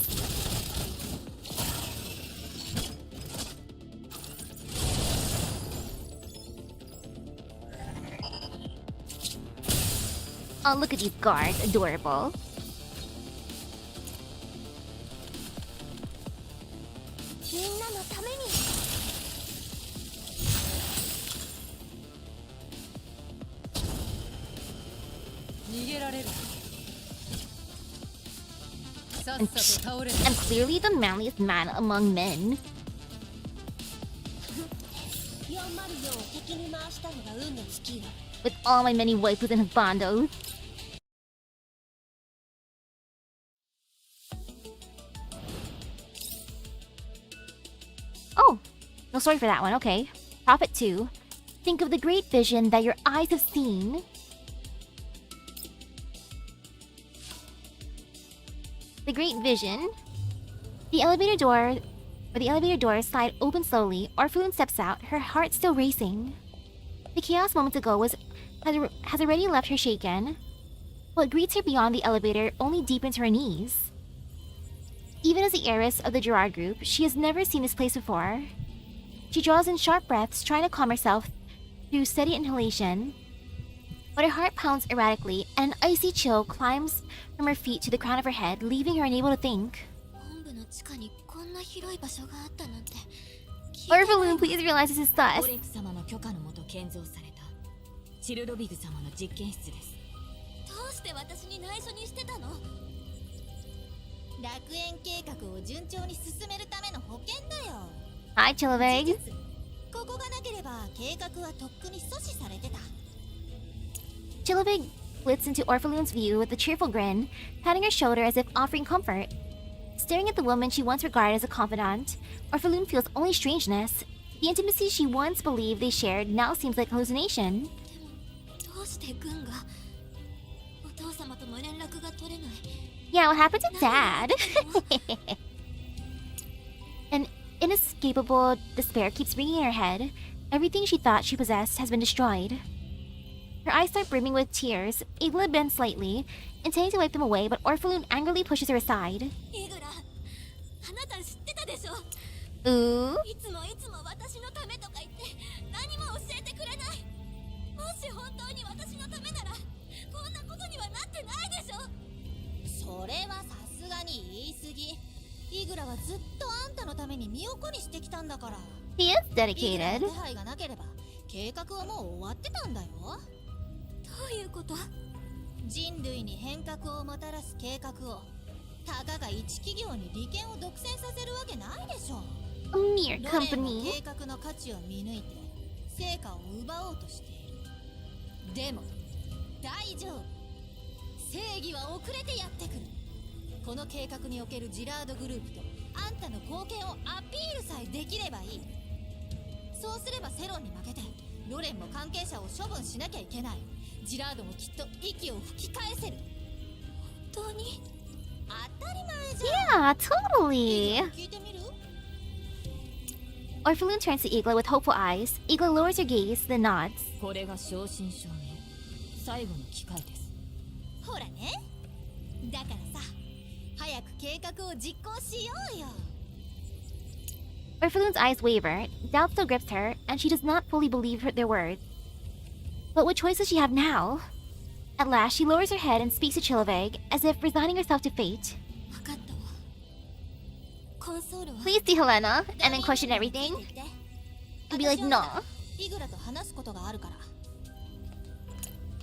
Oh, look at these guards. Adorable. I'm clearly the manliest man among men. 404を敵に回したのが運の尽きよ。 With all my many waifus and husbandos. Oh, no story for that one. Okay. Prophet 2. Think of the great vision that your eyes have seen. The great vision. The elevator doors slide open slowly. Orphalun steps out, her heart still racing. The chaos moments ago has already left her shaken. What greets her beyond the elevator only deepens her knees. Even as the heiress of the Gerard group, she has never seen this place before. She draws in sharp breaths, trying to calm herself through steady inhalation. But her heart pounds erratically, and an icy chill climbs from her feet to the crown of her head, leaving her unable to think. Orphalun, please realize this is sus. オレク様の許可のもと建造されたチルドビグ様の実験室です。どうして私に内緒にしてたの？楽園計画を順調に進めるための保険だよ。Hi, Chiloveig. ここがなければ計画はとっくに阻止されてた。Chiloveig flits into Orphalun's view with a cheerful grin, patting her shoulder as if offering comfort. Staring at the woman she once regarded as a confidant, Orpheloon feels only strangeness. The intimacy she once believed they shared now seems like hallucination. どうして軍がお父様とも連絡が取れない？ Yeah, what happened to Dad? An inescapable despair keeps ringing in her head. Everything she thought she possessed has been destroyed. Her eyes start brimming with tears. Igla bends slightly, intending to wipe them away, but Orpheloon angrily pushes her aside. イグラ、あなた知ってたでしょ？ Ooh? いつも私のためとか言って何も教えてくれない。もし本当に私のためならこんなことにはなってないでしょ。それはさすがに言い過ぎ。イグラはずっとあんたのために身を粉にしてきたんだから。He is dedicated. 手配がなければ計画はもう終わってたんだよ。どういうこと？人類に変革をもたらす計画をたかが一企業に利権を独占させるわけないでしょ。A mere どれも company. 計画の価値を見抜いて成果を奪おうとしている。でも大丈夫。正義は遅れてやってくる。この計画におけるジラードグループとあんたの貢献をアピールさえできればいい。そうすればセロンに負けてロレンも関係者を処分しなきゃいけない。ジラードもきっと息を吹き返せる。本当に当たり前じゃん。 Yeah, totally. 聞いてみる？ Orpheloon turns to Igla with hopeful eyes. Igla lowers her gaze, then nods. これが正真正銘最後の機会です。ほらね。だからさ、早く計画を実行しようよ。 Orpheloon's eyes waver. Doubt still grips her, and she does not fully believe their words. But what choice does she have now? At last, she lowers her head and speaks to Chiloveig, as if resigning herself to fate. 分かったわ。コンソールは Please see Helena, and then question everything. And be like, no. イグラと話すことがあるか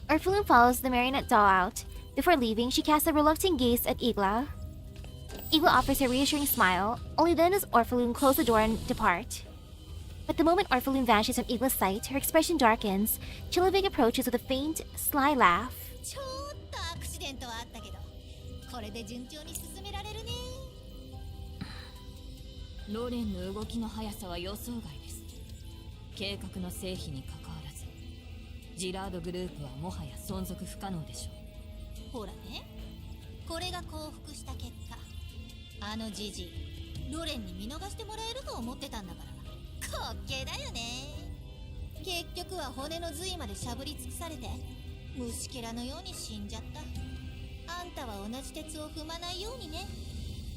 ら。 Orpheloon follows the marionette doll out. Before leaving, she casts a reluctant gaze at Igla. Igla offers her a reassuring smile. Only then does Orpheloon close the door and depart. But the moment Orpheloon vanishes from Igla's sight, her expression darkens. Chiloveig approaches with a faint, sly laugh. ちょっとアクシデントはあったけど、これで順調に進められるね。ロレンの動きの速さは予想外です。計画の成否にかかわらずジラードグループはもはや存続不可能でしょう。ほらね、これが降伏した結果、あのジジイロレンに見逃してもらえると思ってたんだから滑稽だよね。結局は骨の髄までしゃぶり尽くされて虫けらのように死んじゃった。あんたは同じ鉄を踏まないようにね。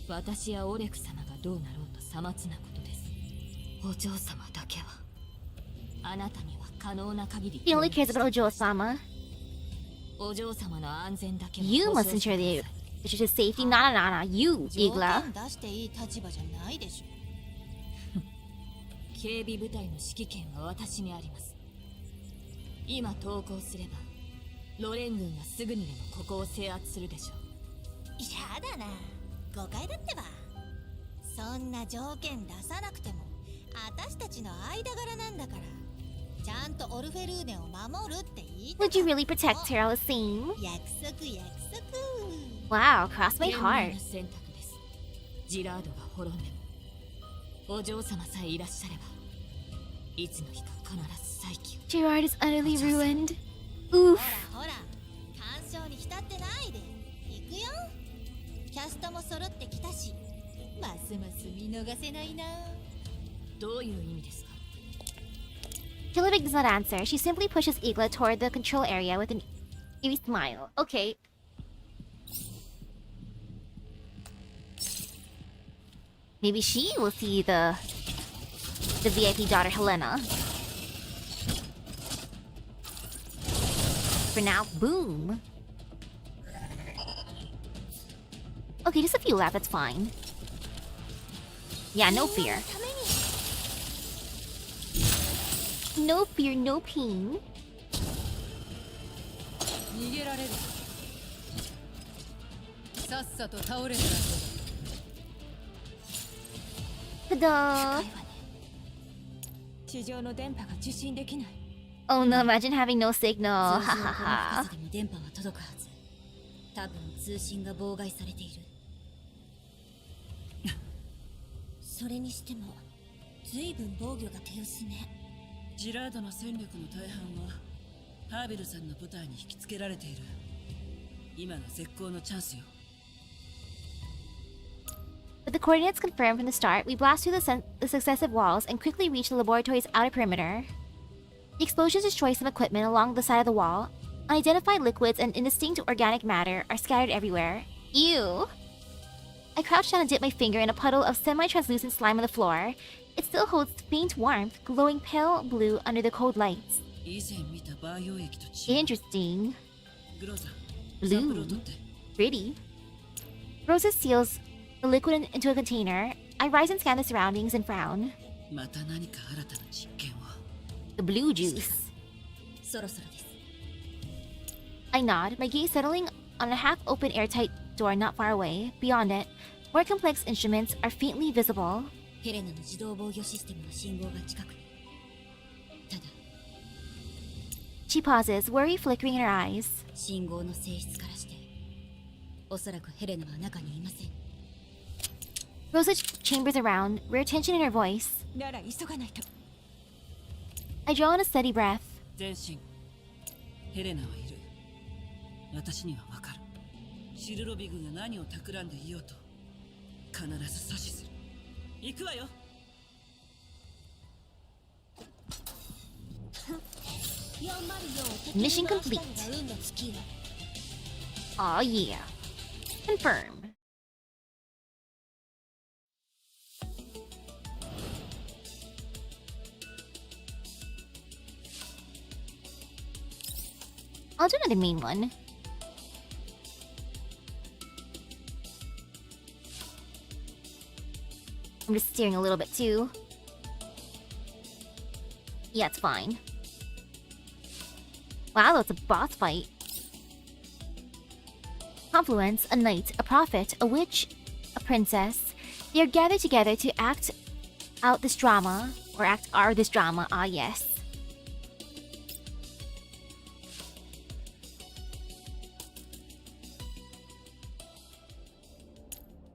私やオレク様がどうなろうとさまつなことです。お嬢様だけはあなたには可能な限り He only cares about Ojo-sama. お嬢様の安全だけは You must ensure the his safety. Nah, you, 条 Igla. 件出していい立場じゃないでしょ。警備部隊の指揮権は私にあります。今投降すればロレン軍がすぐにでもここを制圧するでしょう。やだな、誤解だってば。そんな条件出さなくても私たちの間柄なんだから。ちゃんとオルフェルーネを守るって言いたかった。 Would you really protect her, I was saying? 約束約束。 Wow, cross my 賢明 heart. な選択です。ジラードが滅んでもお嬢様さえいらっしゃればいつの日か必ず再起を。 Gerard is utterly ruined. ほ Oof. らほら、干渉に浸ってないで。行くよ。キャストも揃ってきたし、ますます見逃せないな。どういう意味ですか？ Chiloveig does not answer. She simply pushes Igla toward the control area with an eerie smile. Okay. Maybe she will see the VIP daughter Helena. For now, boom. Okay, just a few laps, that's fine. Yeah, no fear. No fear, no pain. 逃げられる。さっさと倒れたらどうだ。 Ta-da! 地上の電波が受信できない。 Oh no, imagine having no signal. 通常はこの深さでも電波は届くはず。多分通信が妨害されている。それにしても随分防御が手薄ね。ジラードの戦力の大半はハーベルさんの部隊に引きつけられている。今が絶好のチャンスよ。 With the coordinates confirmed from the start, we blast through the successive walls and quickly reach the laboratory's outer perimeter. The explosions destroy some equipment along the side of the wall. Unidentified liquids and indistinct organic matter are scattered everywhere. Ew! I crouch down and dip my finger in a puddle of semi-translucent slime on the floor. It still holds faint warmth, glowing pale blue under the cold lights. Interesting. Blue. Pretty. Rosa seals the liquid into a container. I rise and scan the surroundings and frown. The blue juice. I nod, my gaze settling on a half-open airtight door not far away. Beyond it, more complex instruments are faintly visible. She pauses, worry flickering in her eyes. Rosa chambers around, rare tension in her voice. I draw in a steady breath. ヘレナはいる。私にはわかる。シルロビグが何を企んでいようと必ず阻止する。行くわよ。Mission complete. Aw yeah. Confirm. I'll do another main one. I'm just steering a little bit too. Yeah, it's fine. Wow, that's a boss fight. Confluence, a knight, a prophet, a witch, a princess. They are gathered together to act out this drama. Or act our this drama, ah yes.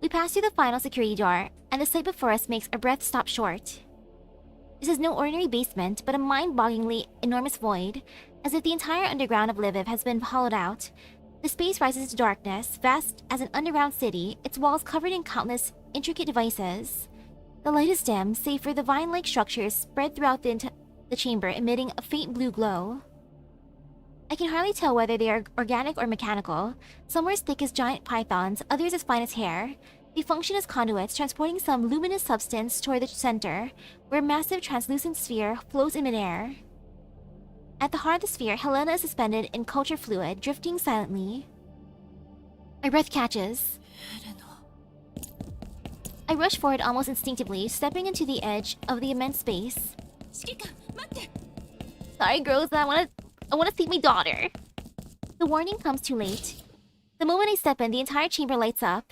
We pass through the final security door, and the sight before us makes our breath stop short. This is no ordinary basement, but a mind-bogglingly enormous void, as if the entire underground of Lviv has been hollowed out. The space rises to darkness, vast as an underground city, its walls covered in countless intricate devices. The light is dim, save for the vine-like structures spread throughout the chamber, emitting a faint blue glow. I can hardly tell whether they are organic or mechanical. Some are as thick as giant pythons, others as fine as hair. They function as conduits, transporting some luminous substance toward the center, where a massive translucent sphere flows in midair. At the heart of the sphere, Helena is suspended in culture fluid, drifting silently. My breath catches. I rush forward almost instinctively, stepping into the edge of the immense space. Sorry, girls, I wanna see my daughter. The warning comes too late. The moment I step in, the entire chamber lights up.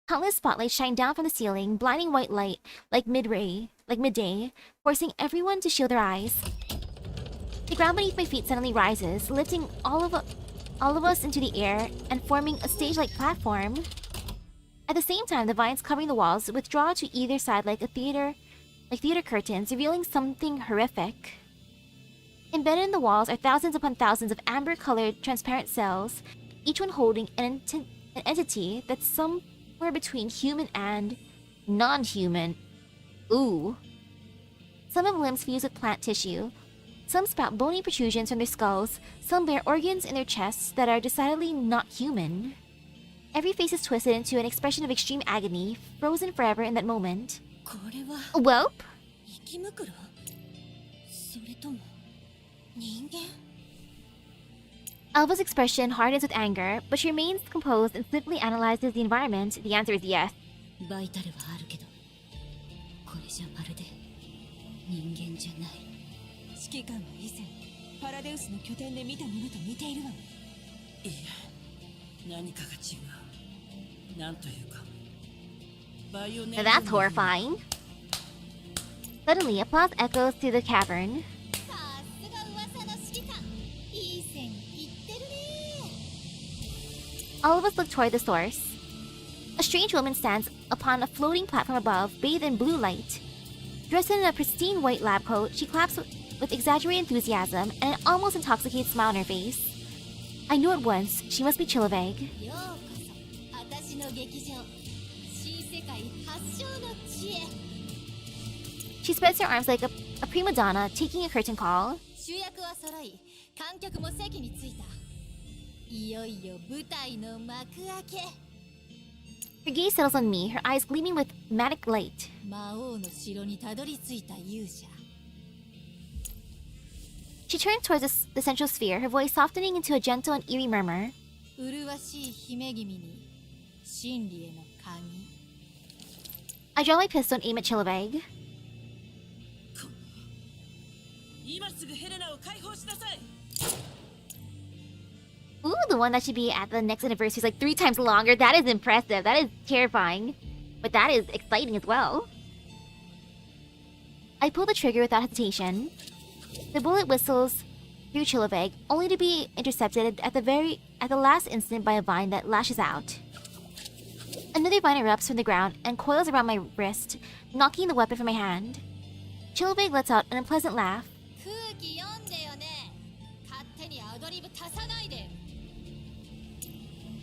Countless spotlights shine down from the ceiling, blinding white light like midday, forcing everyone to shield their eyes. The ground beneath my feet suddenly rises, lifting all of us into the air and forming a stage-like platform. At the same time, the vines covering the walls withdraw to either side like theater curtains, revealing something horrific. Embedded in the walls are thousands upon thousands of amber-colored transparent cells, each one holding an entity that's somewhere between human and non-human. Ooh. Some have limbs fused with plant tissue. Some sprout bony protrusions from their skulls. Some bear organs in their chests that are decidedly not human. Every face is twisted into an expression of extreme agony, frozen forever in that moment. Welp? Alva's expression hardens with anger, but she remains composed and simply analyzes the environment. The answer is yes. That's horrifying. Suddenly, applause echoes through the cavern. All of us look toward the source. A strange woman stands upon a floating platform above, bathed in blue light. Dressed in a pristine white lab coat, she claps with exaggerated enthusiasm and an almost intoxicated smile on her face. I knew at once she must be Chiloveig. She spreads her arms like a prima donna taking a curtain call. Her gaze settles on me, her eyes gleaming with magic light. She turns towards the central sphere, her voice softening into a gentle and eerie murmur. I draw my pistol and aim at Chiloveig. Ooh, the one that should be at the next anniversary is like 3 times longer. That is impressive. That is terrifying. But that is exciting as well. I pull the trigger without hesitation. The bullet whistles through Chiloveig, only to be intercepted at the last instant by a vine that lashes out. Another vine erupts from the ground and coils around my wrist, knocking the weapon from my hand. Chiloveig lets out an unpleasant laugh.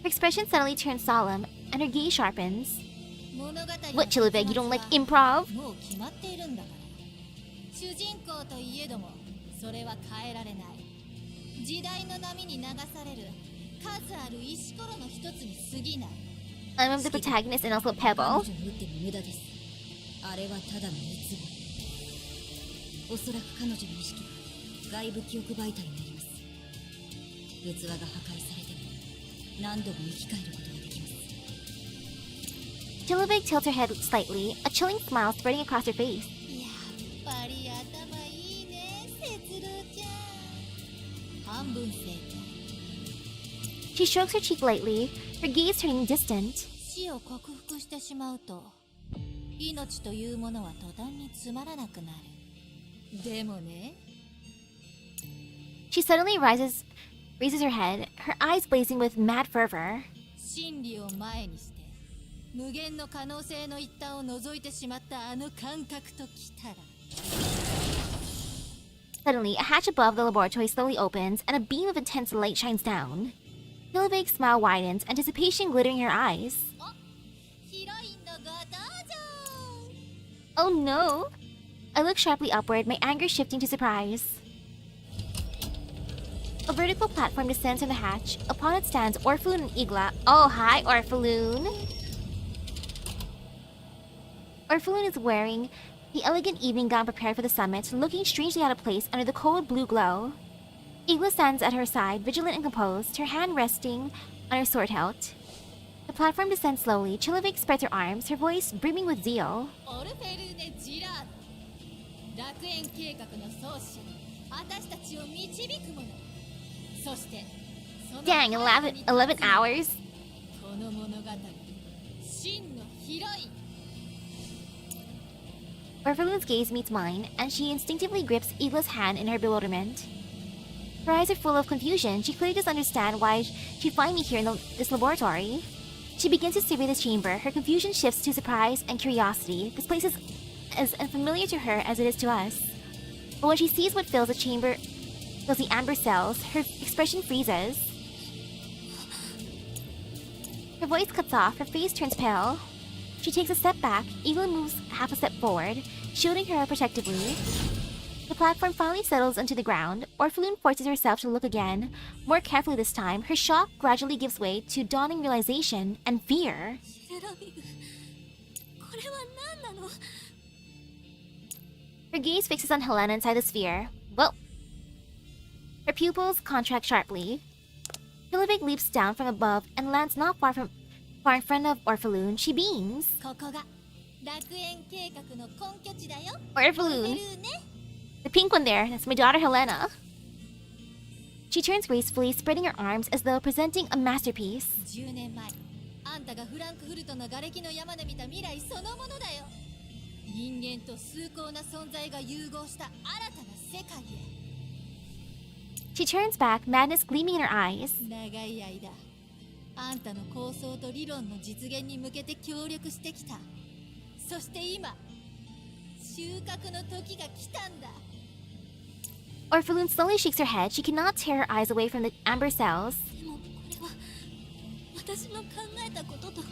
Her expression suddenly turns solemn, and her gaze sharpens. What, Chiloveig, you don't like improv? I'm the protagonist and also a pebble. Chiloveig tilts her head slightly, a chilling smile spreading across her face. She strokes her cheek lightly, her gaze turning distant. She suddenly raises her head, her eyes blazing with mad fervor. Suddenly, a hatch above the laboratory slowly opens, and a beam of intense light shines down. Chiloveig's smile widens, anticipation glittering in her eyes. Oh no! I look sharply upward, my anger shifting to surprise. A vertical platform descends from the hatch. Upon it stands Orphalun and Igla. Oh, hi, Orphalun! Orphalun is wearing the elegant evening gown prepared for the summit, looking strangely out of place under the cold blue glow. Igla stands at her side, vigilant and composed, her hand resting on her sword hilt. The platform descends slowly. Chiloveig spreads her arms, her voice brimming with zeal. Dang, 11 hours? Orphalun's gaze meets mine, and she instinctively grips Igla's hand in her bewilderment. Her eyes are full of confusion. She clearly doesn't understand why she'd find me here in this laboratory. She begins to survey this chamber. Her confusion shifts to surprise and curiosity. This place is as unfamiliar to her as it is to us. But when she sees what fills the amber cells, her expression freezes. Her voice cuts off, her face turns pale. She takes a step back. Igla moves half a step forward, shielding her protectively. The platform finally settles onto the ground. Orphalun forces herself to look again, more carefully this time. Her shock gradually gives way to dawning realization and fear. Her gaze fixes on Helena inside the sphere. Well, her pupils contract sharply. Chiloveig leaps down from above and lands not far in front of Orphalun. She beams. Orphalun. The pink one there, that's my daughter Helena. She turns gracefully, spreading her arms as though presenting a masterpiece. 10年前、あんたがフランクフルトの瓦礫の山で見た未来そのものだよ。人間と崇高な存在が融合した新たな世界へ。She turns back, madness gleaming in her eyes. 長い間、あんたの構想と理論の実現に向けて協力してきた。そして今収穫の時が来たんだ。 Orphalune slowly shakes her head. She cannot tear her eyes away from the amber cells. でもこれは私の考えたことと、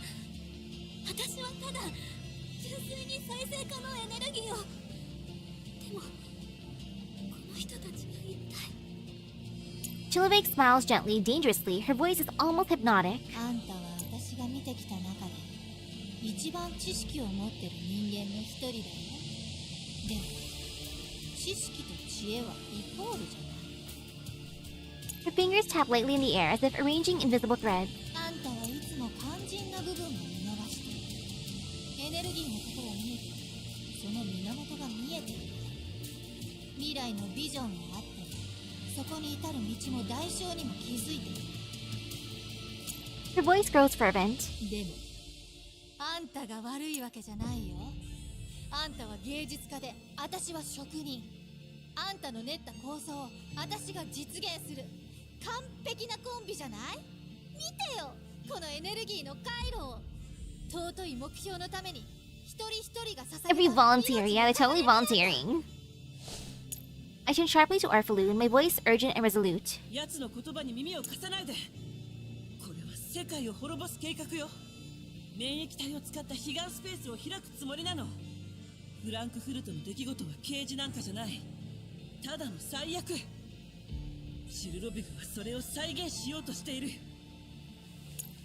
私はただ純粋に再生可能エネルギーを。でもこの人たちが一体。 Chiloveig smiles gently, dangerously. Her voice is almost hypnotic. あんたは私が見てきた中で一番知識を持ってる人間の一人だよ。でも知識と知恵はイコールじゃない。 Her fingers tap lightly in the air as if arranging invisible threads. あんたはいつも肝心な部分を見逃してエネルギーのことを見るとその源が見えている。未来のビジョンがあってそこに至る道も代償にも気づいている。 Her voice grows fervent. でもあんたが悪いわけじゃないよ。あんたは芸術家で私は職人。あんたの練った構想を私が実現する完璧なコンビじゃない？見てよこのエネルギーの回路を。尊い目標のために一人一人が捧げ Every volunteer, yeah, they're totally volunteering. I turn sharply to Orphalune, my voice urgent and resolute. 奴の言葉に耳を貸さないで。これは世界を滅ぼす計画よ。免疫体を使った彼岸スペースを開くつもりなの。フランクフルトの出来事は刑事なんかじゃない。ただの最悪。チルロビグはそれを再現しようとしている。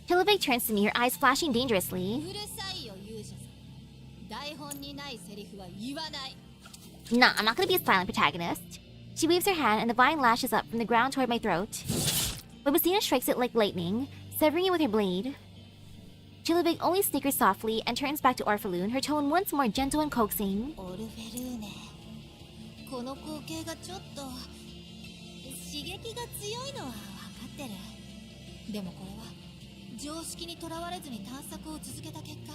Chiloveig turns to me, her eyes flashing dangerously. うるさいよ勇者さん。台本にないセリフは言わない。 Nah, I'm not gonna be a silent protagonist. She waves her hand and the vine lashes up from the ground toward my throat. But Messina strikes it like lightning, severing it with her blade. Chiloveig only snickers softly and turns back to Orphalune, her tone once more gentle and coaxing. オルフェルーネ、この光景がちょっと刺激が強いのは分かってる。でもこれは常識にとらわれずに探索を続けた結果、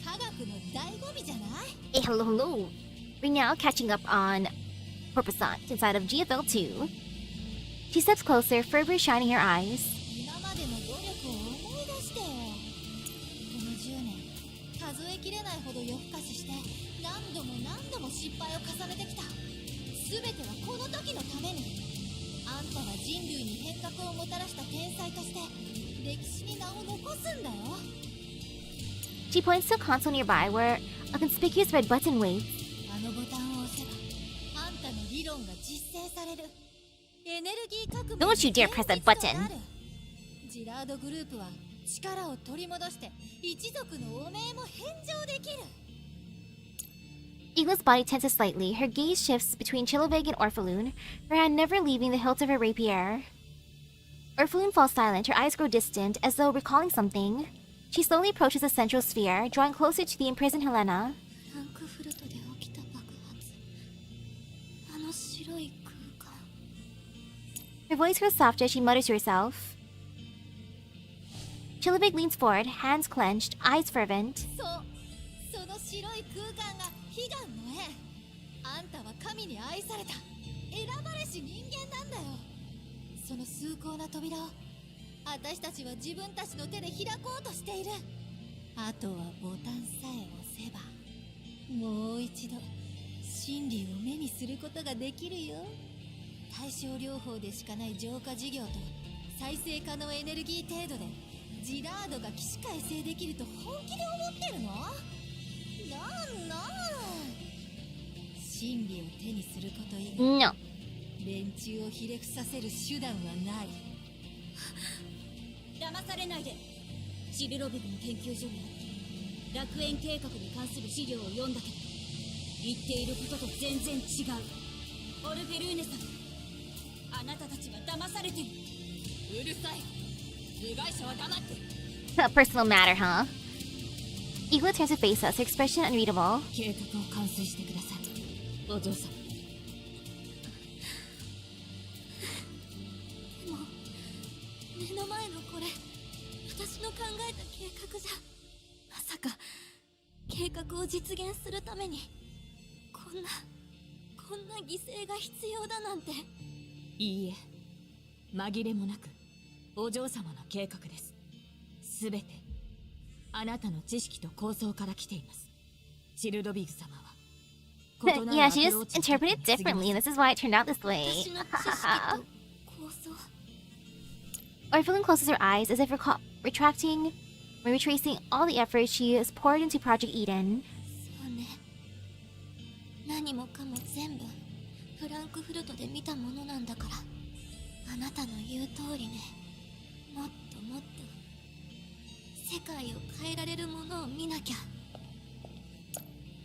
科学の醍醐味じゃない？ Hey, hello. We're now catching up on Corpusant inside of GFL2. She steps closer, fervor shining her eyes. 今までの努力を思い出してよ。この10年、数えきれないほど夜更かしして何度も何度も失敗を重ねてきた。全てはこの時のために。あんたは人類に変革をもたらした天才として歴史に名を残すんだよ。 She points to a console nearby where a conspicuous red button waits. あのボタンを押せばあんたの理論が実践される。エネルギー革命 Don't you dare press that button. ジラードグループは力を取り戻して一族の汚名も返上できる。 Eagle's body tenses slightly, her gaze shifts between Chiloveig and Orphalune, her hand never leaving the hilt of her rapier. Orphalune falls silent, her eyes grow distant, as though recalling something. She slowly approaches the central sphere, drawing closer to the imprisoned Helena. フランクフルトで起きた爆発。あの白い空間。 Her voice grows softer as she mutters to herself. Chiloveig leans forward, hands clenched, eyes fervent. その白い空間が悲願の縁。あんたは神に愛された選ばれし人間なんだよ。その崇高な扉を私たちは自分たちの手で開こうとしている。あとはボタンさえ押せばもう一度真理を目にすることができるよ。対症療法でしかない浄化事業と再生可能エネルギー程度でジラードが起死回生できると本気で思ってるの？なん真理を手にすること以外 No. 連中をひれ伏させる手段はない。騙されないで。チルロビグの研究所にあって楽園計画に関する資料を読んだけど言っていることと全然違う。オルフェルーネさん、あなたたちは騙されてる。うるさい。被害者は黙って。 A personal matter, huh? Eagle turns to face us, her expression unreadable. 計画を完遂してください、お嬢さん。でも目の前のこれ私の考えた計画じゃ、まさか計画を実現するためにこんな犠牲が必要だなんて。いいえ、紛れもなくお嬢様の計画です。すべてあなたの知識と構想から来ています。チルドビグ様は Yeah, she just interpreted it differently, and this is why it turned out this way. Orphelin closes her eyes as if retracing all the effort she has poured into Project Eden. そうね。何もかも全部フランクフルトで見たものなんだから。あなたの言う通りね。もっともっと世界を変えられるものを見なきゃ。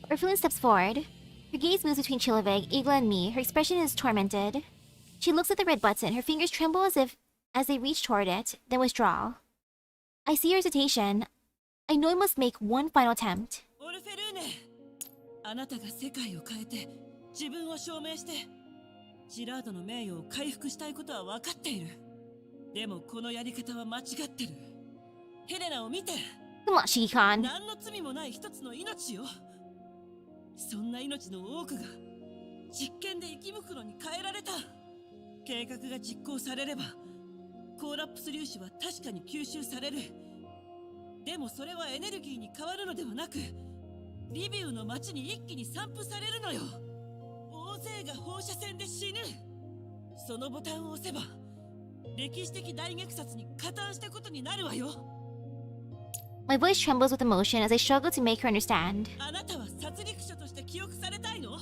Orphelin steps forward. Her gaze moves between Chiloveig, Igla, and me. Her expression is tormented. She looks at the red button. Her fingers tremble as they reach toward it, then withdraw. I see her hesitation. I know I must make one final attempt. オルフェルーネ、あなたが世界を変えて自分を証明してジラードの名誉を回復したいことは分かっている。でもこのやり方は間違ってる。ヘレナを見て。Come on, Shiki-kan. 何の罪もない一つの命よ。そんな命の多くが実験で生き袋に変えられた。計画が実行されればコーラプス粒子は確かに吸収される。でもそれはエネルギーに変わるのではなく、リビウの街に一気に散布されるのよ。大勢が放射線で死ぬ。そのボタンを押せば歴史的大虐殺に加担したことになるわよ。My voice trembles with emotion as I struggle to make her understand. あなたは殺戮者として記憶されたいの？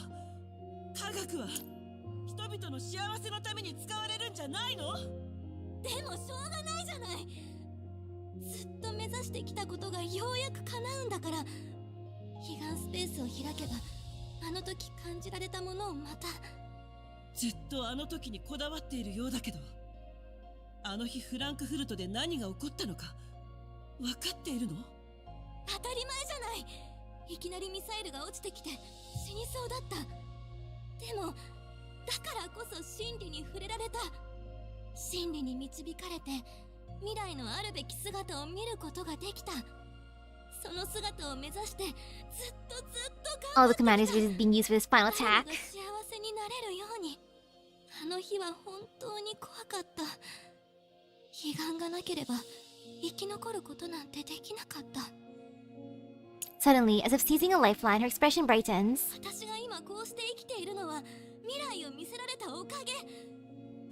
科学は人々の幸せのために使われるんじゃないの？でもしょうがないじゃない。ずっと目指してきたことがようやく叶うんだから。彼岸スペースを開けばあの時感じられたものをまた。ずっとあの時にこだわっているようだけど、あの日フランクフルトで何が起こったのか分かっているの？当たり前じゃない。いきなりミサイルが落ちてきて死にそうだった。でもだからこそ真理に触れられた。真理に導かれて未来のあるべき姿を見ることができた。その姿を目指してずっとAll the command is being used for this final attack. 幸せになれるように。あの日は本当に怖かった。彼岸がなければ生き残ることなんてできなかった。Suddenly, as if seizing a lifeline, her expression brightens. 私が今こうして生きているのは未来を見せられたおかげ。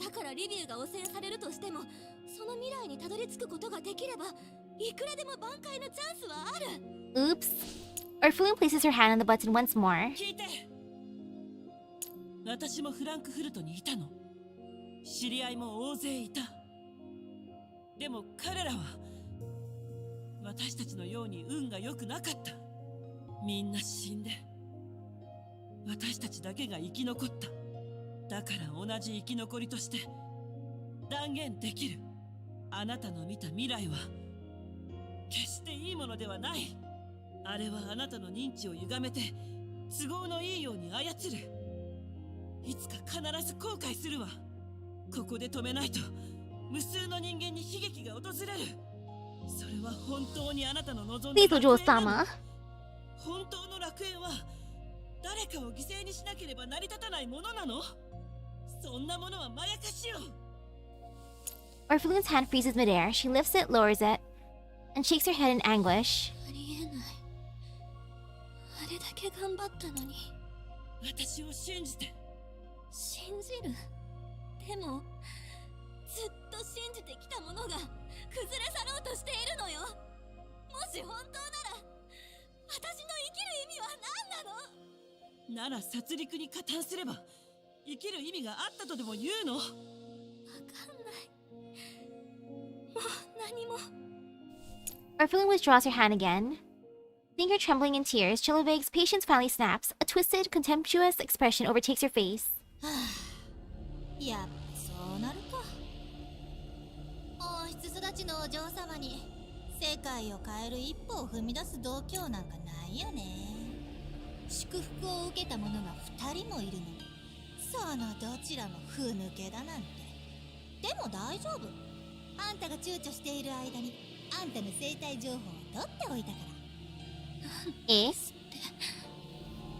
だからリビウが汚染されるとしても、その未来にたどり着くことができれば、いくらでも挽回のチャンスはある。Oops. Orphelin places her hand on the button once more. 聞いて。私もフランクフルトにいたの。知り合いも大勢いた。でも彼らは私たちのように運が良くなかった。みんな死んで私たちだけが生き残った。だから同じ生き残りとして断言できる。あなたの見た未来は決していいものではない。あれはあなたの認知を歪めて都合のいいように操る。いつか必ず後悔するわ。ここで止めないと無数の人間に悲劇が訪れる。それは本当にあなたの望んだ楽園なの？本当の楽園は誰かを犠牲にしなければ成り立たないものなの？そんなものはまやかしよ。Orphelin's hand freezes midair. She lifts it, lowers it, and shakes her head in anguish. ありえない。あれだけ頑張ったのに。私を信じて。信じる？でもずっと信じてきたものが崩れ去ろうとしているのよ。もし本当なら私の生きる意味は何なの？なら殺戮に加担すれば生きる意味があったとでも言うの？わかんない。もう何も。Orphelin withdraws her hand again. Seeing her trembling in tears, Chiloveig's patience finally snaps. A twisted, contemptuous expression overtakes her face. やっぱそうなるか。王室育ちのお嬢様に世界を変える一歩を踏み出す度胸なんかないよね。祝福を受けた者が2人もいるのに、そのどちらもふぬけだなんて。でも大丈夫。あんたが躊躇している間にあんたの生態情報を取っておいたか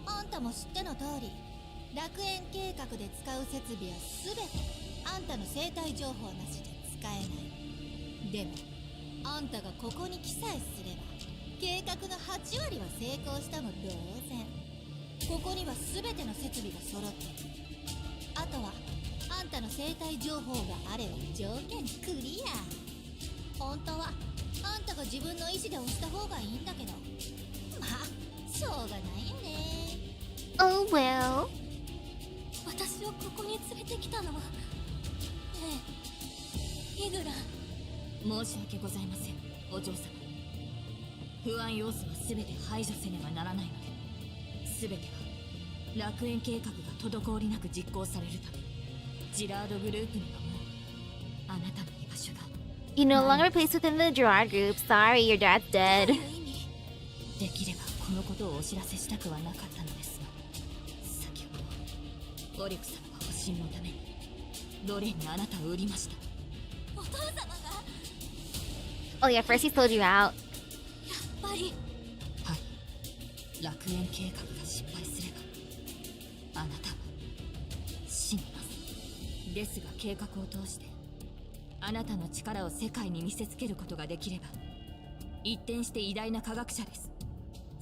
ら。あんたも知っての通り、楽園計画で使う設備は全てあんたの生態情報なしで使えない。でもあんたがここに来さえすれば計画の8割は成功したも同然。ここには全ての設備が揃ってる。あとはあんたの生態情報があれば条件クリア。本当はあんたが自分の意思で押した方がいいんだけど、まあしょうがないよね。 Oh well. 私をここに連れてきたのはイグラン。申し訳ございません、お嬢様。不安要素は全て排除せねばならないので、全ては楽園計画が滞りなく実行されるため、ジラードグループにはもうあなたの居場所が。 You no longer place within the Gerard group. Sorry, your dad's dead. できればこのことをお知らせしたくはなかったのですが、先ほどオリク様が保身のためにロレンにあなたを売りました。お父様が Oh yeah, first he sold you out. やっぱり。はい、楽園計画が失敗すればあなたは死にます。ですが計画を通してあなたの力を世界に見せつけることができれば一転して偉大な科学者です。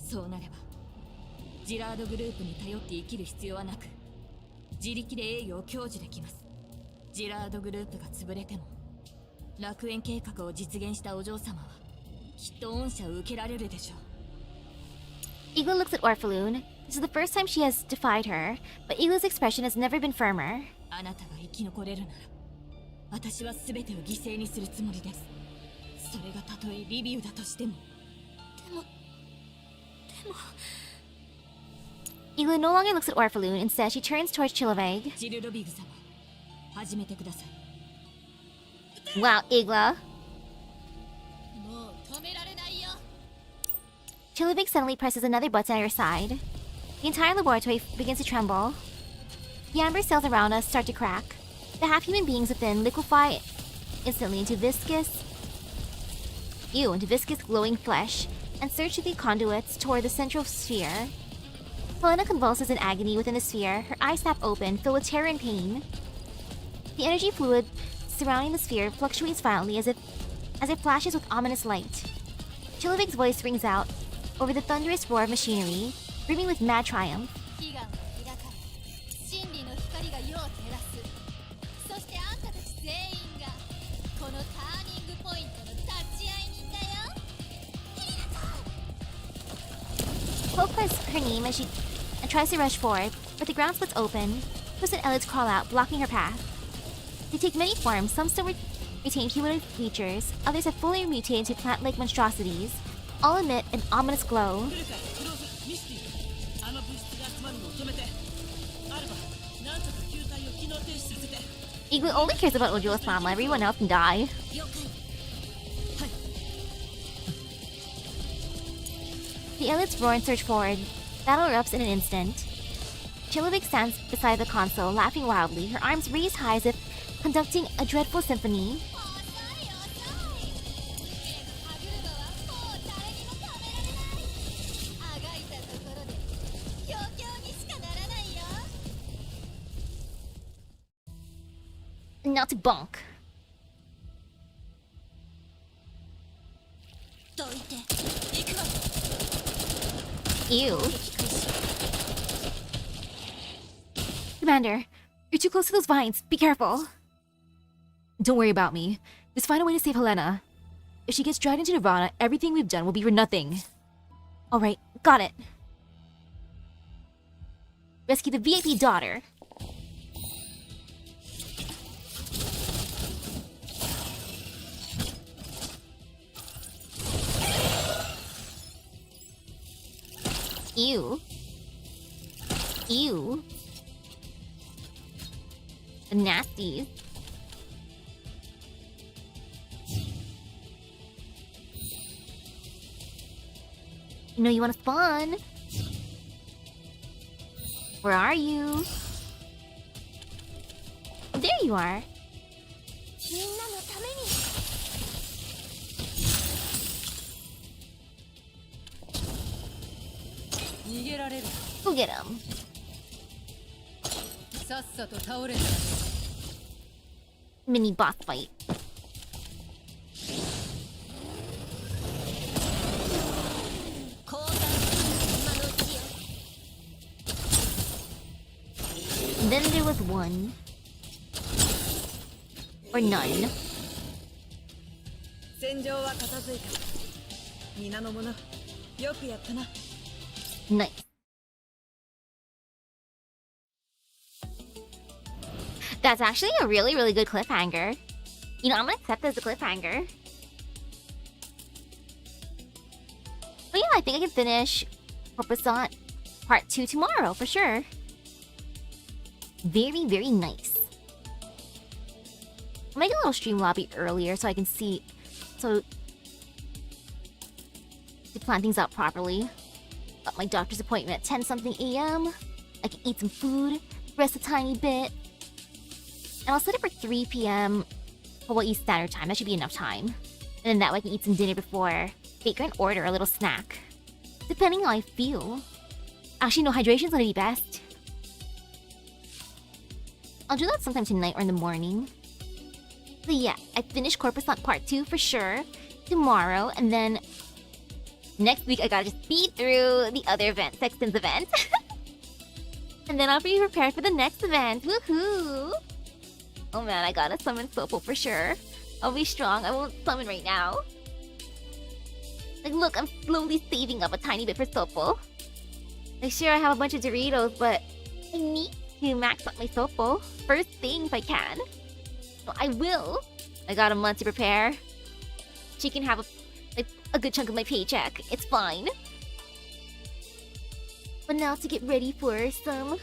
そうなればジラードグループに頼って生きる必要はなく、自力で栄誉を享受できます。ジラードグループが潰れても楽園計画を実現したお嬢様はきっと恩赦を受けられるでしょう。 Eagle looks at Orpheloon. This is the first time she has defied her, but Eagle's expression has never been firmer. あなたが生き残れるなら私は全てを犠牲にするつもりです。それがたとえリビウだとしても。でも Eagle no longer looks at Orpheloon. Instead, she turns towards Chiloveig. ジルロビグ様、始めてください。 Wow, Igla. もう止められないよ。 Chiloveig suddenly presses another button at her side. The entire laboratory begins to tremble. The amber cells around us start to crack. The half-human beings within liquefy instantly into viscous glowing flesh and surge through the conduits toward the central sphere. Helena convulses in agony within the sphere, her eyes snap open, filled with terror and pain. The energy fluid surrounding the sphere fluctuates violently as it flashes with ominous light. Chiloveig's voice rings out over the thunderous roar of machinery, brimming with mad triumph. 悲願は開かれ、真理の光が世を照らす。そしてあんたたち全員がこのターニングポイントの立ち会い人だよ。ヒリナちゃん。 Poke cries her name as she tries to rush forward, but the ground splits open. Puss and Elids crawl out, blocking her path. They take many forms. Some still retain cumulative features. Others have fully mutated into plant-like monstrosities. All emit an ominous glow. Eagle only cares about Ojo-sama. Everyone else can die. The Elids roar and surge forward. Battle erupts in an instant. Chiloveig stands beside the console, laughing wildly, her arms raised high as if conducting a dreadful symphony. Not to bonk. Ew. Commander, you're too close to those vines. Be careful. Don't worry about me. Just find a way to save Helena. If she gets dragged into Nirvana, everything we've done will be for nothing. Alright, got it. Rescue the VIP daughter. Ew. Ew. The nasties. You know you want to spawn. Where are you? There you are. Go get him. Mini boss fight. Then there was one. Or none. 戦場は片付いた。皆の者、よくやったな。Nice. That's actually a really, really good cliffhanger. You know, I'm gonna accept that as a cliffhanger. But yeah, I think I can finish Corposant Part 2 tomorrow, for sure. Very, very nice. I'll make a little stream lobby earlier so I can see... So... to plan things out properly. Got my doctor's appointment at 10-something a.m. I can eat some food, rest a tiny bit. And I'll set it for 3 p.m. Hawaii Standard Time. That should be enough time. And then that way I can eat some dinner before Baker and order a little snack. Depending how I feel. Actually, no, hydration's gonna be best. I'll do that sometime tonight or in the morning. So yeah, I finished Corposant Part 2 for sure. Tomorrow, and then... next week I gotta just speed through the other event, Sexton's event. And then I'll be prepared for the next event. Woohoo! Oh man, I gotta summon Sopo for sure. I'll be strong. I won't summon right now. Like, look, I'm slowly saving up a tiny bit for Sopo. Like, sure, I have a bunch of Doritos, but I need to max up my Sopo first thing if I can. So I will. I got a month to prepare. She can have a good chunk of my paycheck. It's fine. But now to get ready for some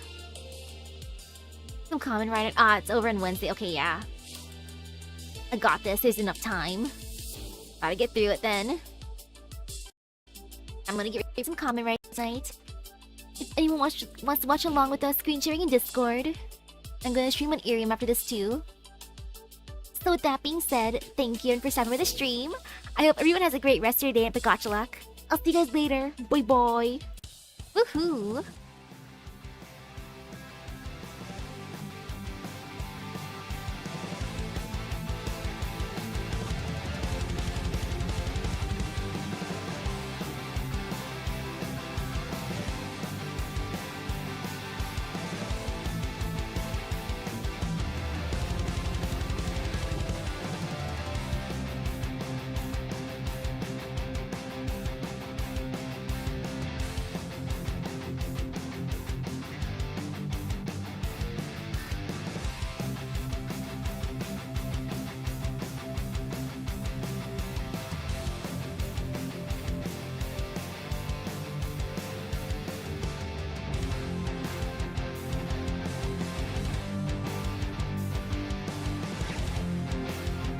common writer. Ah, it's over on Wednesday. Okay, yeah. I got this. There's enough time. Gotta get through it then. I'm gonna get ready for some common writing tonight. If anyone wants to watch along with us, screen sharing in Discord. I'm gonna stream on Irium after this too. So with that being said, thank you for stopping by the stream. I hope everyone has a great rest of your day and Pagachalak. I'll see you guys later. Bye bye. Woohoo!